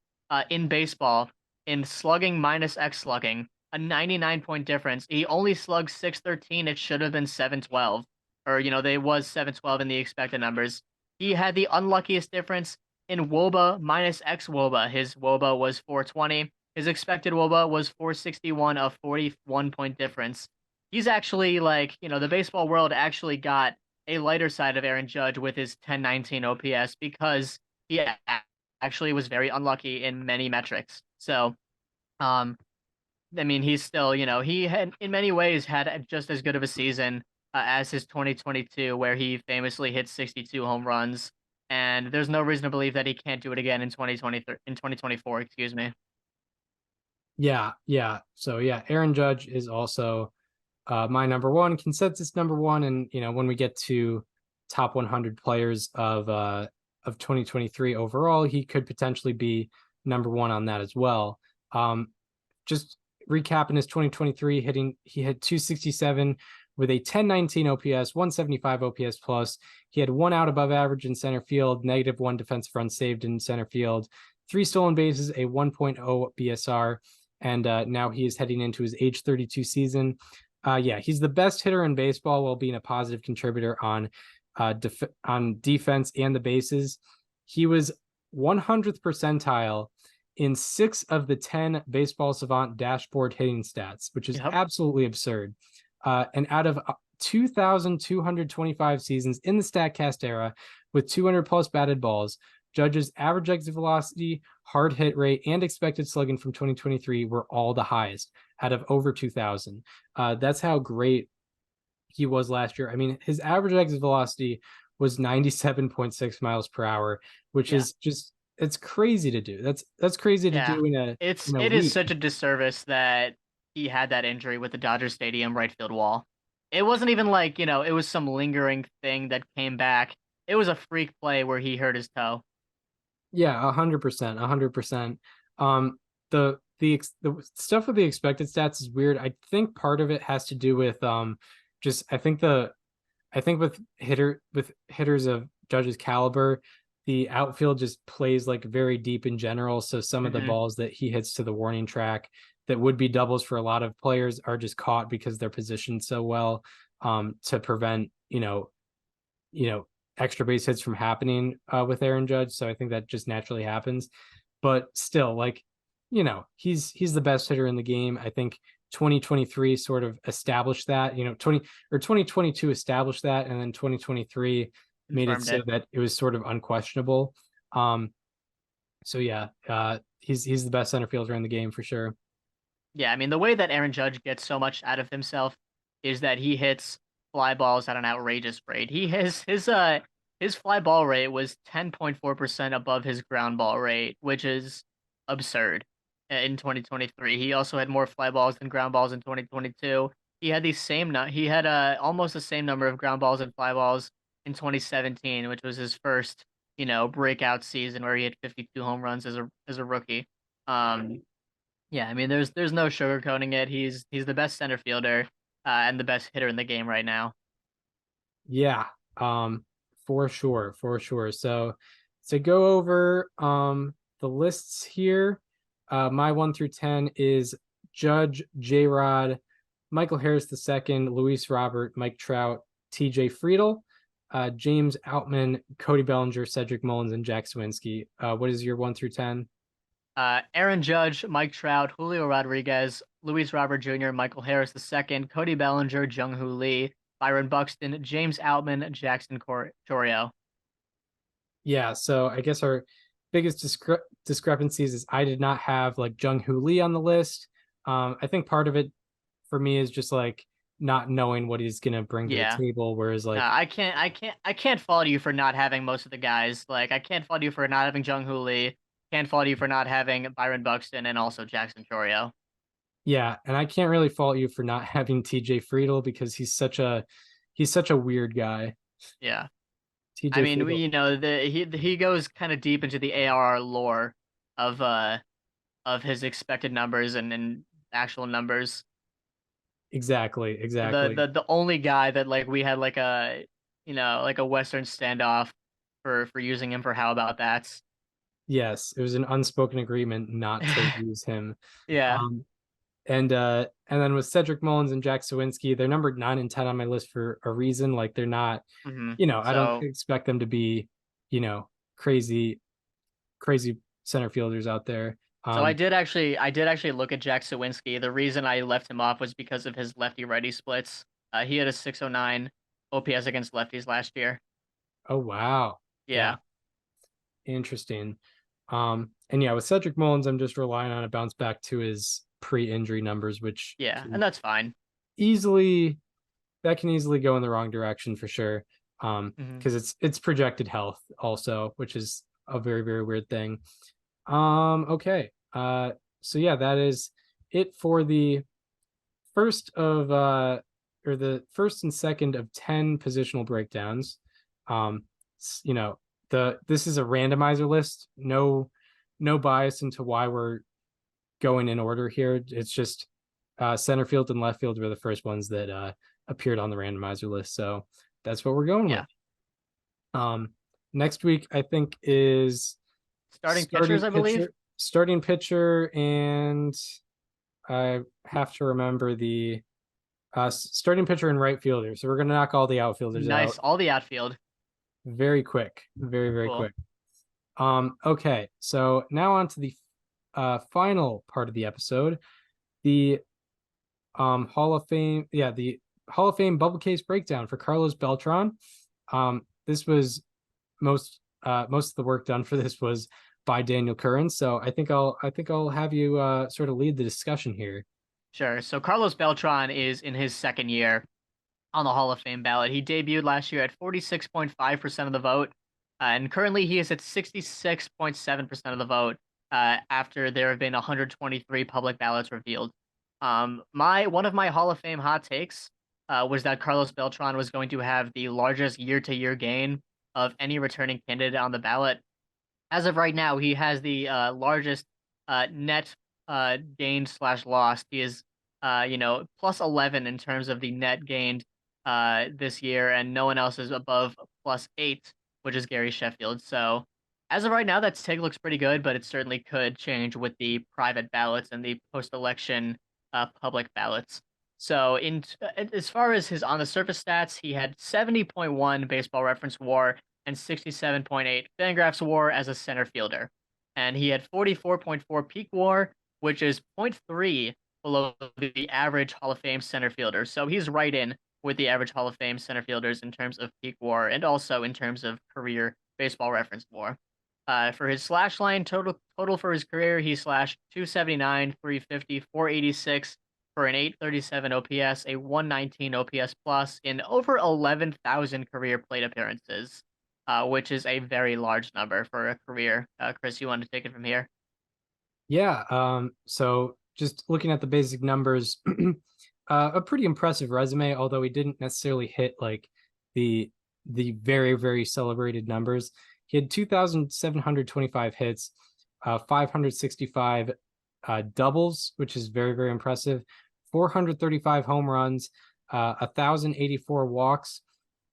in baseball in slugging minus X slugging, a 99-point difference. He only slugged 613. It should have been 712. Or, they was 712 in the expected numbers. He had the unluckiest difference in WOBA minus X WOBA. His WOBA was 420. His expected WOBA was 461, a 41-point difference. He's actually the baseball world actually got a lighter side of Aaron Judge with his 1019 OPS because he actually was very unlucky in many metrics. So, he's still, he had in many ways had just as good of a season as his 2022, where he famously hit 62 home runs. And there's no reason to believe that he can't do it again in 2024, excuse me. Yeah. So Aaron Judge is also my number 1, consensus number 1. And, when we get to top 100 players of 2023 overall, he could potentially be number 1 on that as well. Just recapping his 2023 he hit 267 with a 1019 OPS, 175 OPS plus. He had 1 out above average in center field, -1 defensive run saved in center field, 3 stolen bases, a 1.0 BSR. And now he is heading into his age 32 season. He's the best hitter in baseball while being a positive contributor on defense and the bases. He was 100th percentile in 6 of the 10 Baseball Savant dashboard hitting stats, which is absolutely absurd. And out of 2,225 seasons in the StatCast era with 200 plus batted balls, Judge's average exit velocity, hard hit rate, and expected slugging from 2023 were all the highest out of over 2,000. That's how great he was last year. I mean, his average exit velocity was 97.6 miles per hour, which is just, it's crazy to do. That's crazy to do in a It is such a disservice that he had that injury with the Dodger Stadium right field wall. It wasn't even like, it was some lingering thing that came back. It was a freak play where he hurt his toe. Yeah, 100%. The stuff with the expected stats is weird. I think part of it has to do with I think with hitters of Judge's caliber, the outfield just plays like very deep in general. So some of the balls that he hits to the warning track that would be doubles for a lot of players are just caught because they're positioned so well to prevent extra base hits from happening with Aaron Judge. So I think that just naturally happens. But still, he's the best hitter in the game. I think 2023 sort of established that, 2022 established that, and then 2023 made it so that it was sort of unquestionable. He's the best center fielder in the game for sure. Yeah, I mean, the way that Aaron Judge gets so much out of himself is that he hits fly balls at an outrageous rate. His his fly ball rate was 10.4% above his ground ball rate, which is absurd in 2023. He also had more fly balls than ground balls in 2022. He had almost the same number of ground balls and fly balls in 2017, which was his first, breakout season where he had 52 home runs as a rookie. Yeah, I mean, there's no sugarcoating it. He's the best center fielder and the best hitter in the game right now. Yeah, for sure, for sure. So to go over the lists here, my 1 through 10 is Judge, J-Rod, Michael Harris II, Luis Robert, Mike Trout, TJ Friedel, James Outman, Cody Bellinger, Cedric Mullins, and Jack Swinsky. What is your 1 through 10? Aaron Judge, Mike Trout, Julio Rodriguez, Luis Robert Jr., Michael Harris II, Cody Bellinger, Jung-Hoo Lee, Byron Buxton, James Outman, Jackson Chourio. Yeah, so I guess our biggest discrepancies is I did not have like Jung-Hoo Lee on the list. I think part of it for me is just like not knowing what he's gonna bring to the table. Whereas like I can't fault you for not having most of the guys. Like I can't fault you for not having Jung-Hoo Lee. Can't fault you for not having Byron Buxton and also Jackson Chourio. Yeah, and I can't really fault you for not having TJ Friedel because he's such a weird guy. Yeah. TJ I mean, Friedel. he goes kind of deep into the ARR lore of his expected numbers and actual numbers. Exactly. The only guy that like we had like a like a Western standoff for using him for how about that's. Yes, it was an unspoken agreement not to use him. Yeah. And then with Cedric Mullins and Jack Sawinski, they're numbered 9 and 10 on my list for a reason. Like they're not, I don't expect them to be, crazy center fielders out there. So I did actually look at Jack Sawinski. The reason I left him off was because of his lefty righty splits. He had a 609 OPS against lefties last year. Oh wow. Yeah. Interesting. And yeah, with Cedric Mullins, I'm just relying on a bounce back to his pre-injury numbers, which and that's fine. That can easily go in the wrong direction for sure. Because it's projected health also, which is a very, very weird thing. Okay. So yeah, that is it for the first of or the first and second of 10 positional breakdowns. This is a randomizer list. No bias into why we're going in order here. It's just center field and left field were the first ones that appeared on the randomizer list. So that's what we're going with. Next week, I think, is starting pitchers, I believe. Starting pitcher, and I have to remember the starting pitcher and right fielder. So we're going to knock all the outfielders out. Nice, all the outfield. Very quick. Very, very quick. Okay, so now on to the final part of the episode, the Hall of Fame. Yeah, the Hall of Fame bubble case breakdown for Carlos Beltran. This was most of the work done for this was by Daniel Curran. So I think I'll have you sort of lead the discussion here. Sure. So Carlos Beltran is in his second year on the Hall of Fame ballot. He debuted last year at 46.5% of the vote, and currently he is at 66.7% of the vote after there have been 123 public ballots revealed. One of my Hall of Fame hot takes was that Carlos Beltran was going to have the largest year-to-year gain of any returning candidate on the ballot. As of right now, he has the largest net gained / lost. He is, plus 11 in terms of the net gained this year, and no one else is above plus 8, which is Gary Sheffield. So as of right now, that TIG looks pretty good, but it certainly could change with the private ballots and the post-election public ballots. So as far as his on-the-surface stats, he had 70.1 Baseball Reference WAR and 67.8 Fangraphs WAR as a center fielder. And he had 44.4 peak WAR, which is 0.3 below the average Hall of Fame center fielder. So he's right in with the average Hall of Fame center fielders in terms of peak WAR and also in terms of career Baseball Reference WAR. For his slash line total for his career, he slashed 279, 350, 486 for an 837 OPS, a 119 OPS plus in over 11,000 career plate appearances. which is a very large number for a career. Chris, you want to take it from here? Yeah. So just looking at the basic numbers, a pretty impressive resume, although he didn't necessarily hit like the very, very celebrated numbers. He had 2,725 hits, 565 doubles, which is very, very impressive, 435 home runs, 1,084 walks,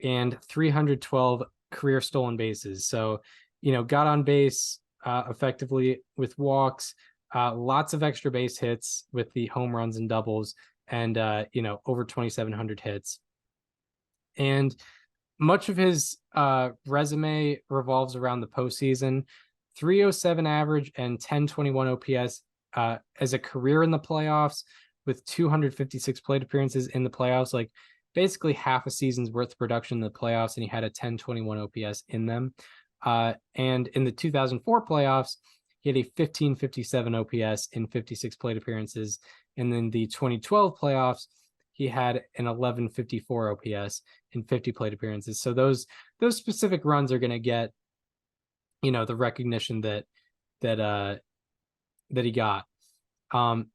and 312 career stolen bases. So, got on base effectively with walks, lots of extra base hits with the home runs and doubles, and over 2,700 hits. And much of his resume revolves around the postseason. 307 average and 1021 OPS as a career in the playoffs, with 256 plate appearances in the playoffs, like basically half a season's worth of production in the playoffs, and he had a 1021 OPS in them. And in the 2004 playoffs, he had a 1557 OPS in 56 plate appearances. And then the 2012 playoffs, he had an 1154 OPS in 50 plate appearances. So those specific runs are going to get, the recognition that he got, are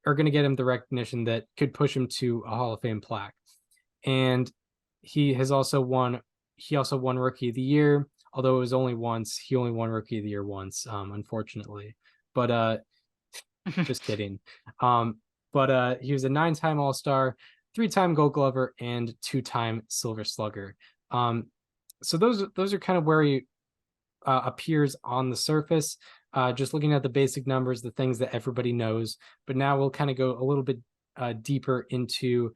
going to get him the recognition that could push him to a Hall of Fame plaque. And he also won Rookie of the Year, although it was only once. He only won Rookie of the Year once, unfortunately. But just kidding. But he was a 9-time All-Star, 3-time Gold Glover, and 2-time Silver Slugger. So those are kind of where he appears on the surface. Just looking at the basic numbers, the things that everybody knows. But now we'll kind of go a little bit deeper into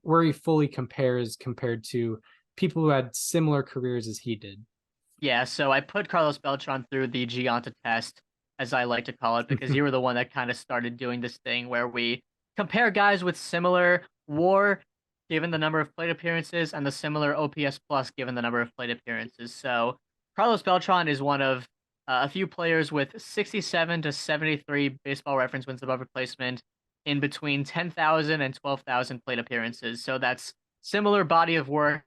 where he fully compared to people who had similar careers as he did. Yeah, so I put Carlos Beltran through the Gianta test, as I like to call it, because you were the one that kind of started doing this thing where we compare guys with similar WAR given the number of plate appearances and the similar OPS plus given the number of plate appearances. So Carlos Beltran is one of a few players with 67 to 73 Baseball Reference wins above replacement in between 10,000 and 12,000 plate appearances. So that's similar body of work,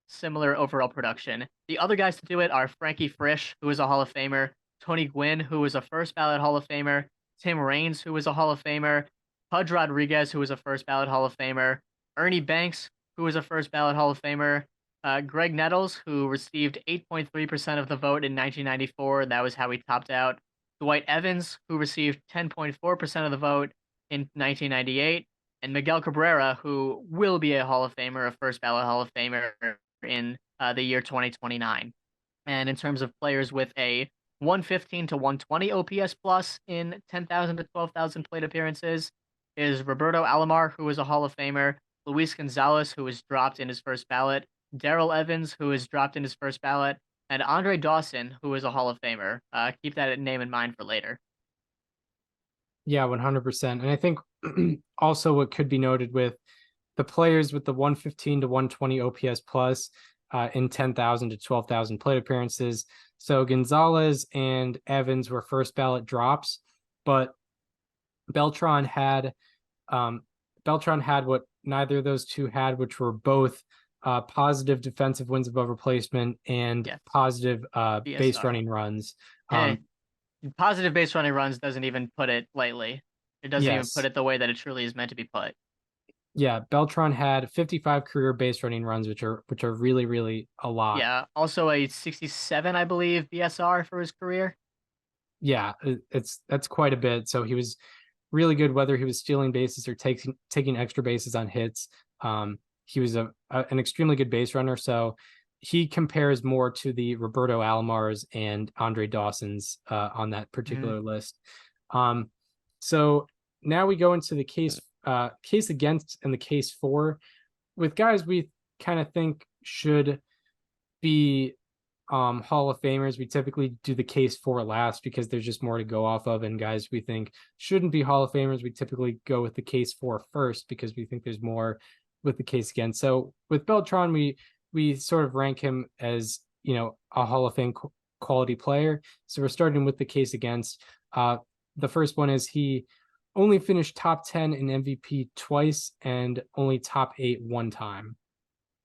similar overall production. The other guys to do it are Frankie Frisch, who is a Hall of Famer, Tony Gwynn, who was a first ballot Hall of Famer, Tim Raines, who was a Hall of Famer, Pudge Rodriguez, who was a first ballot Hall of Famer, Ernie Banks, who was a first ballot Hall of Famer, Greg Nettles, who received 8.3% of the vote in 1994. That was how he topped out. Dwight Evans, who received 10.4% of the vote in 1998, and Miguel Cabrera, who will be a Hall of Famer, a first ballot Hall of Famer in the year 2029. And in terms of players with a 115 to 120 OPS plus in 10,000 to 12,000 plate appearances is Roberto Alomar, who is a Hall of Famer, Luis Gonzalez, who was dropped in his first ballot, Darrell Evans, who was dropped in his first ballot, and Andre Dawson, who is a Hall of Famer. Keep that name in mind for later. Yeah, 100%. And I think also what could be noted with the players with the 115 to 120 OPS plus in 10,000 to 12,000 plate appearances. So Gonzalez and Evans were first ballot drops, but Beltran had what neither of those two had, which were both positive defensive wins above replacement and positive base running runs. Positive base running runs doesn't even put it lightly. It doesn't even put it the way that it truly is meant to be put. Yeah, Beltran had 55 career base running runs, which are really, really a lot. Yeah, also a 67, I believe, BSR for his career. Yeah, that's quite a bit. So he was really good, whether he was stealing bases or taking extra bases on hits. He was an extremely good base runner. So he compares more to the Roberto Alomars and Andre Dawsons on that particular list. So now we go into the case against and the case for, with guys we kind of think should be Hall of Famers. We typically do the case for last because there's just more to go off of, and guys we think shouldn't be Hall of Famers, we typically go with the case for first because we think there's more with the case against. So with Beltran, we sort of rank him as, a Hall of Fame quality player. So we're starting with the case against. The first one is he only finished top 10 in MVP twice and only top 8 one time.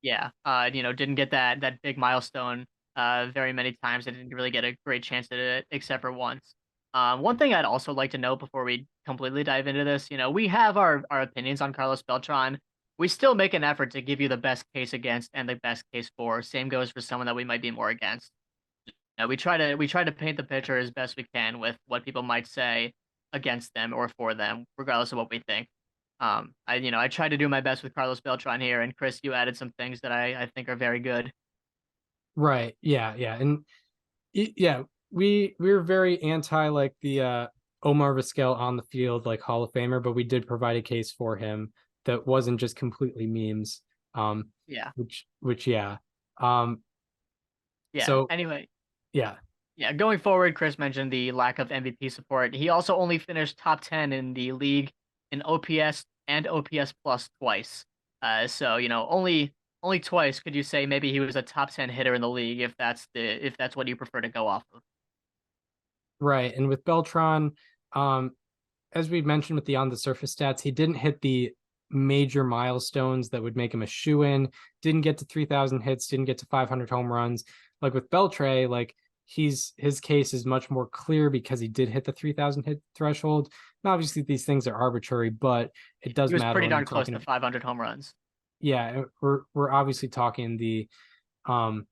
Yeah, didn't get that big milestone very many times. I didn't really get a great chance at it except for once. One thing I'd also like to note before we completely dive into this, we have our opinions on Carlos Beltran. We still make an effort to give you the best case against and the best case for. Same goes for someone that we might be more against. We try to paint the picture as best we can with what people might say against them or for them, regardless of what we think. I try to do my best with Carlos Beltran here, and Chris, you added some things that I think are very good. Right. Yeah. Yeah. And yeah, we're very anti like the Omar Vizquel on the field like Hall of Famer, but we did provide a case for him that wasn't just completely memes. Yeah. Which yeah. Um, Yeah. so Anyway, yeah. yeah. Going forward, Chris mentioned the lack of MVP support. He also only finished top 10 in the league in OPS and OPS plus twice. So only twice could you say maybe he was a top 10 hitter in the league if that's what you prefer to go off of. Right. And with Beltran, um, as we mentioned with the on the surface stats, he didn't hit the major milestones that would make him a shoe-in, didn't get to 3,000 hits, didn't get to 500 home runs. Like with Beltray, like his case is much more clear because he did hit the 3,000 hit threshold. And obviously these things are arbitrary, but it does He was matter pretty when you're darn close talking to 500 home runs. yeah, we're obviously talking the um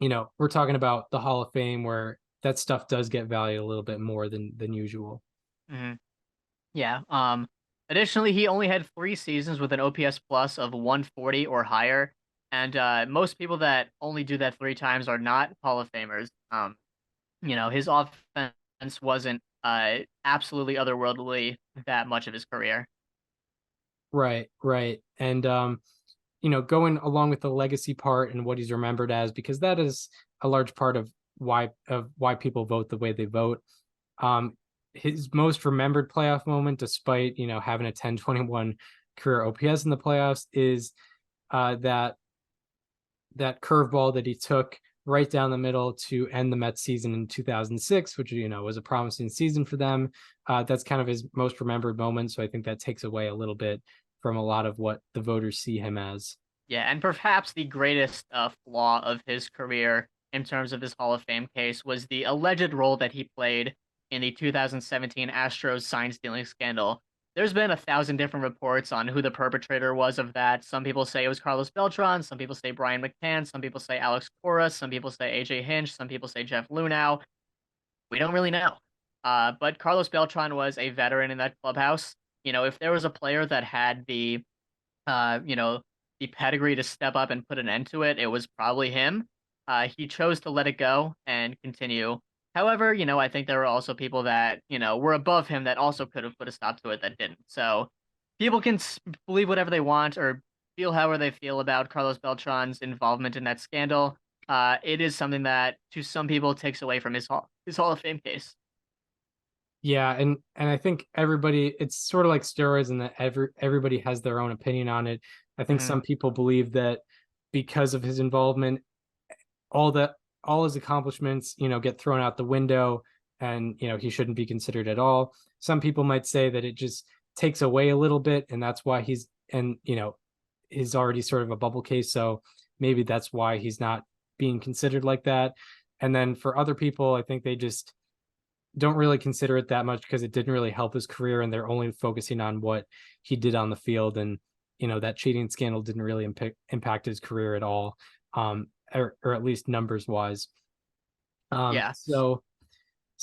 we're talking about the Hall of Fame where that stuff does get valued a little bit more than usual. Hmm. Yeah. Additionally, he only had 3 seasons with an OPS plus of 140 or higher, and most people that only do that 3 times are not Hall of Famers. His offense wasn't absolutely otherworldly that much of his career. Right, right. And going along with the legacy part and what he's remembered as, because that is a large part of why people vote the way they vote. His most remembered playoff moment, despite having a 10-21 career OPS in the playoffs, is that curveball that he took right down the middle to end the Mets season in 2006, which was a promising season for them. That's kind of his most remembered moment. So I think that takes away a little bit from a lot of what the voters see him as. Yeah, and perhaps the greatest flaw of his career in terms of his Hall of Fame case was the alleged role that he played in the 2017 Astros sign stealing scandal. There's been 1,000 different reports on who the perpetrator was of that. Some people say it was Carlos Beltran, some people say Brian McCann, some people say Alex Cora, some people say AJ Hinch, some people say Jeff Lunau. We don't really know. But Carlos Beltran was a veteran in that clubhouse. If there was a player that had uh, you know, the pedigree to step up and put an end to it, it was probably him. He chose to let it go and continue. However, I think there were also people that, were above him that also could have put a stop to it that didn't. So people can believe whatever they want or feel however they feel about Carlos Beltran's involvement in that scandal. It is something that to some people takes away from his Hall of Fame case. Yeah, and I think everybody, it's sort of like steroids in that everybody has their own opinion on it. I think Mhm. some people believe that because of his involvement, all his accomplishments, get thrown out the window and he shouldn't be considered at all. Some people might say that it just takes away a little bit and that's why he's already sort of a bubble case. So maybe that's why he's not being considered like that. And then for other people, I think they just don't really consider it that much because it didn't really help his career and they're only focusing on what he did on the field. And, that cheating scandal didn't really impact his career at all. Or at least numbers wise. Yeah. So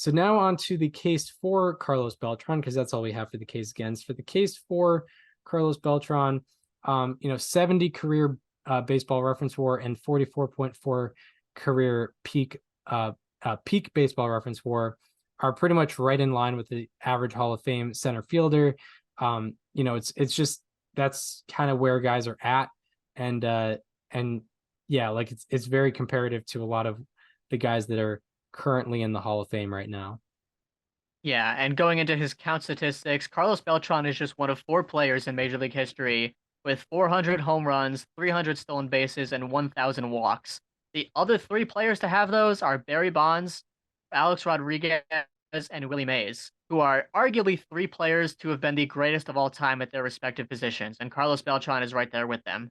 now on to the case for Carlos Beltran, because that's all we have for the case against. For the case for Carlos Beltran, 70 career baseball reference WAR and 44.4 career peak baseball reference WAR are pretty much right in line with the average Hall of Fame center fielder. It's just that's kind of where guys are at, and yeah, like it's very comparative to a lot of the guys that are currently in the Hall of Fame right now. Yeah, and going into his count statistics, Carlos Beltran is just one of 4 players in Major League history with 400 home runs, 300 stolen bases, and 1,000 walks. The other 3 players to have those are Barry Bonds, Alex Rodriguez, and Willie Mays, who are arguably 3 players to have been the greatest of all time at their respective positions, and Carlos Beltran is right there with them.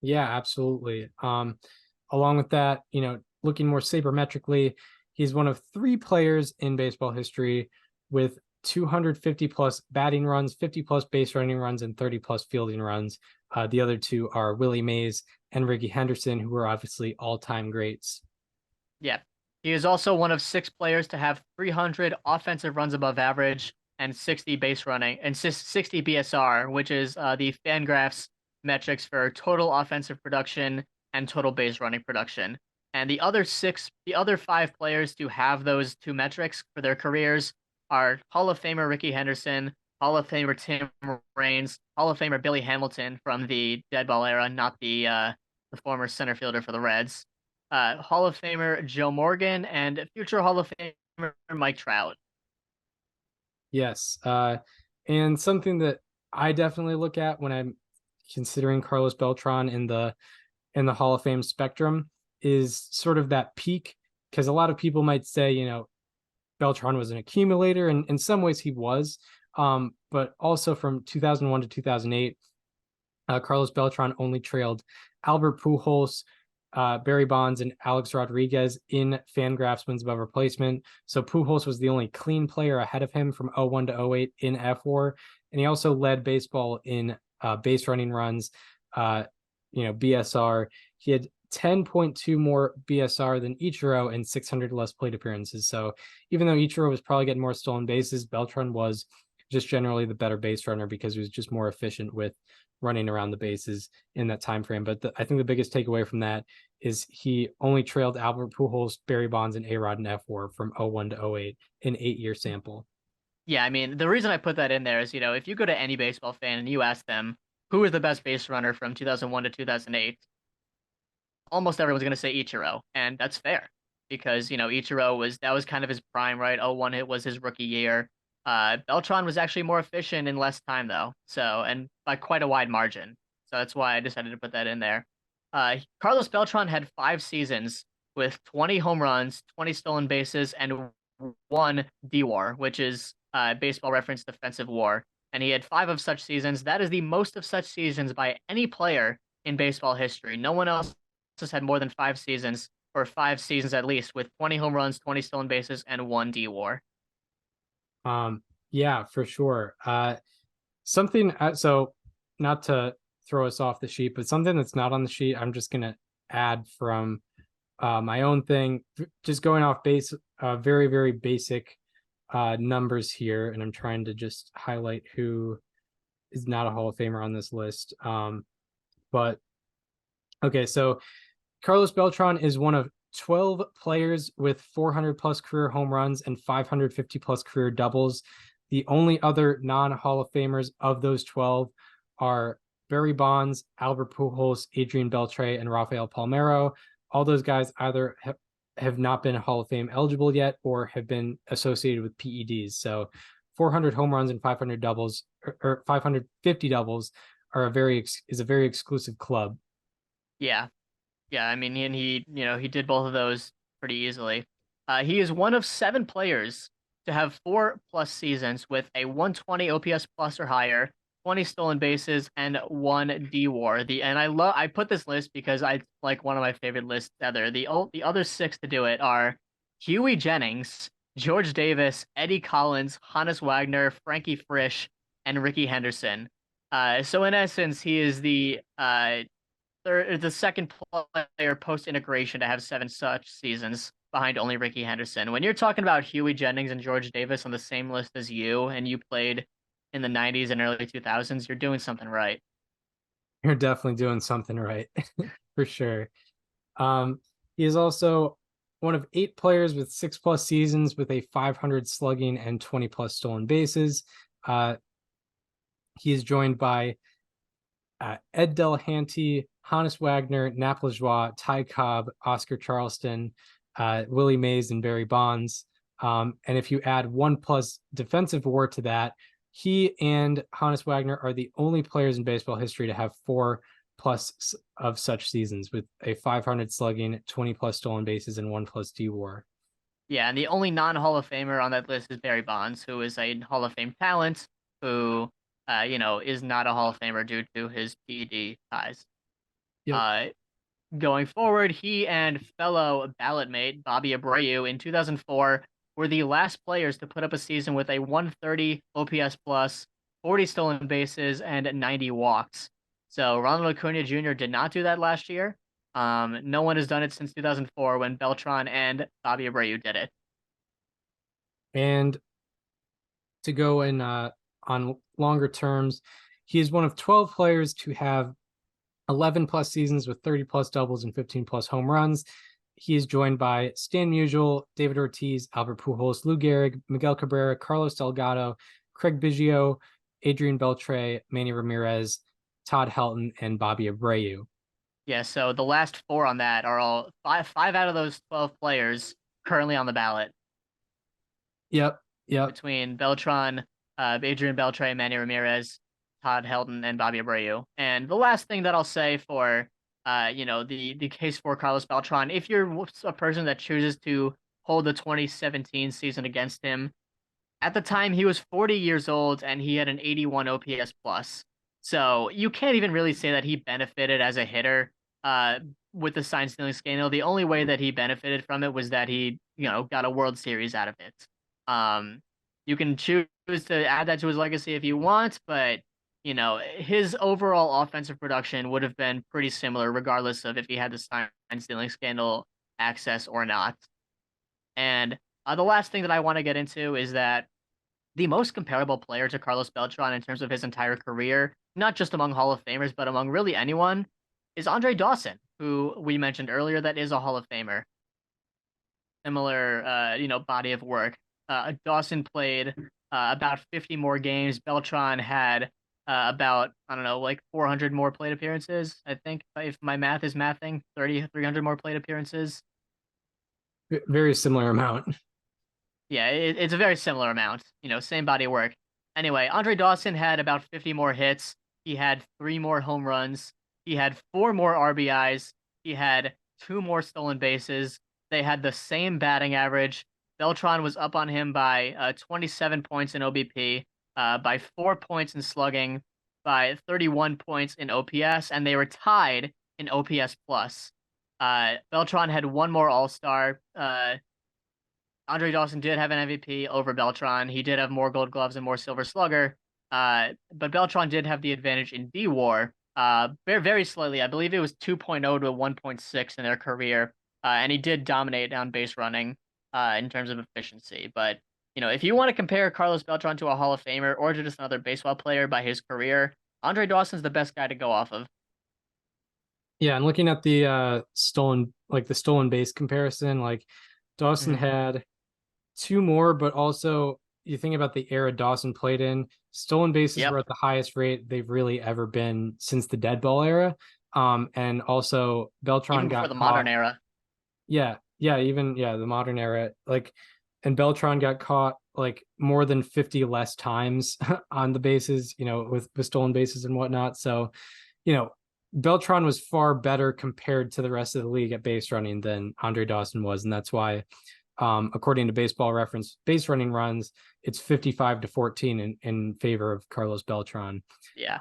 Yeah, absolutely. Along with that, looking more sabermetrically, he's one of 3 players in baseball history with 250 plus batting runs, 50 plus base running runs, and 30 plus fielding runs. The other 2 are Willie Mays and Ricky Henderson, who are obviously all-time greats. Yeah. He is also one of 6 players to have 300 offensive runs above average and 60 base running and 60 BSR, which is the Fangraphs metrics for total offensive production and total base running production. And the other 5 players to have those 2 metrics for their careers are Hall of Famer Ricky Henderson, Hall of Famer Tim Raines, Hall of Famer Billy Hamilton from the dead ball era, not the former center fielder for the Reds, Hall of Famer Joe Morgan, and future Hall of Famer Mike Trout. Yes. And something that I definitely look at when I'm considering Carlos Beltran in the Hall of Fame spectrum is sort of that peak, because a lot of people might say, Beltran was an accumulator, and in some ways he was. But also from 2001 to 2008, Carlos Beltran only trailed Albert Pujols, Barry Bonds, and Alex Rodriguez in Fangraphs wins above replacement. So Pujols was the only clean player ahead of him from 01 to 08 in F4. And he also led baseball in base running runs, BSR. He had 10.2 more BSR than Ichiro and 600 less plate appearances. So even though Ichiro was probably getting more stolen bases, Beltran was just generally the better base runner because he was just more efficient with running around the bases in that time frame. But I think the biggest takeaway from that is he only trailed Albert Pujols, Barry Bonds, and A-Rod in F4 from 01 to 08, an 8-year sample. Yeah, I mean, the reason I put that in there is, if you go to any baseball fan and you ask them who is the best base runner from 2001 to 2008, almost everyone's going to say Ichiro, and that's fair because, Ichiro was kind of his prime, right? 01 it was his rookie year. Beltran was actually more efficient in less time though, so, and by quite a wide margin. So that's why I decided to put that in there. Carlos Beltran had 5 seasons with 20 home runs, 20 stolen bases, and 1 D-WAR, which is Baseball Reference defensive WAR. And he had 5 of such seasons. That is the most of such seasons by any player in baseball history. No one else has had more than 5 seasons, or 5 seasons at least, with 20 home runs, 20 stolen bases, and 1 D-WAR. Yeah, for sure. Something, so not to throw us off the sheet, but something that's not on the sheet, I'm just going to add from my own thing, just going off base, very, very basic numbers here. And I'm trying to just highlight who is not a Hall of Famer on this list. But okay, so Carlos Beltran is one of 12 players with 400 plus career home runs and 550 plus career doubles. The only other non-Hall of Famers of those 12 are Barry Bonds, Albert Pujols, Adrian Beltre, and Rafael Palmeiro. All those guys either have not been Hall of Fame eligible yet or have been associated with PEDs. So 400 home runs and 500 doubles or 550 doubles are a very exclusive club. Yeah. Yeah, I mean, and he did both of those pretty easily. He is one of 7 players to have 4+ seasons with a 120 OPS plus or higher, 20 stolen bases, and 1 D-WAR. I put this list because I like one of my favorite lists ever. The other 6 to do it are Huey Jennings, George Davis, Eddie Collins, Hannes Wagner, Frankie Frisch, and Ricky Henderson. So in essence, he is the second player post-integration to have 7 such seasons behind only Ricky Henderson. When you're talking about Huey Jennings and George Davis on the same list as you, and you played in the 90s and early 2000s, you're doing something right. You're definitely doing something right, for sure. He is also one of 8 players with 6+ seasons with a 500 slugging and 20+ stolen bases. He is joined by Ed Delahanty, Hannes Wagner, Nap Lajoie, Ty Cobb, Oscar Charleston, Willie Mays, and Barry Bonds. And if you add 1+ defensive WAR to that, he and Hannes Wagner are the only players in baseball history to have 4+ of such seasons with a 500 slugging, 20+ stolen bases, and 1+ D-WAR. Yeah, and the only non-Hall of Famer on that list is Barry Bonds, who is a Hall of Fame talent who, is not a Hall of Famer due to his PED ties. Yep. Going forward, he and fellow ballot mate Bobby Abreu in 2004 were the last players to put up a season with a 130 OPS plus, 40 stolen bases, and 90 walks. So Ronald Acuna Jr. did not do that last year. No one has done it since 2004 when Beltran and Bobby Abreu did it. And to go in on longer terms, he is one of 12 players to have 11 plus seasons with 30 plus doubles and 15 plus home runs. He is joined by Stan Musial, David Ortiz, Albert Pujols, Lou Gehrig, Miguel Cabrera, Carlos Delgado, Craig Biggio, Adrian Beltre, Manny Ramirez, Todd Helton, and Bobby Abreu. Yeah, so the last 4 on that are all five out of those 12 players currently on the ballot. Yep. Between Beltran, Adrian Beltre, Manny Ramirez, Todd Helton, and Bobby Abreu. And the last thing that I'll say for, the case for Carlos Beltran, if you're a person that chooses to hold the 2017 season against him, at the time he was 40 years old and he had an 81 OPS plus. So you can't even really say that he benefited as a hitter with the sign stealing scandal. The only way that he benefited from it was that he, got a World Series out of it. You can choose to add that to his legacy if you want, but his overall offensive production would have been pretty similar regardless of if he had the sign stealing scandal access or not. And the last thing that I want to get into is that the most comparable player to Carlos Beltran in terms of his entire career, not just among Hall of Famers, but among really anyone, is Andre Dawson, who we mentioned earlier that is a Hall of Famer. Similar, body of work. Dawson played about 50 more games. Beltran had about, 400 more plate appearances, I think, if my math is mathing, 300 more plate appearances. Very similar amount. Yeah, it's a very similar amount, same body of work. Anyway, Andre Dawson had about 50 more hits. He had 3 more home runs. He had 4 more RBIs. He had 2 more stolen bases. They had the same batting average. Beltran was up on him by 27 points in OBP, by 4 points in slugging, by 31 points in OPS, and they were tied in OPS plus. Beltran had 1 more All-Star. Andre Dawson did have an MVP over Beltran. He did have more Gold Gloves and more Silver Slugger. But Beltran did have the advantage in D-WAR, very, very slightly. I believe it was 2.0 to 1.6 in their career. And he did dominate on base running in terms of efficiency. But, if you want to compare Carlos Beltran to a Hall of Famer or to just another baseball player by his career, Andre Dawson's the best guy to go off of. Yeah, and looking at the stolen base comparison, like Dawson had 2 more, but also you think about the era Dawson played in, stolen bases were at the highest rate they've really ever been since the dead ball era. And also Beltran even got for the caught. modern era. The modern era. And Beltran got caught more than 50 less times on the bases, with stolen bases and whatnot. So, Beltran was far better compared to the rest of the league at base running than Andre Dawson was. And that's why, according to Baseball Reference, base running runs, it's 55-14 in favor of Carlos Beltran. Yeah.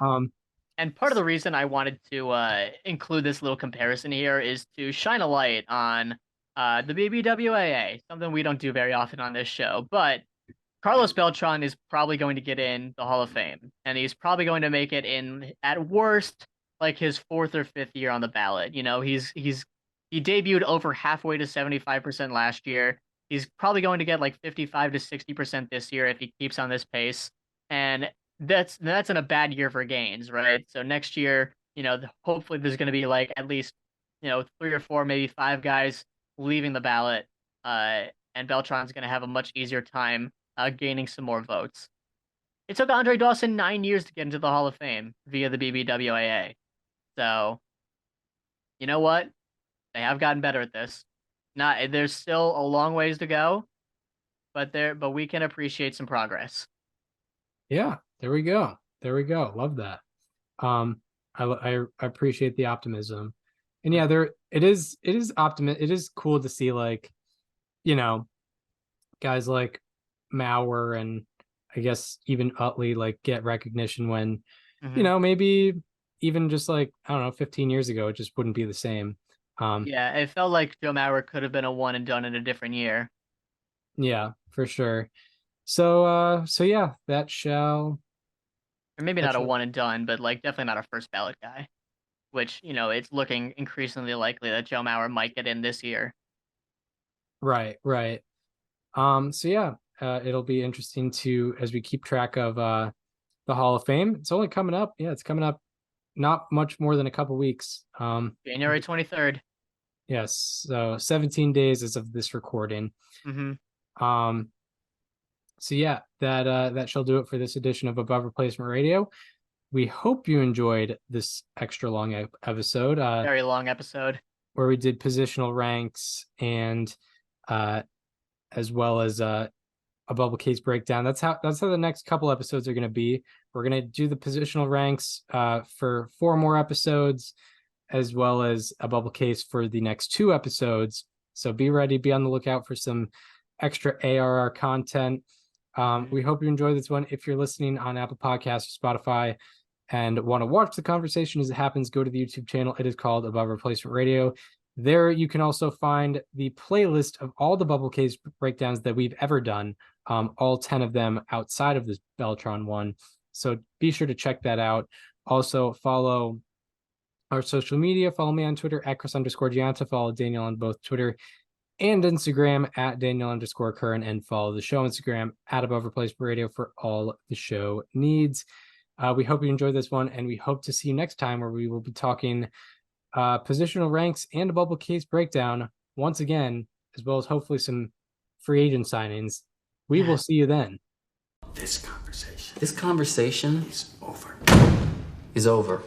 And part of the reason I wanted to include this little comparison here is to shine a light on the BBWAA, something we don't do very often on this show. But Carlos Beltran is probably going to get in the Hall of Fame, and he's probably going to make it in, at worst, his 4th or 5th year on the ballot. He debuted over halfway to 75% last year. He's probably going to get 55 to 60% this year if he keeps on this pace. And that's in a bad year for gains, right? So next year, hopefully there's going to be at least, 3 or 4, maybe 5 guys leaving the ballot. And Beltran's going to have a much easier time gaining some more votes. It took Andre Dawson 9 years to get into the Hall of Fame via the BBWAA. So, you know what? They have gotten better at this. There's still a long ways to go, but we can appreciate some progress. Yeah, there we go. Love that. I appreciate the optimism, and yeah, it is cool to see guys like Mauer and I guess even Utley get recognition when maybe even just like, I don't know, 15 years ago, it just wouldn't be the same. Yeah, it felt like Joe Mauer could have been a one and done in a different year. Yeah, for sure. So yeah, that shall. Or maybe That not a shall- one and done, but like definitely not a first ballot guy. Which, it's looking increasingly likely that Joe Mauer might get in this year. Right, right. So yeah, it'll be interesting to as we keep track of the Hall of Fame. It's only coming up. Yeah, it's coming up not much more than a couple weeks. January 23rd. Yes, so 17 days as of this recording. Mm-hmm. So yeah, that shall do it for this edition of Above Replacement Radio. We hope you enjoyed this extra long episode. Very long episode. Where we did positional ranks and as well as a bubble case breakdown. That's how the next couple episodes are going to be. We're going to do the positional ranks for 4 more episodes, as well as a bubble case for the next 2 episodes. So be ready, be on the lookout for some extra ARR content. We hope you enjoy this one. If you're listening on Apple Podcasts or Spotify and want to watch the conversation as it happens, go to the YouTube channel. It is called Above Replacement Radio. There you can also find the playlist of all the bubble case breakdowns that we've ever done, all 10 of them outside of this Beltran one. So be sure to check that out. Also follow our social media. Follow me on Twitter at Chris_Gianta. Follow Daniel on both Twitter and Instagram at Daniel_Curran, and follow the show Instagram at Above Replacement Radio for all the show needs. We hope you enjoyed this one, and we hope to see you next time where we will be talking positional ranks and a bubble case breakdown once again, as well as hopefully some free agent signings. We will see you then. This conversation is over.